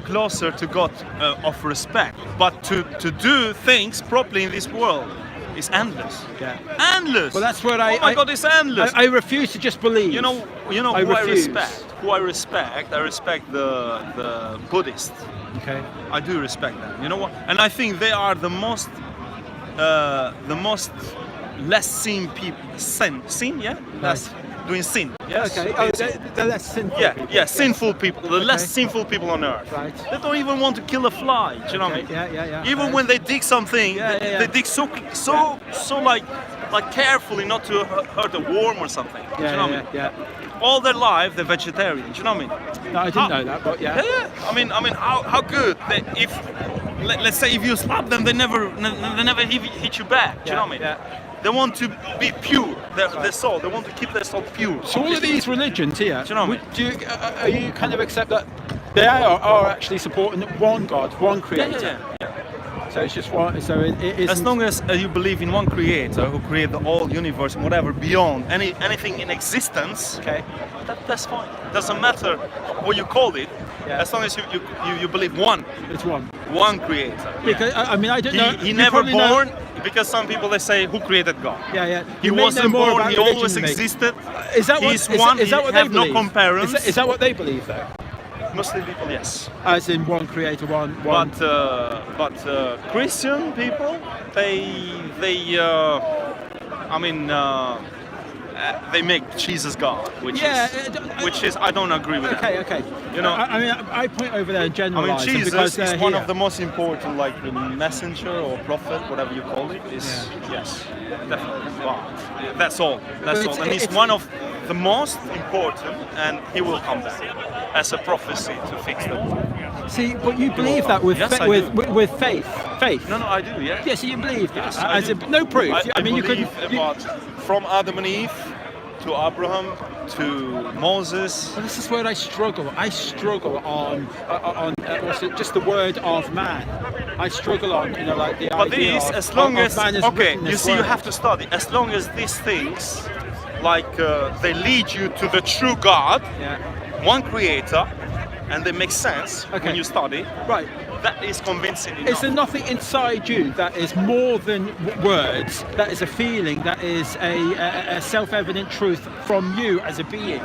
closer to God of respect. But to do things properly in this world is endless. Yeah. Endless. Well, that's what Oh my God, it's endless. I refuse to just believe. You know I who refuse. I respect? I respect the Buddhists. Okay. I do respect them. You know what? And I think they are the most less seen people. Seen, yeah? doing sin. Yes. Okay. Oh, the less sinful. Yeah, sinful people, the less Okay. sinful people on earth. Right. They don't even want to kill a fly. Do you know what I mean? Yeah. Even when they dig something, they dig so like carefully not to hurt a worm or something. Do you know what I mean? Yeah. All their life they're vegetarian. Do you know what I mean? No, I didn't know that, but yeah. I mean, how good they, if let's say if you slap them, they never hit you back. Do you know what I mean? Yeah. They want to be pure. Their soul. They want to keep their soul pure. So all of these religions here, Do you know what I mean? are you kind of accept that they are actually supporting one God, one creator? Yeah. So it's just one. So it is. As long as you believe in one creator who created the whole universe and whatever beyond anything in existence, okay, that's fine. Doesn't matter what you call it. As long as you believe one. It's one creator. Because I mean, I don't know. He you never probably know- born because some people they say who created God. Yeah. He You may know wasn't more born. about He religion always than me. existed. Is that what? He's Is one. that He what they have no believe? comparons. Is that what they believe though? Muslim people, yes. As in one creator, one. But Christian people, they make Jesus God, which is I don't agree with that. Okay. You know, I mean, I point over there and I mean, generalise them because Jesus they're is one here. of the most important, like messenger or prophet, whatever you call it. Yes, definitely. God. That's all. That's all. And he's one of the most important, and he will come back as a prophecy to fix the world. See, but you believe that with Yes, I with faith. No, I do. Yeah. Yeah, so you believe that. Yes, I As do. in, no proof. I mean, you believe couldn't. about from Adam and Eve to Abraham to Moses. Well, this is where I struggle. I struggle on what's it? Just the word of man. I struggle on, like the But idea these, of, as long of as man is okay, written you this see, you word. have to study. As long as these things, like they lead you to the true God, one Creator, and they make sense when you study. Right. That is convincing enough. Is there nothing inside you that is more than words? That is a feeling. That is a self-evident truth from you as a being.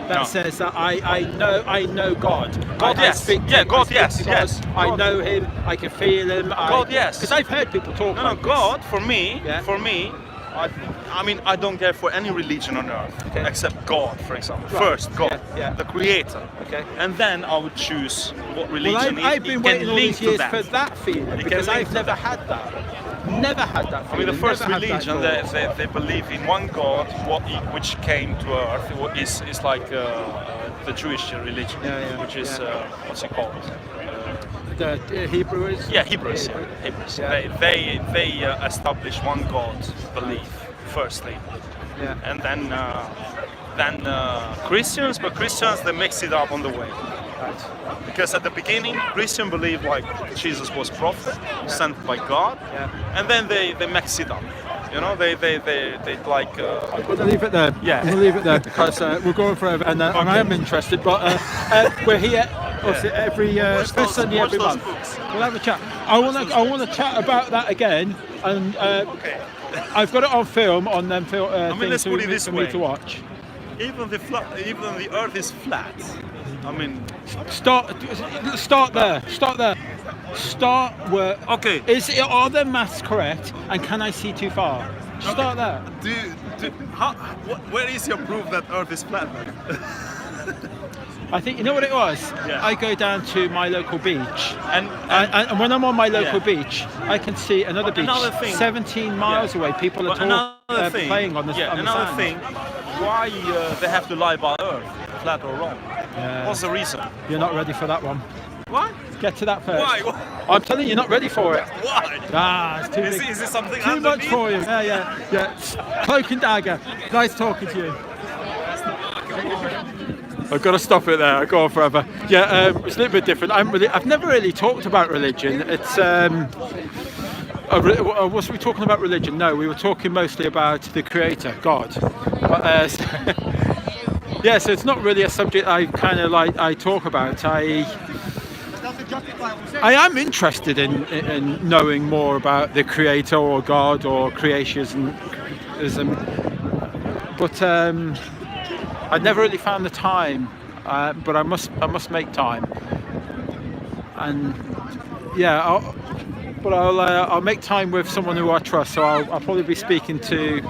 That No. says that I know God. God, I yes. speak to Yeah, him, I God, speak yes, to God, yes. I God. know Him. I can feel Him. God, yes. Because I've heard people talk. No, like God, for me, I mean, I don't care for any religion on earth except God, for example. Right. First, God, Yeah. the Creator. Okay. And then I would choose what Well, religion I've been it waiting can all link these to years that. for that feeling It can because link I've to never that. had that. Never had that I feeling. mean, the first never had that religion thought. they believe in one God, which came to earth, is like the Jewish religion, which is what's it called? The Hebrews. Yeah, Hebrews. Hebrews. Yeah. They establish one God belief firstly, and then Christians, but Christians they mix it up on the way. Right. Because at the beginning, Christian believed like Jesus was prophet, sent by God, and then they mix it up. You know, they like. I'm going to leave it there. Yeah. I'm going to leave it there because we're going forever, and I am interested. But we're here every first Sunday every month. We'll have a chat. I want to chat about that again, and I've got it on film on them film. I mean, let's put it this for way. me to watch. Even the Earth is flat. I mean, start there. Start where. Okay. Are the maths correct? And can I see too far? Start there. Where is your proof that Earth is flat? I think you know what it was. Yeah. I go down to my local beach, and when I'm on my local beach, I can see another beach Another thing. 17 miles away. People are Another thing. playing on the on the another sand. thing. Why they have to lie about Earth, flat or wrong? Yeah. What's the reason? You're not ready for that one. What? Get to that first. Why? I'm telling you, you're not ready for it. Why? It's too Is big. it something too much underneath? for you. Yeah. Cloak and dagger. Nice talking to you. I've got to stop it there. I go on forever. Yeah, it's a little bit different. I've never really talked about religion. It's was we talking about religion? No, we were talking mostly about the Creator, God. But, so it's not really a subject I kind of I talk about. I am interested in knowing more about the Creator or God or creationism, but I've never really found the time. But I must make time, and I'll make time with someone who I trust. So I'll probably be speaking to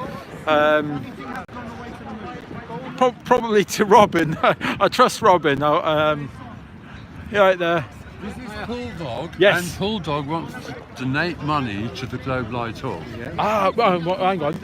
probably to Robin. I trust Robin. You're right there. This is Bulldog, Yes. and Bulldog wants to donate money to the Globe Light Tour. Well, hang on.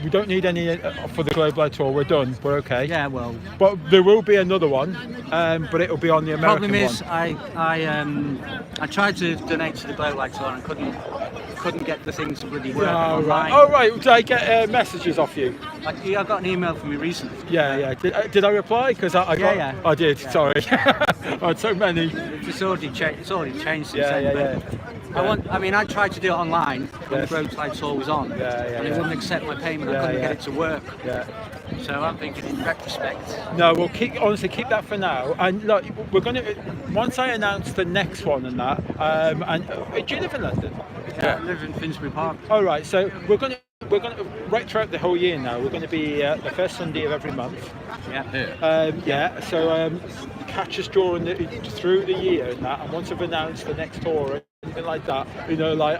We don't need any for the Globe Light Tour. We're done. We're okay. Yeah, well. But there will be another one, but it'll be on the American Problem is, one. I tried to donate to the Globe Light Tour and couldn't get the things to really work. Oh, online. right. Oh, right. Did I get messages off you? I got an email from you recently. Yeah. Did I reply? Because I got. Yeah. I did. Yeah. Sorry. I had so many. It's already changed since then. Yeah. I tried to do it online when Yes. the Globe Light Tour was on, and it wouldn't accept my payment. I couldn't get it to work. Yeah. So I'm thinking, in retrospect. No, we'll keep keep that for now. And look, we're going to once I announce the next one and that. Do you live in London? Yeah, I live in Finsbury Park. All right. So we're going to right throughout the whole year now. We're going to be the first Sunday of every month. Yeah. So catch us through the year and that. And once I've announced the next tour or anything like that,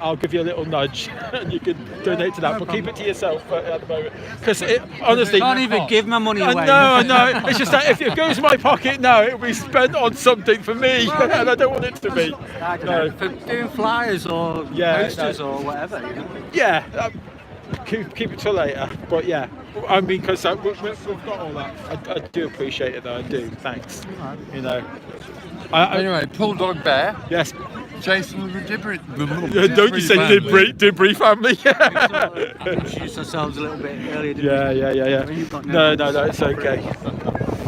I'll give you a little nudge and you can donate to that. But keep it to yourself at the moment, because honestly, I can't even give my money away. No. It's just that if it goes in my pocket now, it'll be spent on something for me, and I don't want it to be. I don't know, for doing flyers or posters or whatever. You know? Yeah. Keep it till later, but yeah, I mean, because we've got all that. I do appreciate it, though. I do. Thanks. Anyway, Bulldog Bear. Yes. Jason the Dibry. Don't you say Dibry family? Introduce ourselves a little bit earlier. Yeah. No, it's okay.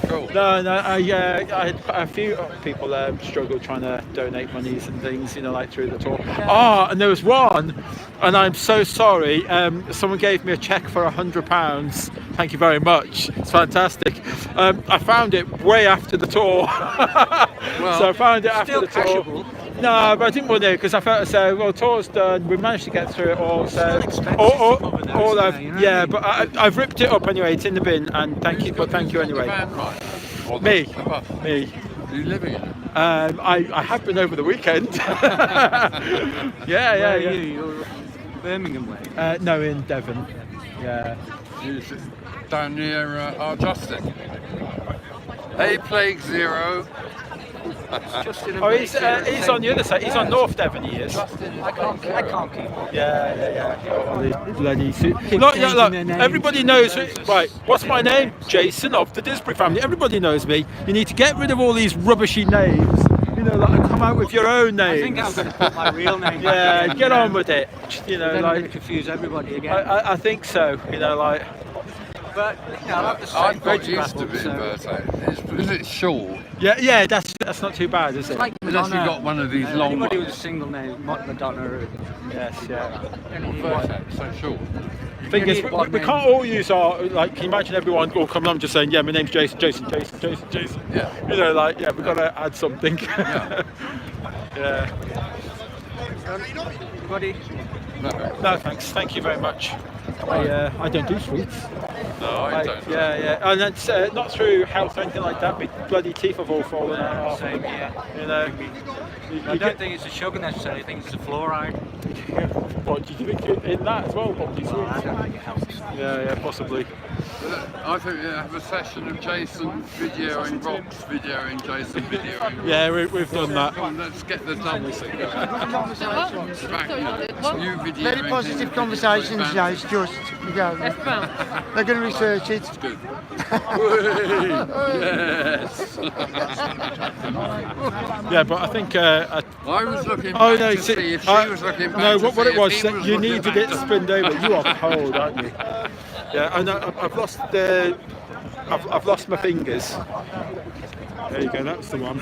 Cool. No, I had a few people struggle trying to donate monies and things, through the tour. And there was one, and I'm so sorry. Someone gave me a cheque for £100. Thank you very much. It's fantastic. I found it way after the tour. So I found it after the tour. Cashable. No, but I didn't want to because I felt the tour's done. We managed to get through it all. So but I've ripped it up anyway. It's in the bin, and thank you. But thank you anyway. Me. Are you living in it? I have been over the weekend. Where are you? You're Birmingham way? No, in Devon. Yeah. Down near Ardustin. A Plague Zero. He's on the other side. He's on North Devon. He is. I can't keep up. Yeah. Bloody look, everybody knows. Right. What's my name? Jason of the Disbury family. Everybody knows me. You need to get rid of all these rubbishy names. Come out with your own names. I think I'm going to put my real name. Yeah, get on with it. Then I'm going to confuse everybody again. I think so. But I've got used to being Berto. Is it short? Yeah, that's not too bad, is it? Like Unless you've got one of these long anybody with ones. a single name, Madonna. Yes, yeah. Berto, so short. Thing is, we can't all use our, can you imagine everyone all coming on just saying, yeah, my name's Jason. Yeah. We've got to add something. Yeah. Yeah. Anybody? No, thanks. Thank you very much. I don't do sweets. No, I don't. Yeah. And that's not through health or anything like that. My bloody teeth have all fallen out. Same here. I don't think it's the sugar necessarily. I think it's the fluoride. What do you think in that as well? Probably sweets. I don't think it helps. Yeah, possibly. I think we have a session of Jason videoing Rob's videoing Jason videoing. Yeah, we've done that. Come on, let's get the double thing. You videoing. Very positive conversations, yeah, it's just, they're going to research it. It's good. Yes. Yeah, but I think I was looking back to see if she was looking back. No, to what see it if was, he was you looking need to back. get spinned over. You are cold, aren't you? Yeah, I know. I've lost the. I've lost my fingers. There you go. That's the one.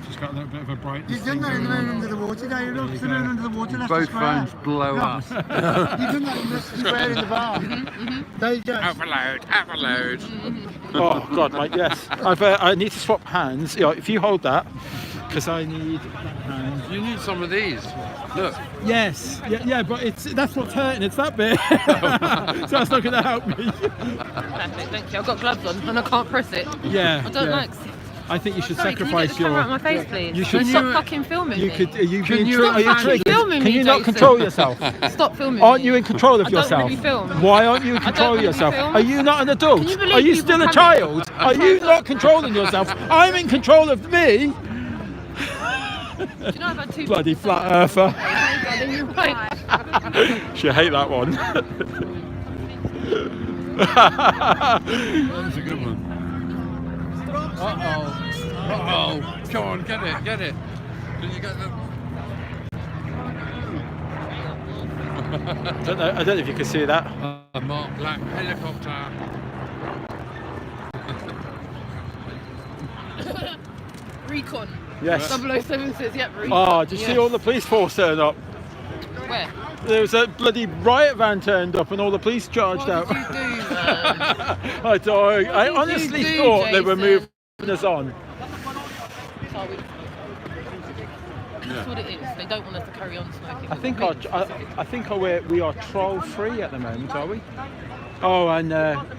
Just got a little bit of a brightness. You've done that in the moon under the water, now you look, the moon under the water, that's Both the square. phones blow up. You've done that in the square in the bar. There you go. Overload. Oh God, mate. Yes. I need to swap hands. If you hold that, because I need hands. You need some of these. Look. Yes. Yeah. But that's what's hurting. It's that bit. So that's not going to help me. Perfect, thank you. I've got gloves on and I can't press it. Yeah. I don't like. I think you should Sorry, can you sacrifice get the camera out your. of my face, please? You should Stop fucking filming You me. could. Are you Can being you are you stop triggered? filming Can me, you not Jason? control yourself? Stop filming Aren't me. you in control of I don't yourself? wanna be filmed. Why aren't you in I don't control of wanna be yourself? filmed. Are you not an adult? Can you believe Are you people still a come child? in? Are you not controlling yourself? I'm in control of me. Do you know I've had 2 Bloody flat earther. Right. She'll hate that one. That's a good one. Uh-oh. Uh-oh. Come on, get it, get it. Can you get the... I don't know if you can see that. Mark Black helicopter. Recon. Yes. 0076, yep, Recon. Oh, did you see all the police force turn up? Where? There was a bloody riot van turned up and all the police charged out. What did you do, man? I don't. I did honestly you do, thought they were Jason? moving us on. That's what it is. They don't want us to carry on smoking. I think we are troll free at the moment, are we? Oh, and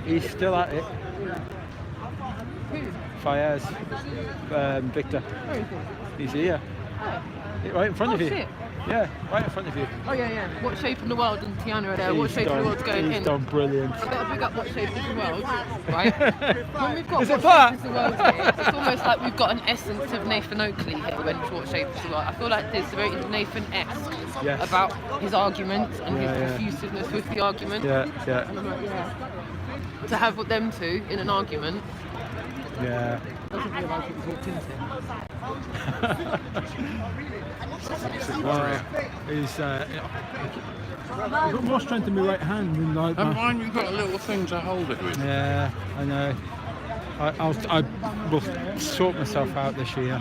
he's still at it. Fayez, Victor. Where is he? He's here, right in front of you. Shit. Yeah, right in front of you. Oh yeah. What Shape in the World and Tiana are there. What He's Shape in the done- World's going he's in. done brilliant. I better big up What Shape is the World, right? When we've got Is What it flat? Shape is the World here, it's almost like we've got an essence of Nathan Oakley here when What Shape is the World. I feel like there's very Nathan-esque Yes. about his arguments and Yeah, yeah. his confusiveness with the argument. Yeah. And I'm like, yeah. To have them two in an argument. Yeah. Doesn't realise what he's walked into. He's I've got more strength in my right hand than like And my... mine, you've got a little thing to hold it with. Yeah, I know. I will sort myself out this year.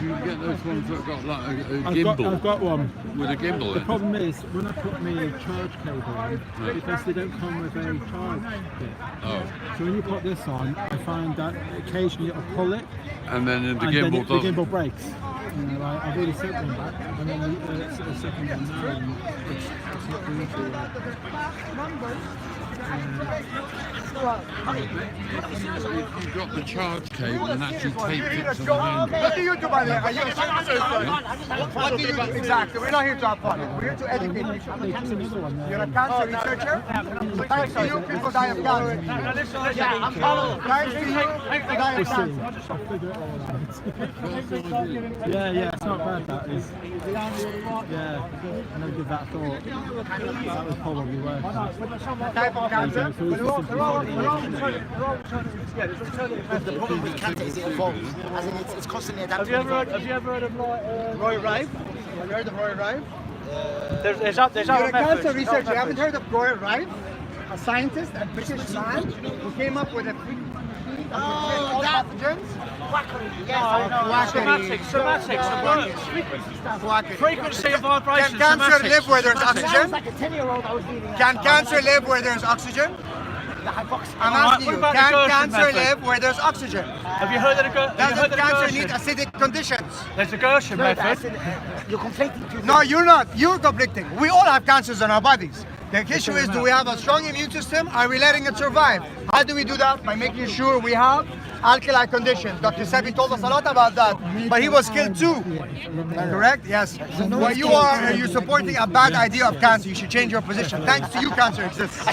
You get those ones that got like a I've gimbal. got one. With a gimbal The in. problem is when I put my charge cable on, Right. because they don't come with a charge kit. Oh. So when you put this on, I find that occasionally it'll pull it, And then the and gimbal then the doesn't. gimbal breaks. You know, I've already set one back, and then the second one now, and it's not going to. You've got the charge cable and actually taped it to the handle. What do you do, by the way? Are you a What do you do exactly? We're not here to have fun. We're here to educate people. You're a cancer researcher? Thanks to you, people die of cancer. Thanks to you, people die of cancer. Yeah, it's not bad, that is. Yeah, I never give that thought. That was probably worse. Type of cancer? The problem with cancer is it evolves, as in it's constantly adapting. Have you ever heard of Roy Rife? Have you heard of Roy Rife? There's You're other a cancer methods. researcher. You haven't heard of Roy Rife? A scientist, a British man who came up with a all pathogens? Frequency and vibration. Can cancer somatics. live where there's oxygen? Like a 10-year-old I was reading. Can cancer live where there's oxygen? I'm asking you, What about the can Gershon cancer method? live where there's oxygen? Have you heard of the Doesn't cancer Gershon? need acidic conditions? There's the Gershon method. You're conflating two things. No, you're not. You're conflicting. We all have cancers in our bodies. The issue is, do we have a strong immune system? Are we letting it survive? How do we do that? By making sure we have alkali conditions. Dr. Sebi told us a lot about that, but he was killed too. Correct? Yes. What you are you supporting a bad idea of cancer. You should change your position. Thanks to you, cancer exists. I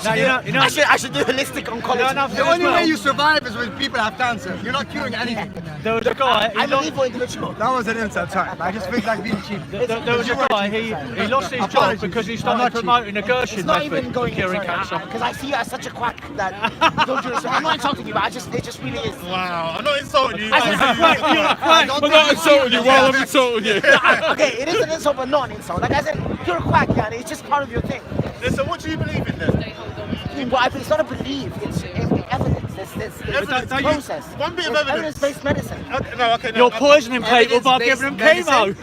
should do holistic oncology. The only way you survive is when people have cancer. You're not curing anything. There was a guy. I'm an evil individual. That was an insult. Sorry, I just feel like being cheap. There was a guy. He lost his job because he started promoting the Gershon It's not method even going for curing cancer. because I see you as such a quack that don't you I'm not insulting you, but it just really is. Wow, I'm not insulting you. I said, you're a quack. I'm not insulting you while I'm insulting you. Okay, it is an insult, but not an insult. Like I said, you're a quack, yeah, it's just part of your thing. So what do you believe in then? Well, it's not a belief, it's evidence. There's process. One bit of There's evidence. evidence-based medicine. Okay, You're poisoning people by giving them chemo.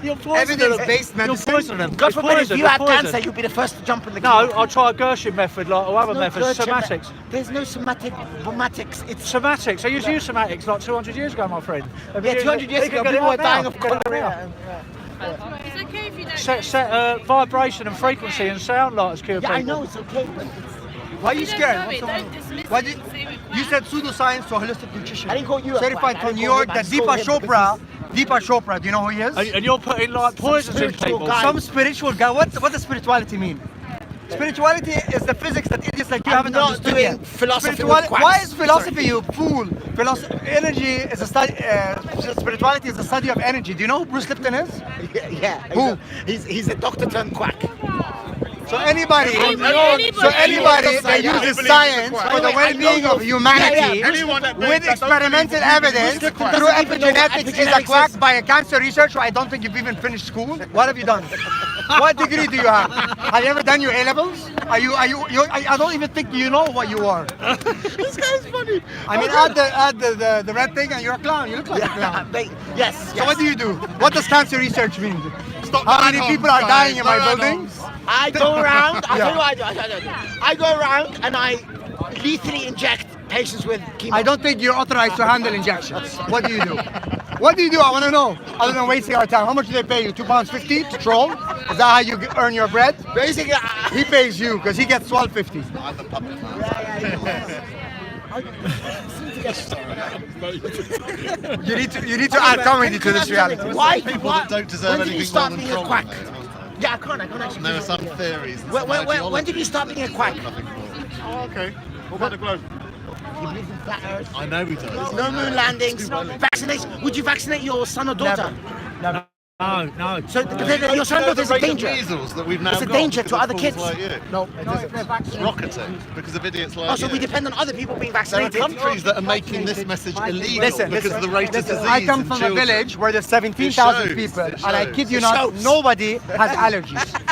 You're poisoning them. Evidence-based You're medicine. poisoning them. God It's forbid, if poison, you it's had poison. cancer, you'd be the first to jump in the No, queue. I'll try a Gershon method like or other methods. Gershon Somatics. There's no somatics. It's Somatics. I used to use somatics like 200 years ago, my friend. yeah, 200 years ago, people were dying of cholera. It's okay if you don't. Set vibration and frequency and sound like it's cured Yeah, I people. know it's okay, but Why are you scared? Don't dismiss Why it did- and say we're You said pseudoscience to holistic nutrition. I didn't call you a certified quack. I from didn't New call York. him. I That just called him because Deepa Chopra. Do you know who he is? And you're putting like poisons in people. Some spiritual guy. What does spirituality mean? Spirituality is the physics that idiots like you I'm haven't not understood doing yet. philosophy with quacks. Why is philosophy, you fool? Energy is a study. Spirituality is a study of energy. Do you know who Bruce Lipton is? Yeah. Who? He's a doctor turned quack. So anybody that uses science for the well-being of humanity with experimental evidence through epigenetics is a quack by a cancer researcher. I don't think you've even finished school. What have you done? What degree do you have? Have you ever done your A-levels? I don't even think you know what you are. This guy's funny. I mean, add the red thing and you're a clown. You look like a clown. Yes. So what do you do? What does cancer research mean? How many people are dying in my building? I go around. I'll tell you what I do. I go around and I lethally inject patients with chemo. I don't think you're authorized to handle injections. What do you do? What do you do? I want to know. Other than wasting our time, how much do they pay you? £2.50 to troll? Is that how you earn your bread? Basically, he pays you because he gets £12.50. I'm the puppet man. You need to add comedy to this reality. Why? People that don't deserve when did you anything start more than being a trolling, quack? Yeah, I can't actually. There are some theories. and When did you start being a quack? Oh, okay. What about the globe? He believes in flat Earth. I know he does. No moon landings. Vaccination. Would you vaccinate your son or daughter? No. No. So your son or daughter is a danger. Measles that we've now It's a got danger because to of other fools kids. like you. No, It's rocketing because of idiots like Oh, so you. we depend on other people being There are vaccinated. countries that are making this message illegal because of the rate of disease I come in from children. a village where there's 17,000 It people, shows. and I kid you not, nobody has allergies.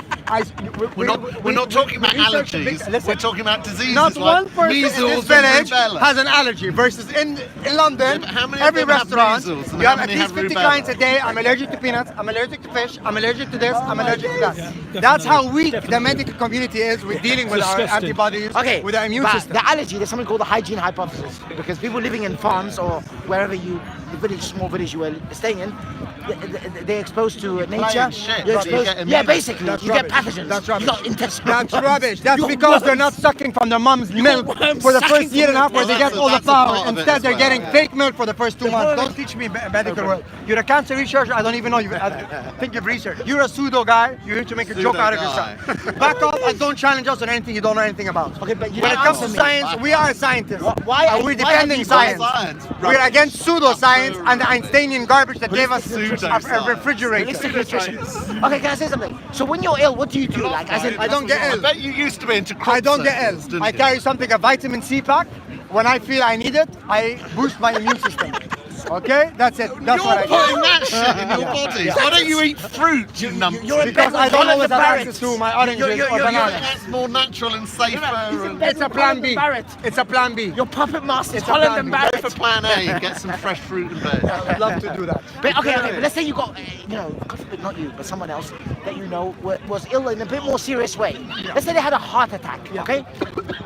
We're not talking about allergies. We're talking about diseases Not one like person in measles this and village rubella. has an allergy versus in London, how many of every them have restaurant, measles and you how have at many least have 50 rubella? clients a day. I'm allergic to peanuts, I'm allergic to fish, I'm allergic to this, I'm allergic to that. That's how weak the medical community is with dealing with our antibodies, with our immune but system. the allergy, there's something called the hygiene hypothesis. Because people living in farms or wherever small village you were staying in, they're exposed to nature. Shit, You're so you exposed, get yeah, immunity. basically, That's you rubbish. get pathogens. That's rubbish. You got intestinal That's worms. rubbish. That's You got because they're worms. not sucking from their mom's milk worms for the sucking first year and a half where they get all the that's a part power. of it Instead, as they're well. getting fake milk for the first 2 months. Don't teach me medical world. You're a cancer researcher. I don't even know you. I think you've researched. You're a pseudo guy. You're here to make a joke out of yourself. Back off and don't challenge us on anything you don't know anything about. Okay, but you when it don't comes to answer me. science, we are scientists. Why are And we're you- why are defending you science. science? We're against pseudoscience and the Einsteinian garbage that gave us a refrigerator. Holistic nutrition. Okay, can I say something? So when you're ill, what do you do? Like, as in, I don't get I ill. bet you used to be into crop I don't get circles, ill. didn't I you? carry something, a vitamin C pack. When I feel I need it, I boost my immune system. Okay, that's it. That's You're what I putting do. that shit in your Yeah. body. Yeah. Why don't you eat fruit, you numpty? Because I don't always have access to my oranges or bananas. That's more natural and safer. and- It's a plan B. It's a plan B. Your puppet master is It's a Holland plan and B. Barrett. Go for plan A, get some fresh fruit and veg. I'd love to do that. But okay, but let's say you got, God forbid, not you, but someone else that you know was ill in a bit more serious way. Let's say they had a heart attack, okay?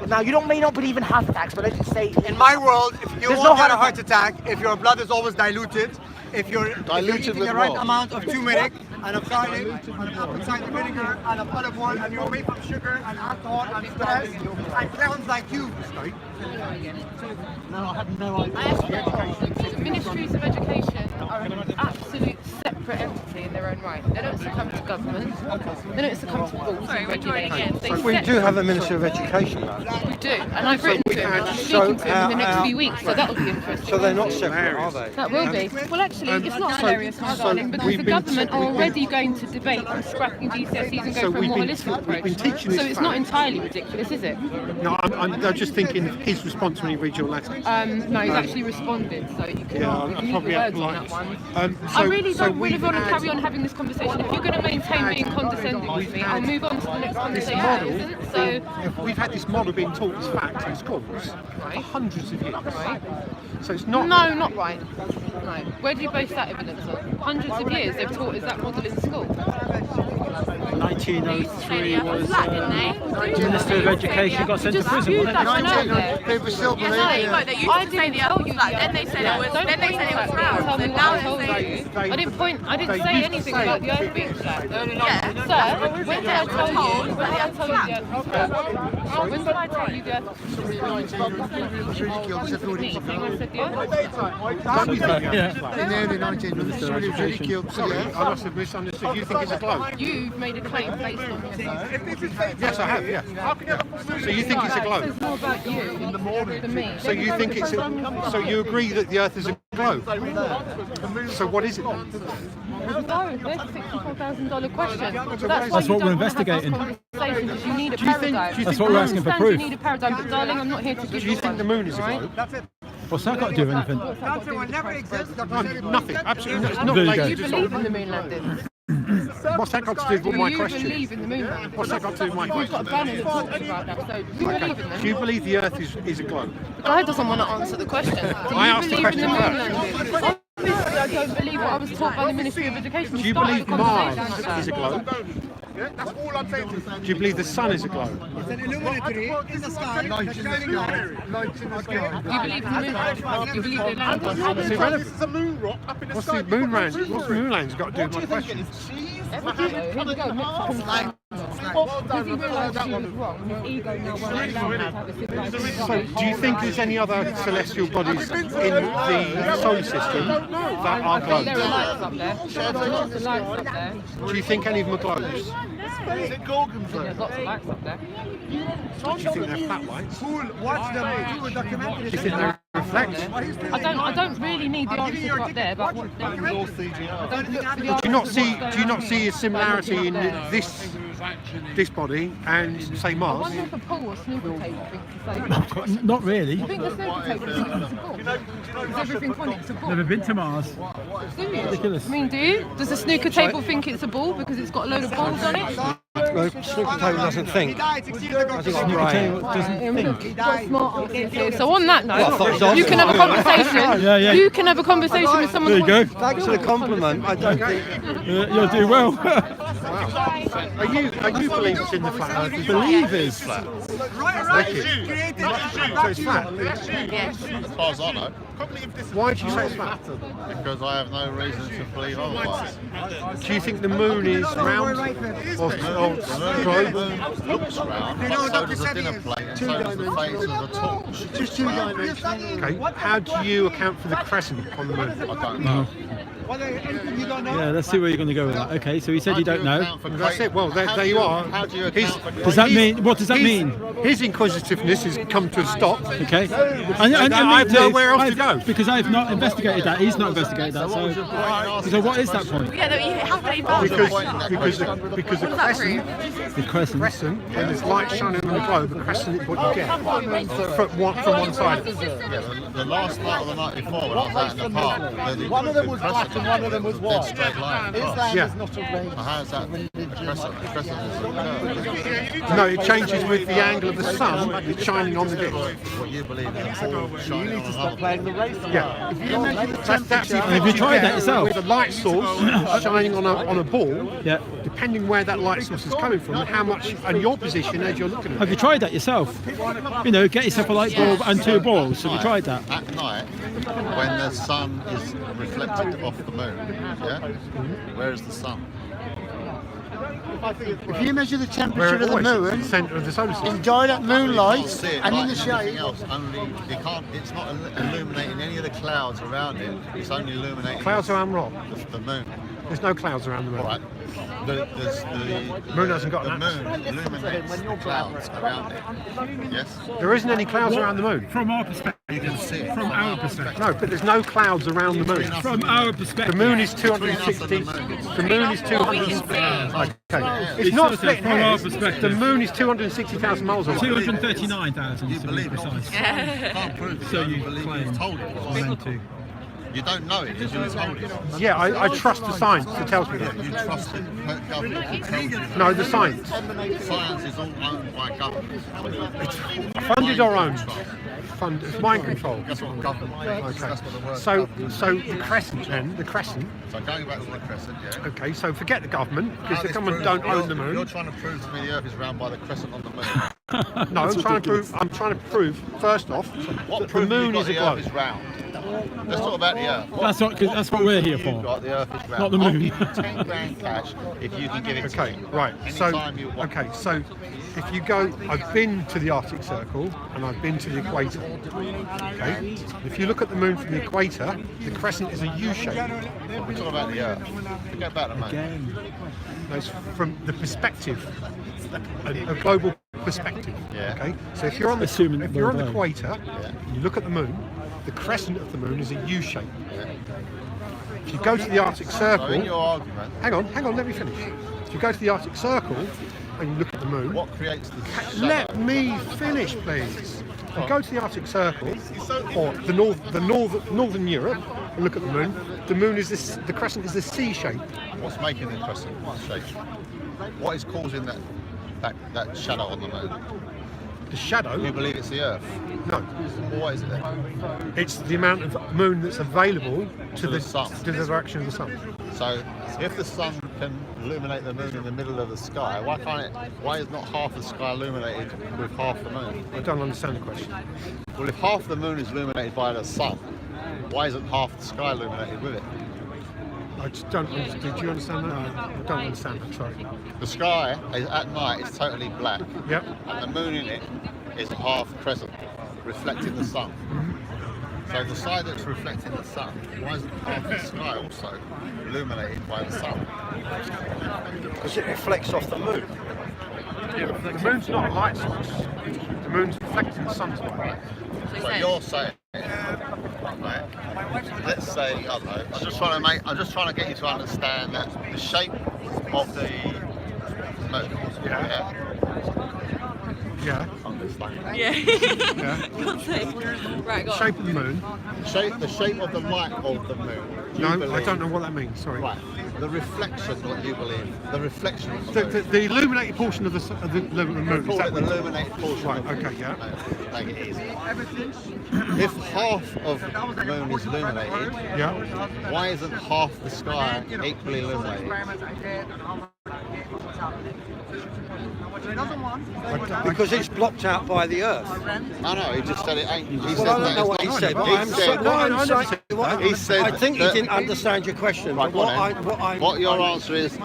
Now, you may not believe in heart attacks, but let's just say... In my world, if you There's won't no get a heart heart attack, if your blood is always diluted, if you're eating with the right what? amount of turmeric and of garlic and of cider vinegar and of olive oil and you're away from sugar and alcohol and stress and clowns like you. No, I have no idea. Ministries of Education are an absolute separate entity in their own right. They don't succumb to government. They don't succumb to rules and regulations. They We set do have a Minister of Education, though. We do, and I've written to him, and I'm So, speaking to him in the next few weeks, so that'll be interesting. So they're not separate, are they? That will be. Well, actually, it's not hilarious, my darling, because the government are already going to debate on scrapping GCSEs and go So for a we've more been- holistic approach. we've been teaching So this it's not fact. entirely ridiculous, is it? No, I'm just thinking of his response when he read your letter. No, he's actually responded, so you can, Yeah, you I can probably use the have words on liked. that one. I really don't really we've want to had- carry on having this conversation. If you're going to maintain being condescending with me, I'll move on to the next This conversation. model, Isn't? So, we've had this model being taught as fact in schools for hundreds of years. Right. So it's not. No, not right. No. Where do you base that evidence on? Hundreds of years they've taught us that model in school. 1903 was Minister of Education got sent to prison. wasn't it? People still believe Yeah, it. no, they used to say the opposite. Then they said it was. Then they said it was round. Tell me And what now I they're told saying. you. I didn't say anything about the earth being flat. Yeah. Sir, when did I tell you? When did I tell you the Earth? When did I tell you the Earth was In the early 1900s, somebody was ridiculed. Sorry, I must have misunderstood. You think it's a globe? You've made a claim based on yourself. Yes, I have, yeah. So you think it's a globe? It says more about you than me. So you think it's so you agree that the Earth is a globe? So what is it then? No, there's a $64,000 question. That's what we're investigating. Because you need a Do you think- paradigm. do you That's what we're asking for I proof. understand you need a paradigm, but darling, I'm not here to give Do you think the moon is a globe? What's that got to do with anything? Nothing. Absolutely. It's not There you related Do you at all. believe in the moon landing? What's that got to do with my Do you question? believe in the moon landing? What's that got to do with my You've got question? a banner that talks about that, so do you believe in them? Do you believe the Earth is a globe? The guy doesn't want to answer the question. Do I you asked the believe in the moon question landing? Obviously, I don't believe what I was taught by the Ministry of Education. Do you Started believe the conversation Mars like that. is a globe? Do you believe the sun is a globe? It's an illuminatory in the sky. Lights in the sky. Lights in the sky. Do you believe in the moon landing? Do you believe they landed? It's irrelevant. It's a moon rock up in the sky. What's the moon landing? What's the moon landing's got to do with my question? Everything. Here we go. Does he realise he was wrong? His ego now won't allow him to have a civilization. So, do you think there's any other celestial bodies in the solar system that are globes? There are lights up there. There's lots of lights up there. Do you think any of them are globes? There's lots of lights up there. Do you think they're flat lights? Watch them. Do a documentary. Do you think they reflect? I don't really need the answer to up there, but what, I don't look for the Do you not see a similarity in this body and say I Mars? wonder if a pool or snooker table thinks the same. Not really. I think the snooker table thinks it's a ball. Is everything on it's a ball? Never been to Mars. Do you? Ridiculous. I mean, do you? Does the snooker table think it's a ball because it's got a load of balls on it? The snooker table doesn't think. I think it's brain. Got smart answers here. So on that Well, I thought it was note, you can have a conversation. Yeah, yeah. You can have a conversation with someone. There you go. Thanks for the compliment. I don't think. You'll do well. Are you believers in the flat Earth? Believers. Wicked. So it's flat. Yes. As far as I know. Why do you say it's flat? Because I have no reason to believe otherwise. Do you think the moon is round or The globe? moon looks round, but so does a dinner plate, and so does the face of a torch. Just 2 dimensions. Okay. How do you account for the crescent on the moon? I don't know. You don't know? Yeah, let's see where you're going to go with that. Okay, so he said you don't know. That's it. Well, there you are. How do you His- account for Does that mean? What does that mean? His inquisitiveness has come to a stop. Okay. And I have me too. nowhere else to go. Because I've not investigated that. He's not investigated that. So what is that point? Yeah, no, you haven't even Because the The crescent. crescent, when there's light shining on the globe, the crescent is what you get from one side. The last night of the night before, when I was out in the park, One of them was black and one of them was white. straight line His across. land Yeah. is not a range. So how is that a crescent? The crescent is a curve. No, it changes with the angle of the sun that's shining on the disk. What you believe in a ball shining on another. Playing the race. Yeah. If you measure the That's the temperature. effect Have you tried get that yourself? With a light source shining on a ball, Yeah. depending where that light source is coming from and how much and your position as you're looking at Have it. you tried that yourself? You know, get yourself a light bulb and 2 balls. Have you tried that? At night, when the sun is reflected off the moon, yeah? Where is the sun? If you measure the Where temperature it of the always is, moon, the centre of the solar system. in direct You moonlight can't see it and in like the shade, anything else. Only you can't. It's not illuminating any of the clouds around it. It's only illuminating Clouds around what? the moon. There's no clouds around the moon. All right. The Moon hasn't got the an moon illuminates the clouds around it. Yes. There isn't any clouds around the moon. From our perspective. You can see it. From our perspective. No, but there's no clouds around the moon. From our perspective. The moon is 260. The moon is 260. Okay. It's not so splitting from our hairs. perspective. The moon is 260,000 miles away. 239,000 to be precise. You can't prove it. So you you believe claim. it's told it. Claim to. You don't know it because you're told it. Yeah, I trust the science that tells me that. You trust the government. Tells you. No, the science. Science is all owned by government. Funded or owned? Funded. It's mind control. That's what government means. That's what the word So government the crescent then, the crescent. So going back to the crescent, yeah. Okay, so forget the government How because the this government proves- don't own the moon. You're trying to prove to me the Earth is round by the crescent on the moon. No, I'm trying to prove first off What that the proof have you moon got is a the Earth globe. is round? Let's talk about the Earth. That's what we're here for. You've got the Earth is round. Not the I'll moon. give you 10 grand cash if you can give it to me. Right. So, Anytime you want. okay. So, if you go, I've been to the Arctic Circle and I've been to the equator. Okay. If you look at the moon from the equator, the crescent is a U shape. We're talking about the Earth. Forget about the moon. That's from the perspective, a global perspective. Yeah. Okay. So if you're on the Assuming if you're on the the equator, and you look at the moon, the crescent of the moon is a U shape. If you go to the Arctic Circle, So in your argument, hang on, let me finish. If you go to the Arctic Circle and you look at the moon, what creates the shadow? let me finish, please. If you go to the Arctic Circle or the northern Europe and look at the moon is this. The crescent is the C shape. What's making the crescent shape? What is causing that shadow on the moon? The shadow. You believe it's the Earth? No. What is it then? It's the amount of moon that's available to the sun. to the direction of the sun. So, if the sun can illuminate the moon in the middle of the sky, why is not half the sky illuminated with half the moon? I don't understand the question. Well, if half the moon is illuminated by the sun, why isn't half the sky illuminated with it? I just don't understand. Do you understand that? I don't understand that, sorry. The sky is, at night is totally black. Yep. And the moon in it is half crescent, reflecting the sun. So the side that's reflecting the sun, why isn't half the sky also illuminated by the sun? Because it reflects off the moon. The moon's not a light source. The moon's reflecting the sun's light. So you're saying, right, let's say, I don't know, I'm just trying to get you to understand that the shape of the moon. Yeah. Yeah. God's sake. Right, go on. Shape of the moon. The shape of the light of the moon. No, I don't know what that means. Sorry. Right. The reflection, what you believe. The reflection of The illuminated portion of the moon. Call it the illuminated portion. Right. Okay. Yeah. Make it easy. If half of the moon is illuminated, why isn't half the sky equally illuminated? Because it's blocked out by the Earth. No, he just said it ain't. He Well, said I don't know what he said. He said I think he didn't understand your question. Right, what your answer is,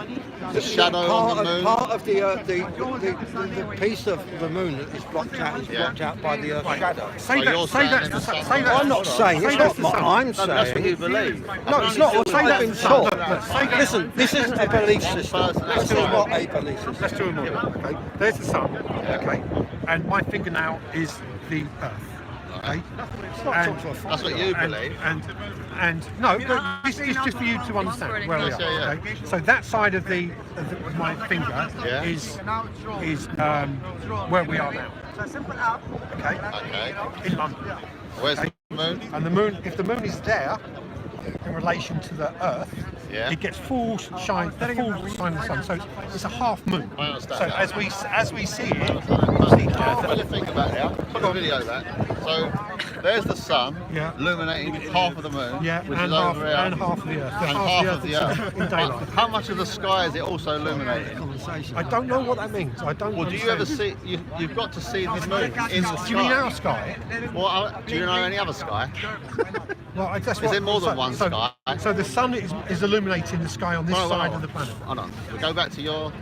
the shadow on the moon. Part of the piece of the moon that is blocked out is blocked out by the Earth's shadow. Say that. I'm not saying it's not what I'm saying. That's what you believe. No, it's not what I've been taught. Listen, this isn't a belief system. This is not a belief system. Let's do a model. Okay. There's the sun. Okay. And my fingernail is the Earth. Okay. That's what you believe. And no, but this is just for you to understand where we are. Okay. So that side of my finger is where we are now. Okay. In London. Where's the moon? And the moon, if the moon is there in relation to the Earth, it gets full shine of the sun. So it's a half moon. I understand. So that. as we see it, Well, you think about it. Put a video of that. So there's the sun illuminating half of the moon, which is over here, and half of the Earth. and half of the Earth. In daylight. How much of the sky is it also illuminating? I don't know what that means. I don't. Well, do you ever see? You've got to see the moon in the sky. Do you mean our sky? Well, do you know any other sky? Well, that's Is there more than one sky? So the sun is illuminating the sky on this side of the planet. Hold on. We go back to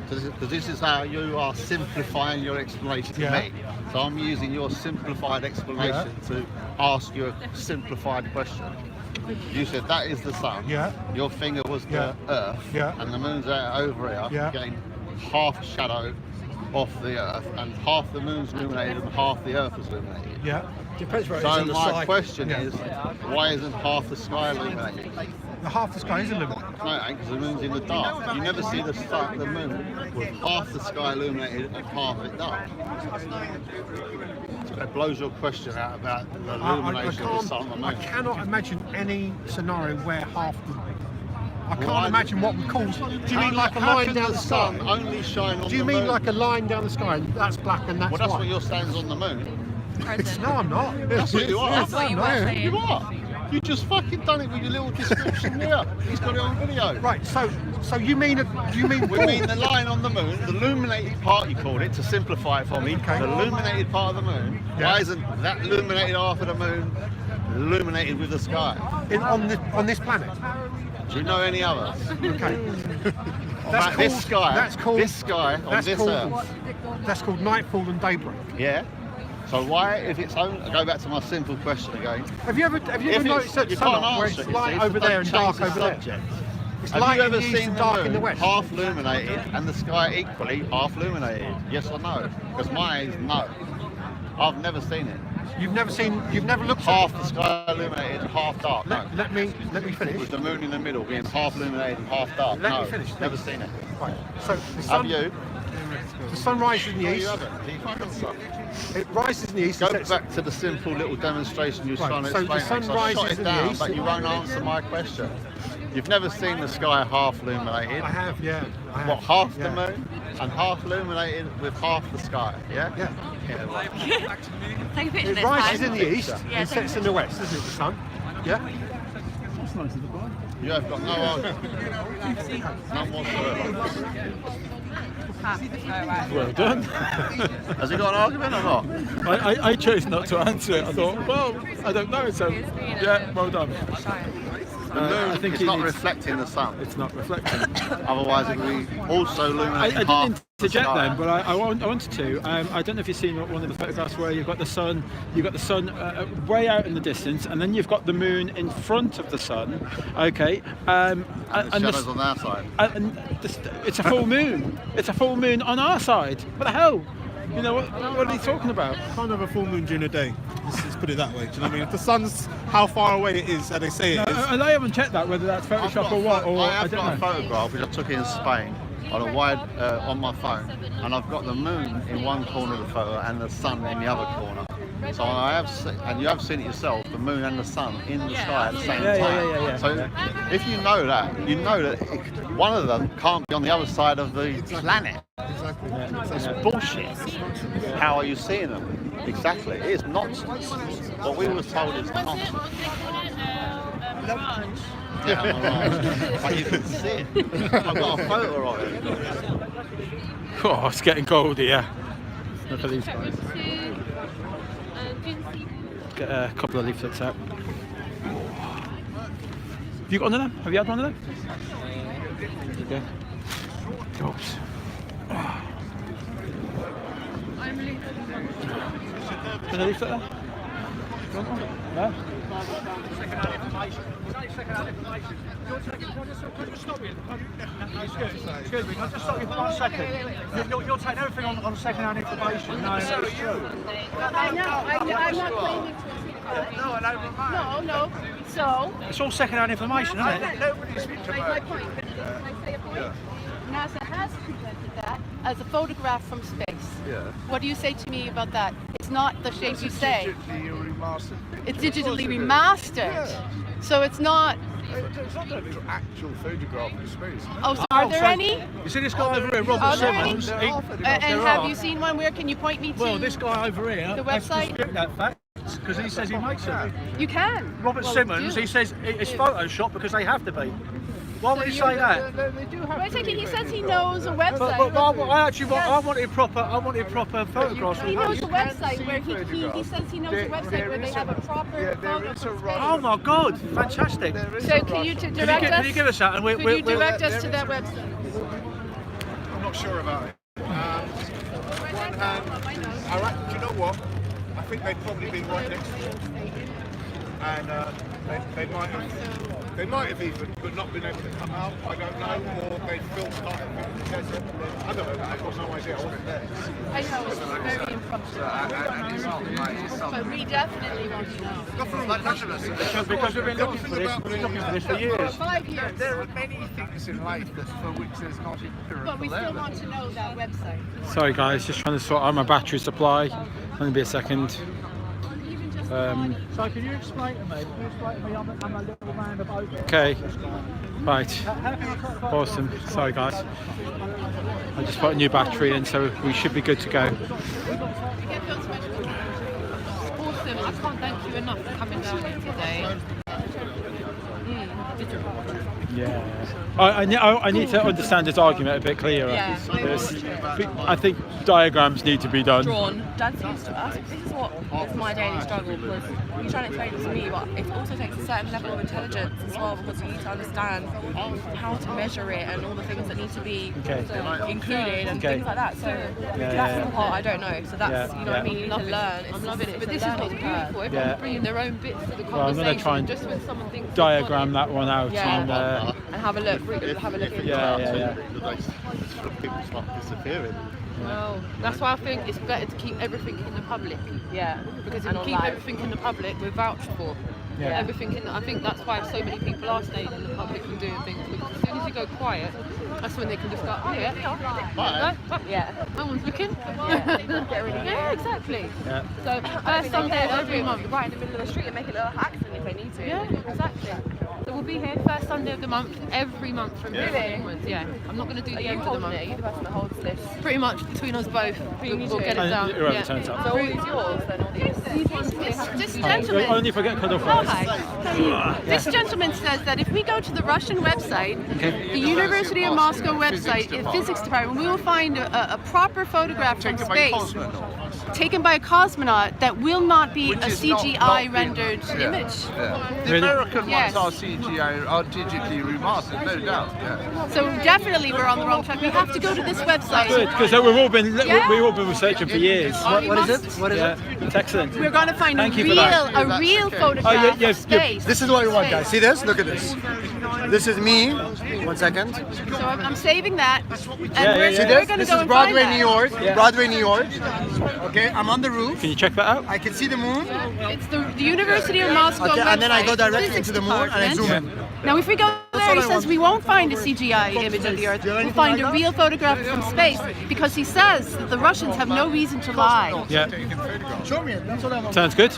because this is how you are simplifying your explanation to me. So I'm using your simplified explanation to ask you a simplified question. You said that is the sun. Yeah. Your finger was the Earth. Yeah. And the moon's out over here, getting half shadow off the Earth, and half the moon's illuminated and half the Earth is illuminated. Yeah. Depends where it's So in the my cycle. question is, why isn't half the sky illuminated? The half the sky is illuminated. No, it ain't, because the moon's in the dark. You never see the moon with half the sky illuminated and half it dark. So that blows your question out about the illumination of the sun and the I moon. cannot imagine any scenario where half the I can't imagine what would cause. Do you mean like a how line can down the the sky? sun only shine on Do you the mean moon? like a line down the sky? That's black and that's Well, that's white. what you're saying is on the moon. No, I'm not. That's what you are. That's what you are saying. You are. You just fucking done it with your little description there. He's got it on video. Right. So you mean We mean the line on the moon, the illuminated part, you called it, to simplify it for me. The illuminated part of the moon. Why isn't that illuminated half of the moon illuminated with the sky. On this planet. Do you know any others? Okay. This sky on this Earth. That's called nightfall and daybreak. Yeah. So why, if it's only, I go back to my simple question again. Have you ever noticed that sun where it's light over there and dark over there? It's Have light you in ever the east seen and the dark moon in the west? half illuminated and the sky equally half illuminated? Yes or no? Because mine is no. I've never seen it. You've never looked half at the sky illuminated and half dark. No. Let me finish. With the moon in the middle being half illuminated and half dark. Let no, me finish. Never seen it. Right. So the sun, Have you? The sun rises in the east. It rises in the east. Go back to the simple little demonstration you were trying to so explain. the sun So I shot rises it in the down, east. but you won't answer my question. You've never seen the sky half illuminated. I have, yeah. I What, have, half yeah. the moon and half illuminated with half the sky? Yeah. Yeah. Take a picture It this rises time. in the east Yeah, and take a sets in the west, doesn't it? The sun. Yeah. That's nice of the boy. You have got no argument. None whatsoever. Well done. Has he got an argument or not? I chose not to answer it. I thought, well, I don't know. So, yeah, well done. The moon, I think it's it not is- reflecting the sun. It's not reflecting. Otherwise, it would be also illuminating I half didn't the interject sky. then, but I wanted to. I don't know if you've seen one of the photographs where you've got the sun, way out in the distance, and then you've got the moon in front of the sun. Okay, And the and shadows on our side. it's a full moon. It's a full moon on our side. What the hell? You know what are you talking about? Kind of a full moon during the day. Let's put it that way. Do you know what I mean? If the sun's how far away it is, as they say it is. And I haven't checked that whether that's Photoshop or what. Or I have don't got a know. photograph which I took in Spain on a wide on my phone, and I've got the moon in one corner of the photo and the sun in the other corner. So I have, and you have seen it yourself, the moon and the sun in the sky at the same time. Yeah. So if you know that one of them can't be on the other side of the planet. It's bullshit. How are you seeing them? Exactly. It is nonsense. What we were told is nonsense. Yeah, I'm but you can see it. I've got a photo of it. Oh, it's getting cold here. Look at these guys. Get a couple of leaflets out. Have you got one of them? Have you had one of them? Yeah. Oops. Can I leaflet there? You want one? No? Excuse me, can I just stop you for 1 second? You're taking everything on second-hand information. No, it's true. I know. I'm not claiming to. No. So. It's all second-hand information, isn't it? My point. Can I say a point? NASA has presented that as a photograph from space. Yeah. What do you say to me about that? It's not the shape you say. Digitally remastered. It's digitally remastered. So it's not. It's not an actual photograph of space. Oh, so are there any? You see this guy over here, Robert Are there any? Simmons? And have you seen one? Where can you point me to? Well, this guy over here. The has website? disputed that fact because he says he makes it. You can. Robert Simmons, he says it's Photoshop because they have to be. Why would he say that? Wait a second. He says he knows a website. But I actually want, I wanted proper photographs. He knows a website where he says he knows a website where they have a proper photo from space. Oh my God! Fantastic. So can you direct us? Can you give us that? And Could you direct us to that website? I'm not sure about it. Do you know what? I think they've probably been right next to it. And they might have even, but not been able to come out. I don't know, or they filmed part of it in the desert. I don't know. I've got no idea. I wasn't there. I know it's very impromptu, but we definitely want to know. Because we've been looking for this for years. 5 years. There are many things in life for which there's not empirical But we still want to know that website. Sorry guys, just trying to sort out my battery supply. Only be a second. So can you explain to me? I'm a little man of open. Okay, right, awesome. Sorry guys, I just put a new battery in, so we should be good to go. Awesome. I can't thank you enough for coming down here today. Yeah. I need to understand his argument a bit clearer. Yeah. I think diagrams need to be done. Drawn. Dad's used to us. This is what is my daily struggle, because you try to explain it to me, but it also takes a certain level of intelligence as well, because you need to understand how to measure it and all the things that need to be included and things like that. So that's the part I don't know. So that's you know what I mean. You need to learn. I'm loving it. But this is what's beautiful. Everyone's bringing their own bits to the conversation. Well, I'm going to try and just when someone thinks diagram that one out and have a look. Have a look into People start disappearing. Well, that's why I think it's better to keep everything in the public. Yeah. Because if you keep everything in the public, we're vouched for. Yeah. Everything in. I think that's why so many people are staying in the public and doing things. Because as soon as you go quiet, that's when they can just go, oh yeah, no one's looking. Yeah, exactly. So first Sunday of every month, right in the middle of the street, and make it look like accident if they need to. Yeah, exactly. So we'll be here first Sunday of the month, every month from here onwards. Yeah, I'm not going to do the end of the month. Are you the person that holds this? Pretty much between us both, we'll get it down. Whoever turns up. So all these yours then? All these? This gentleman. Only if I get cut off Oh, first. hi. This gentleman says that if we go to the Russian website, the University of Moscow website, in the physics department, we will find a proper photograph from space taken by a cosmonaut that will not be a CGI rendered image. The American ones are CGI, are digitally remastered, no doubt. So definitely we're on the wrong track. We have to go to this website. Good, because we've all been researching for years. What is it? What is it? It's excellent. We're going to find Thank a you for that. real photograph of space. This is what we want, guys. See this? Look at this. This is me. 1 second. So I'm saving that. And See we're this? going to This go is and Broadway, find New York. that. Broadway, New York. Okay, I'm on the roof. Can you check that out? I can see the moon. It's the University of Moscow Okay, and then I go website, directly physics into the moon and I zoom in. department. Now if we go there, he says we won't find a CGI image of the Earth. We'll find a real photograph from space, because he says that the Russians have no reason to lie. Yeah. Show me it. That's what I want. Sounds good.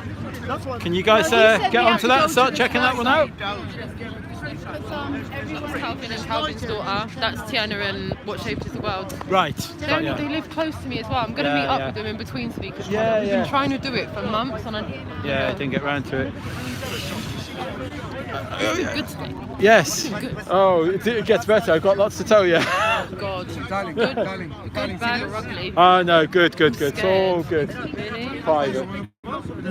Can you guys get onto that and start checking that one out? Everyone's Calvin and Calvin's daughter. That's Tiana and What Shaped Is the World. Right. They live close to me as well. I'm going to meet up with them in between speakers. We've been trying to do it for months on Yeah, I didn't get round to it. It's good today. Yes. Oh, it gets better. I've got lots to tell you. God. Good bag of ugly. Oh no, good. It's all good. Really? Private.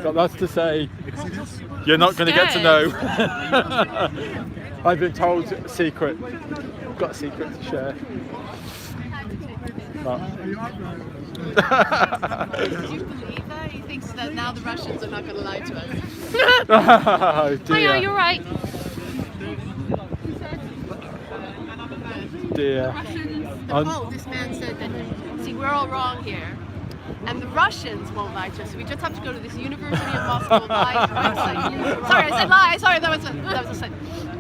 Got lots to say. You're not going to get to know. I've been told a secret. I've got a secret to share. But... Do you believe that? He thinks that now the Russians are not going to lie to us. Oh dear. Hiya, you're right. Dear. This man said that, see, we're all wrong here. And the Russians won't lie to us. We just have to go to this University of Moscow website. Sorry, I said lie. Sorry, that was a mistake.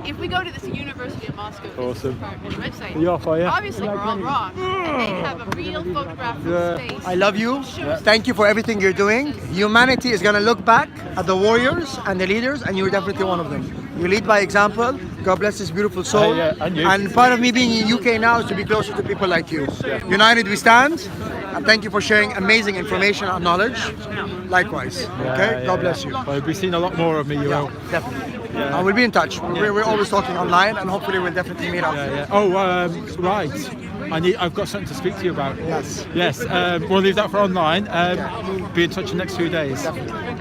If we go to this University of Moscow website, Are you off, are you? obviously we're all wrong. And they have a real photograph from space. I love you. Thank you for everything you're doing. Humanity is going to look back at the warriors and the leaders, and you're definitely one of them. You lead by example. God bless this beautiful soul. and you. And part of me being in UK now is to be closer to people like you. United we stand. And thank you for sharing amazing information and knowledge. Likewise. Okay? God bless you. Well, we've seen a lot more of me, you will. Definitely. And we'll be in touch. We're always talking online, and hopefully we'll definitely meet up. Oh, right. I've got something to speak to you about. Yes. We'll leave that for online. Be in touch in the next few days.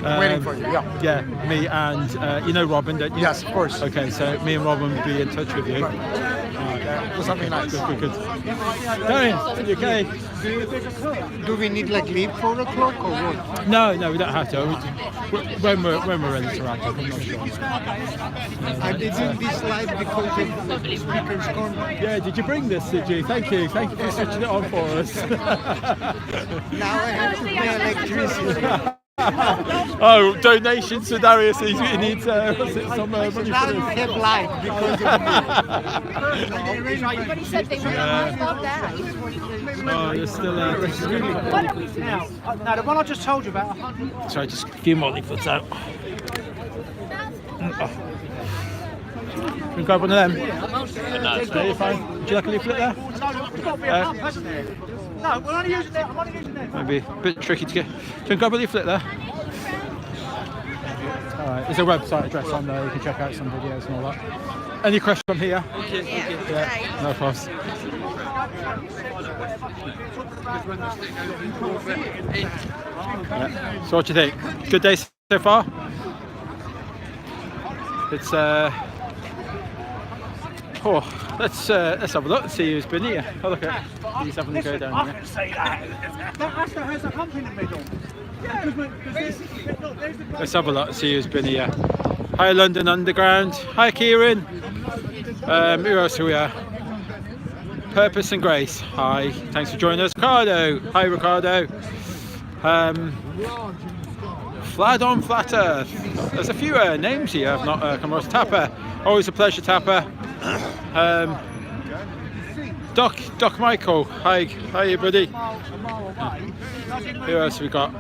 Waiting for you. Yeah, me and you know Robin, don't you? Yes, of course. Okay, so me and Robin will be in touch with you. For something nice. Good. Darian, you okay? Do we need like leave 4 o'clock or what? No, we don't have to. When we're ready to wrap up, I'm not sure. And isn't this live because of Speaker's Corner? Yeah, did you bring this, did you? Thank you for switching it on for us. Now I have to pay electricity. Oh, donations to Darius. He needs some money for now this. we have live because of But he said they were about that. Oh, there's still Now, the one I just told you about. Sorry, just a few more leaflets out. Can you grab one of them? No, you're fine. Would you like a leaflet there? No, we're only using that. I'm only using that. Maybe a bit tricky to get. Can you grab a leaflet there? Alright, there's a website address on there, you can check out some videos and all that. Any questions from here? Okay. Yeah, no problems. Yeah. So what do you think? Good day so far? It's oh, let's have a look and see who's been here. Oh, look at he's having a go down here. That's a hump in the middle. Let's have a look and see who's been here. Hi London Underground. Hi Kieran. Who else are we are? Purpose and Grace. Hi. Thanks for joining us. Ricardo. Hi Ricardo. Flad on Flat Earth. There's a few names here I've not come across. Tapper. Always a pleasure, Tapper. Doc Michael. Hi buddy. Who else have we got?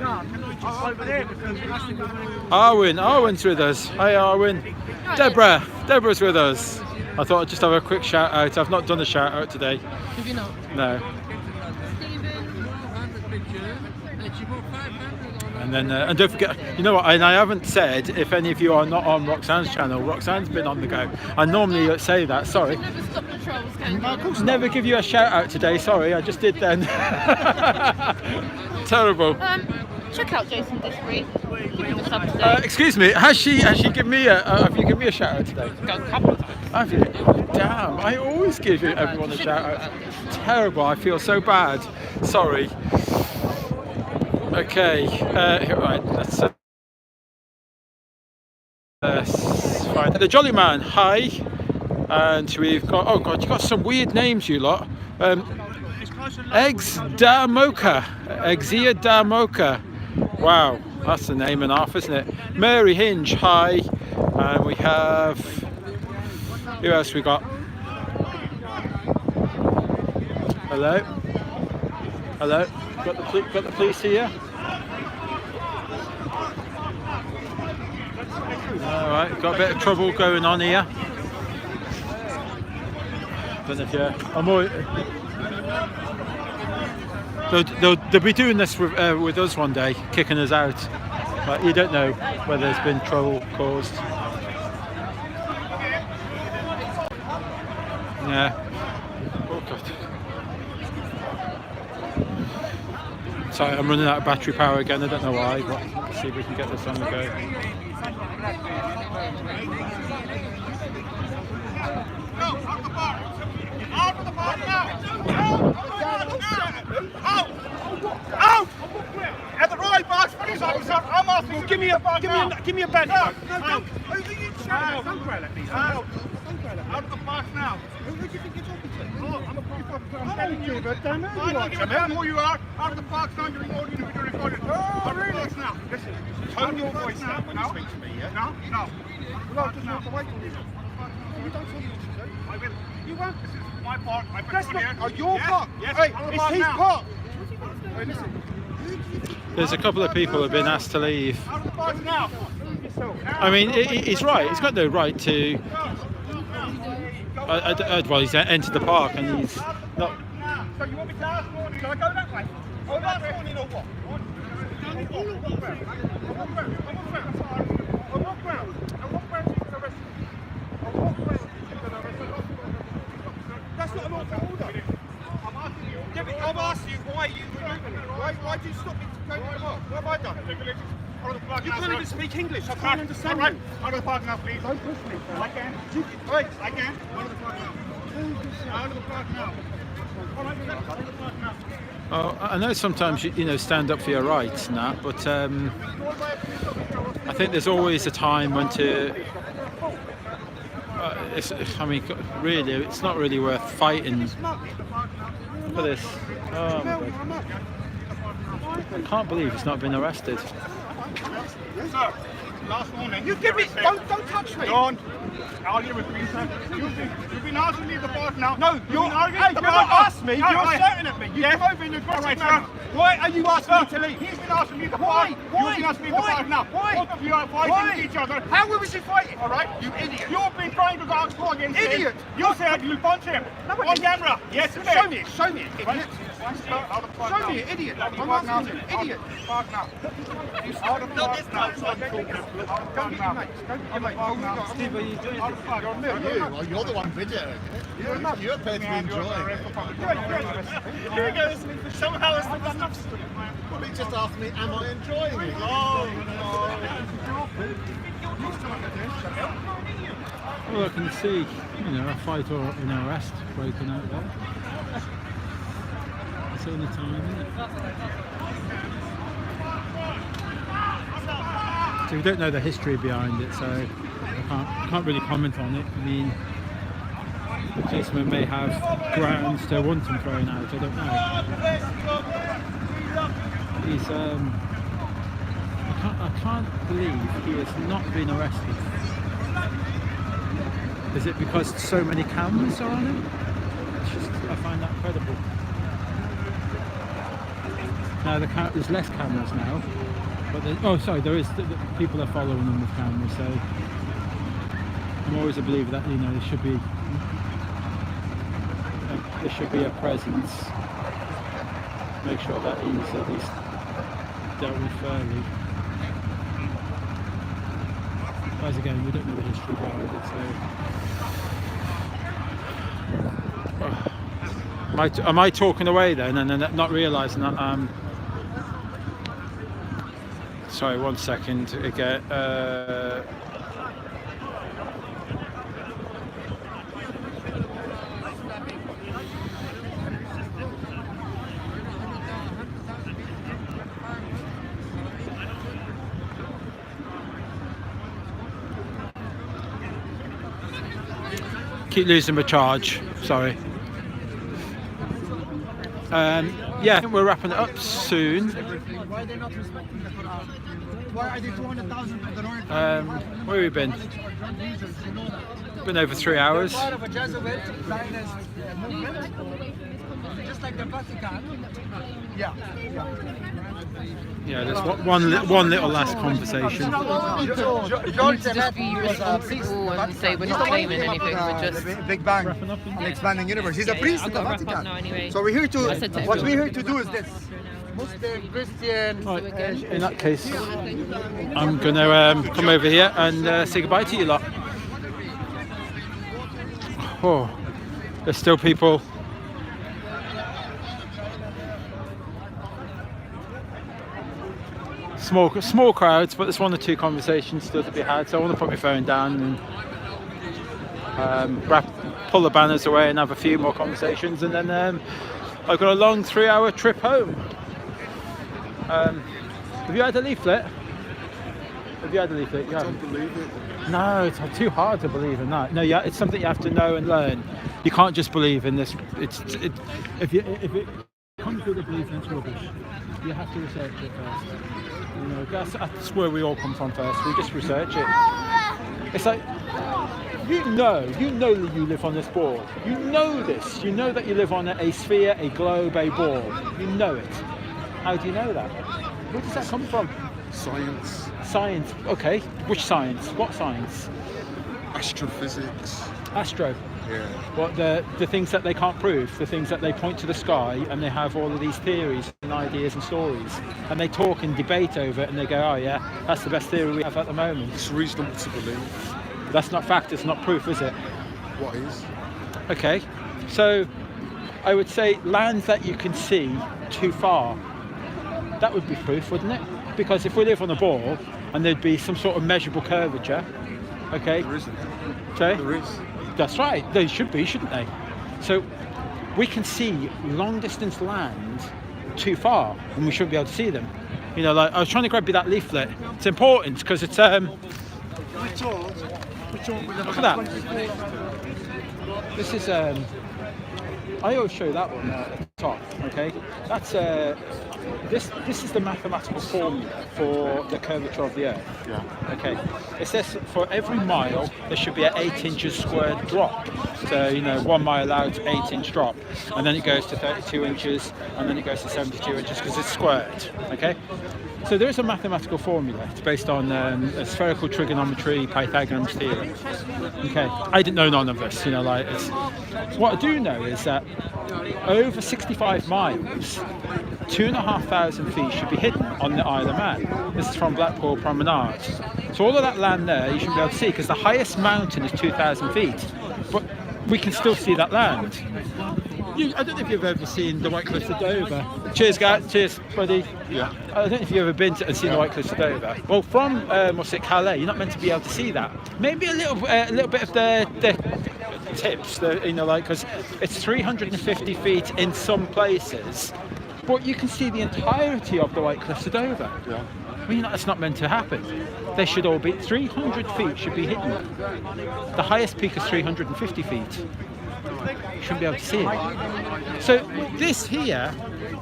Arwin's with us. Hi Arwin. Deborah's with us. I thought I'd just have a quick shout out. I've not done a shout out today. Have you not? No. And then, and don't forget, you know what, and I haven't said, if any of you are not on Roxanne's channel, Roxanne's been on the go. I normally say that, sorry. Never stop the trolls, can you? Never give you a shout out today, sorry, I just did then. Terrible. Check out Jason Disbury. Keeping us up to date. Excuse me, have you given me a shout out today? A couple of times. Have you? Damn, I always give everyone a shout out. Terrible, I feel so bad. Sorry. Okay, right, let's find the Jolly Man. Hi, and we've got, oh god, you got some weird names, you lot. Eggs da Mocha, Exia da Mocha. Wow, that's the name and half, isn't it? Mary Hinge. Hi, and we have, who else we got? Hello. Hello. Got the police here. Alright, got a bit of trouble going on here. Don't know if you're... They'll be doing this with us one day, kicking us out. But you don't know whether there's been trouble caused. Yeah. Oh god. Sorry, I'm running out of battery power again, I don't know why, but let's see if we can get this on the go. Out! At the right box, police officer, I'm asking you, give me a pen. Out of the box now. Who do you think you're talking to? Oh, I'm a police officer. I'm telling you, but damn it. I don't give a damn who you are. Out of the box now, you're recording the video recorded. Out of the box now. Listen, tone your voice down when you speak to me, yeah? No. Well, just walk away from me. You don't tell me what to do. I will. You won't. This is my park. That's not your park. Yes, hey, it's his park. Hey, listen. There's a couple of people who have been asked to leave. Out of the box now. I mean, he's right. He's got no right to. Well, he's entered the park and he's not. So you want me to ask morning? Shall I go that way? Oh, last morning or what? That's not an order. I'm asking you why you why do you stop me to go to the park? What have I done? You can't even speak English. I can't understand you. Out of the park now, please. Don't push me. I can. Wait, I can. Out of the park now. Out of the park now. Out of the park now. Oh, I know sometimes you stand up for your rights and that, but I think there's always a time when to. I mean, really, it's not really worth fighting for this. Oh my God. I can't believe he's not been arrested. Sir, last morning. You give me. Don't touch me. Don't argue with me, sir. You've been asked to leave the park now. No, you're arguing. Hey, you're not asking me. You're shouting at me. You come over in your aggressive manner. Why are you asking me to leave? He's been asked to leave the park. You've been asked to leave the park now. Why? Both of you are fighting with each other. How were we fighting? All right, you idiot. You've been trying to go against him. Idiot. You said you'll punch him on camera. Yes, show me. Idiot. Show me, idiot. I'm asking you, idiot. Park now. Not this time. Go get your mates. Go get your mates. Steve, are you doing this? You're the one videoing it. You appear to be enjoying it. Here he goes. Somehow it's the Well, he just asked me, am I enjoying it? Well, I can see, a fight or an arrest broken out there. It's only time, isn't it? So we don't know the history behind it, so I can't really comment on it. I mean, the policeman may have grounds to want him thrown out. I don't know. He's I can't believe he has not been arrested. Is it because so many cameras are on him? It's just, I find that credible. Now there's less cameras now, but there is. People are following them with cameras, so I'm always a believer that there should be a presence. Make sure that he's at least dealt with fairly. As again, we don't know the history behind it, so am I talking away then and then not realising that? Sorry, 1 second again. Keep losing my charge, sorry. Yeah, we're wrapping it up soon. Why are they not respecting the Quran? Why are they 200,000 for the Royal where have we been? Been over 3 hours. Part of a Jesuit Zionist movement, just like the Vatican. Yeah. Yeah, there's one little last conversation. George Interview people and say we're not claiming anything, we're just Big Bang and expanding universe. He's a priest in the Vatican. Anyway. So we're here to. What we're here to do is this: Muslim, Christian. In that case, I'm gonna come over here and say goodbye to you lot. Oh, there's still people. Small crowds, but there's 1 or 2 conversations still to be had. So I want to put my phone down and pull the banners away and have a few more conversations, and then I've got a long 3-hour trip home. Have you had a leaflet? Have you had a leaflet? You haven't? Don't believe it. No, it's too hard to believe in that. No, yeah, it's something you have to know and learn. You can't just believe in this. If it comes with a belief, then it's rubbish. You have to research it first. That's where we all come from first. We just research it. It's like you know that you live on this board. You know this. You know that you live on a sphere, a globe, a ball. You know it. How do you know that? Where does that come from? Science. Science. Okay. Which science? What science? Astrophysics. Astro. Yeah. What the things that they can't prove, the things that they point to the sky and they have all of these theories and ideas and stories, and they talk and debate over it, and they go, oh yeah, that's the best theory we have at the moment. It's reasonable to believe. That's not fact, it's not proof, is it? What is? Okay, so I would say lands that you can see too far, that would be proof, wouldn't it? Because if we live on a ball and there'd be some sort of measurable curvature, okay? There isn't. Sorry? There is. That's right, they should be, shouldn't they? So we can see long distance land too far and we shouldn't be able to see them. Like I was trying to grab you that leaflet. It's important because it's look at that. This is I always show that one at the top, okay? That's this is the mathematical formula for the curvature of the Earth. Yeah. Okay. It says for every mile there should be an 8 inches squared drop. So 1 mile out, 8-inch drop, and then it goes to 32 inches, and then it goes to 72 inches because it's squared. Okay. So there is a mathematical formula. It's based on spherical trigonometry, Pythagorean's theorem. Okay, I didn't know none of this. What I do know is that over 65 miles, 2,500 feet should be hidden on the Isle of Man. This is from Blackpool Promenade. So all of that land there, you should be able to see because the highest mountain is 2,000 feet, but we can still see that land. I don't know if you've ever seen the White Cliffs of Dover. Cheers, guys. Cheers, buddy. Yeah. I don't know if you've ever been to and seen the White Cliffs of Dover. Well, from Calais, you're not meant to be able to see that. Maybe a little bit of the tips, because it's 350 feet in some places, but you can see the entirety of the White Cliffs of Dover. Yeah. That's not meant to happen. They should all be 300 feet should be hidden. The highest peak is 350 feet. You shouldn't be able to see it. So this here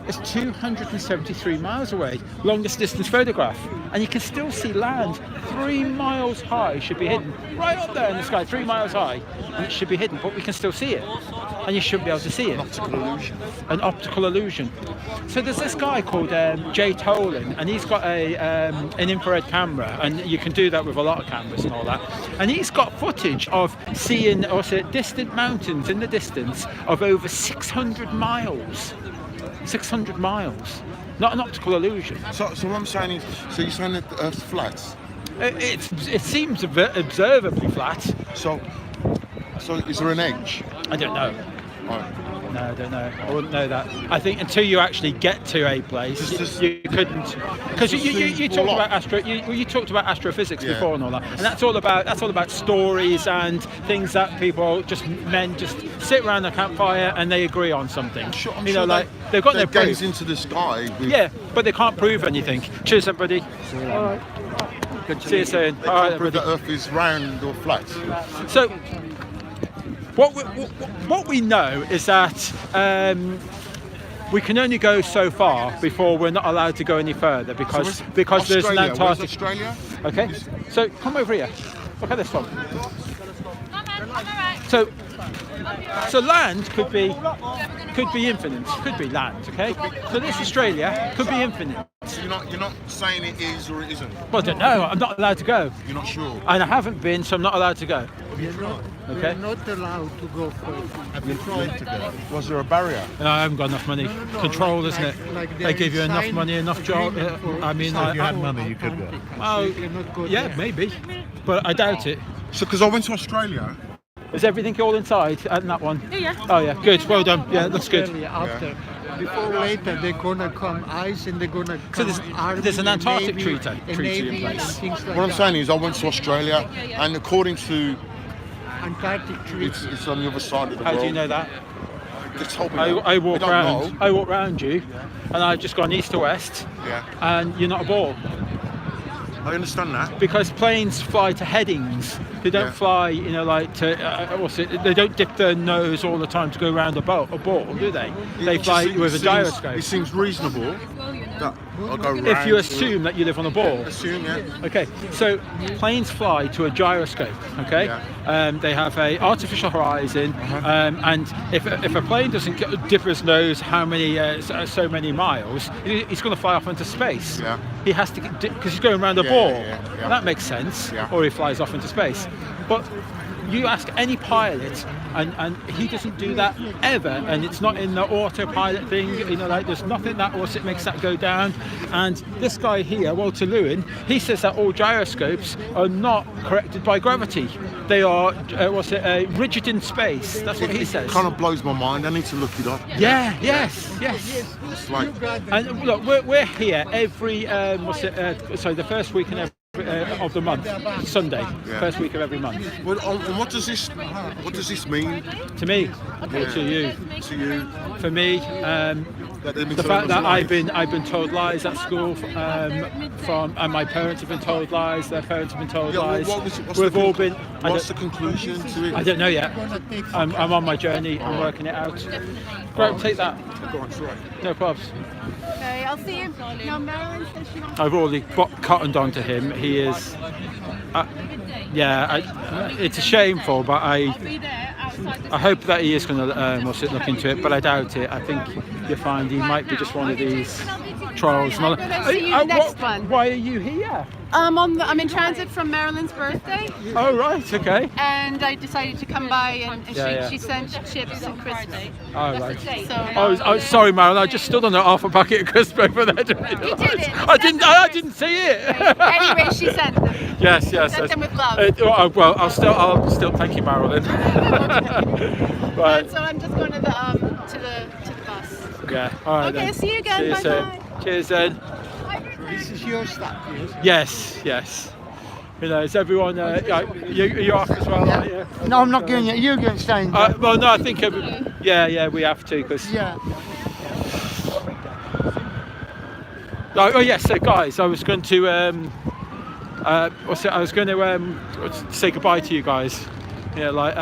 is 273 miles away, longest distance photograph, and you can still see land 3 miles high should be hidden, right up there in the sky, 3 miles high, and it should be hidden, but we can still see it, and you should be able to see it. An optical illusion. An optical illusion. So there's this guy called Jay Tolan, and he's got an infrared camera, and you can do that with a lot of cameras and all that, and he's got footage of seeing distant mountains in the distance of over 600 miles. 600 miles, not an optical illusion. So what I'm saying is, so you're saying that the Earth's flat? It seems observably flat. So is there an edge? I don't know. Right. No, I don't know. I wouldn't know that. I think until you actually get to a place, you couldn't. Because you talked about you talked about astrophysics before and all that, and that's all about stories and things that men just sit around the campfire and they agree on something. I'm sure they've got their gaze proof into the sky. Yeah, but they can't prove anything. Cheers, everybody. All right. Good to see you soon. They can't prove that Earth is round or flat. So. What we know is that we can only go so far before we're not allowed to go any further because there's an Antarctic. Australia? Okay, so come over here. Look at this one. So land could be infinite. Could be land. Okay. So this Australia could be infinite. So you're not saying it is or it isn't? Well, I don't know. I'm not allowed to go. You're not sure? And I haven't been, so I'm not allowed to go. You're not allowed to go further. Have you tried to go? Was there a barrier? No, I haven't got enough money. Control, isn't it? They give you enough money, enough job. If you had money, you could go. Well, yeah, maybe, but I doubt it. So, because I went to Australia. Is everything all inside in that one? Yeah. Oh yeah, good. Well done. Yeah, that's good. After, before or later, they're gonna come ice and they're gonna come. So there's an Antarctic treaty in place. What I'm saying is, I went to Australia, and according to Antarctic treaty, it's on the other side of the world. How do you know that? They told me I walk around you, and I've just gone east to west. Yeah. And you're not a ball. I understand that. Because planes fly to headings. They don't fly, they don't dip their nose all the time to go around a ball, do they? They fly with a gyroscope. It seems reasonable that I'll go round. If you assume that you live on a ball. Assume, yeah. Okay, so planes fly to a gyroscope, okay? Yeah. They have a artificial horizon, and if a plane doesn't dip his nose how many, so many miles, he's going to fly off into space. Yeah. He has to, because he's going around a ball. Yeah. That makes sense. Yeah. Or he flies off into space. But you ask any pilot, and he doesn't do that ever, and it's not in the autopilot thing. There's nothing that also makes that go down. And this guy here, Walter Lewin, he says that all gyroscopes are not corrected by gravity. They are rigid in space. That's what he says. It kind of blows my mind. I need to look it up. Yeah. Yes. It's like, and look, we're here every the first week in of the month, Sunday, first week of every month. Well, and what does this mean to me? Or to you? To you. For me, that they've been The telling fact that us lies. I've been told lies at school and my parents have been told lies. Their parents have been told Yeah, lies. what's We've the all been. What's the conclusion to it? I don't know yet. I'm on my journey. I'm working it out. Great, take that. Go on, sorry. No problems. Okay, I'll see you. Now, Marilyn says she wants I've already cottoned onto him. He is. It's a shameful, but I hope that he is going to also look into it, but I doubt it. I think you'll find he might be just one of these trolls. I'm going to see you the next one. Why are you here? I'm in transit from Marilyn's birthday. Oh, right, okay. And I decided to come by and Yeah. she sent chips and crisps. Oh, right. So, Sorry, Marilyn, I just stood on half a packet of crisps over there. I didn't see it. Anyway, she sent them. Yes. Sent them with love. Well, I'll still thank you, Marilyn. Right. And so I'm just going to the bus. Yeah. All right. Okay, then. see you again. See you soon. Bye-bye. Cheers, then. This is your stuff, Yes. You know, is everyone? You off as well? Aren't you? No, I'm not going yet. You're going to stay in. Well, no, I think. Yeah, we have to because. Yeah. Oh yes, so guys, I was going to I was going to say goodbye to you guys. Yeah, like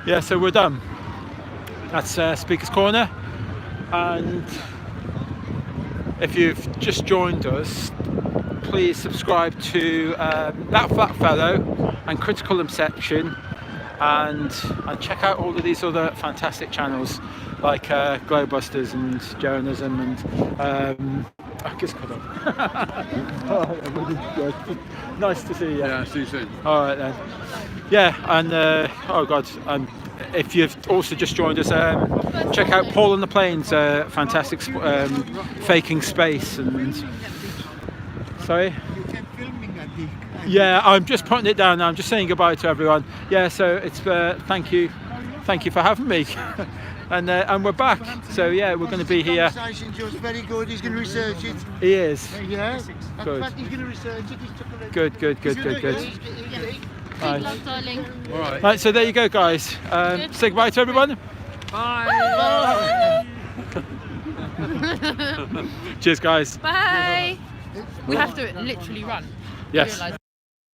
yeah. So we're done. That's Speaker's Corner, and if you've just joined us, please subscribe to That Fat Fellow and Critical Inception, and check out all of these other fantastic channels like Globebusters and Journalism and I guess nice to see you. Yeah, see you soon. All right then. Yeah, and oh god, if you've also just joined us, check out Paul and the Planes, fantastic faking space and. Sorry. Yeah, I'm just putting it down now. I'm just saying goodbye to everyone. Yeah, so it's thank you for having me, and we're back. So yeah, we're going to be here. Conversation just very good. He's going to research it. He is. Yeah. Good. He's going to research it. He's took a look. Good. Right. Love, darling. All right. Right, so there you go, guys. Say goodbye to everyone. Bye. Cheers, guys. Bye. We have to literally run. Yes.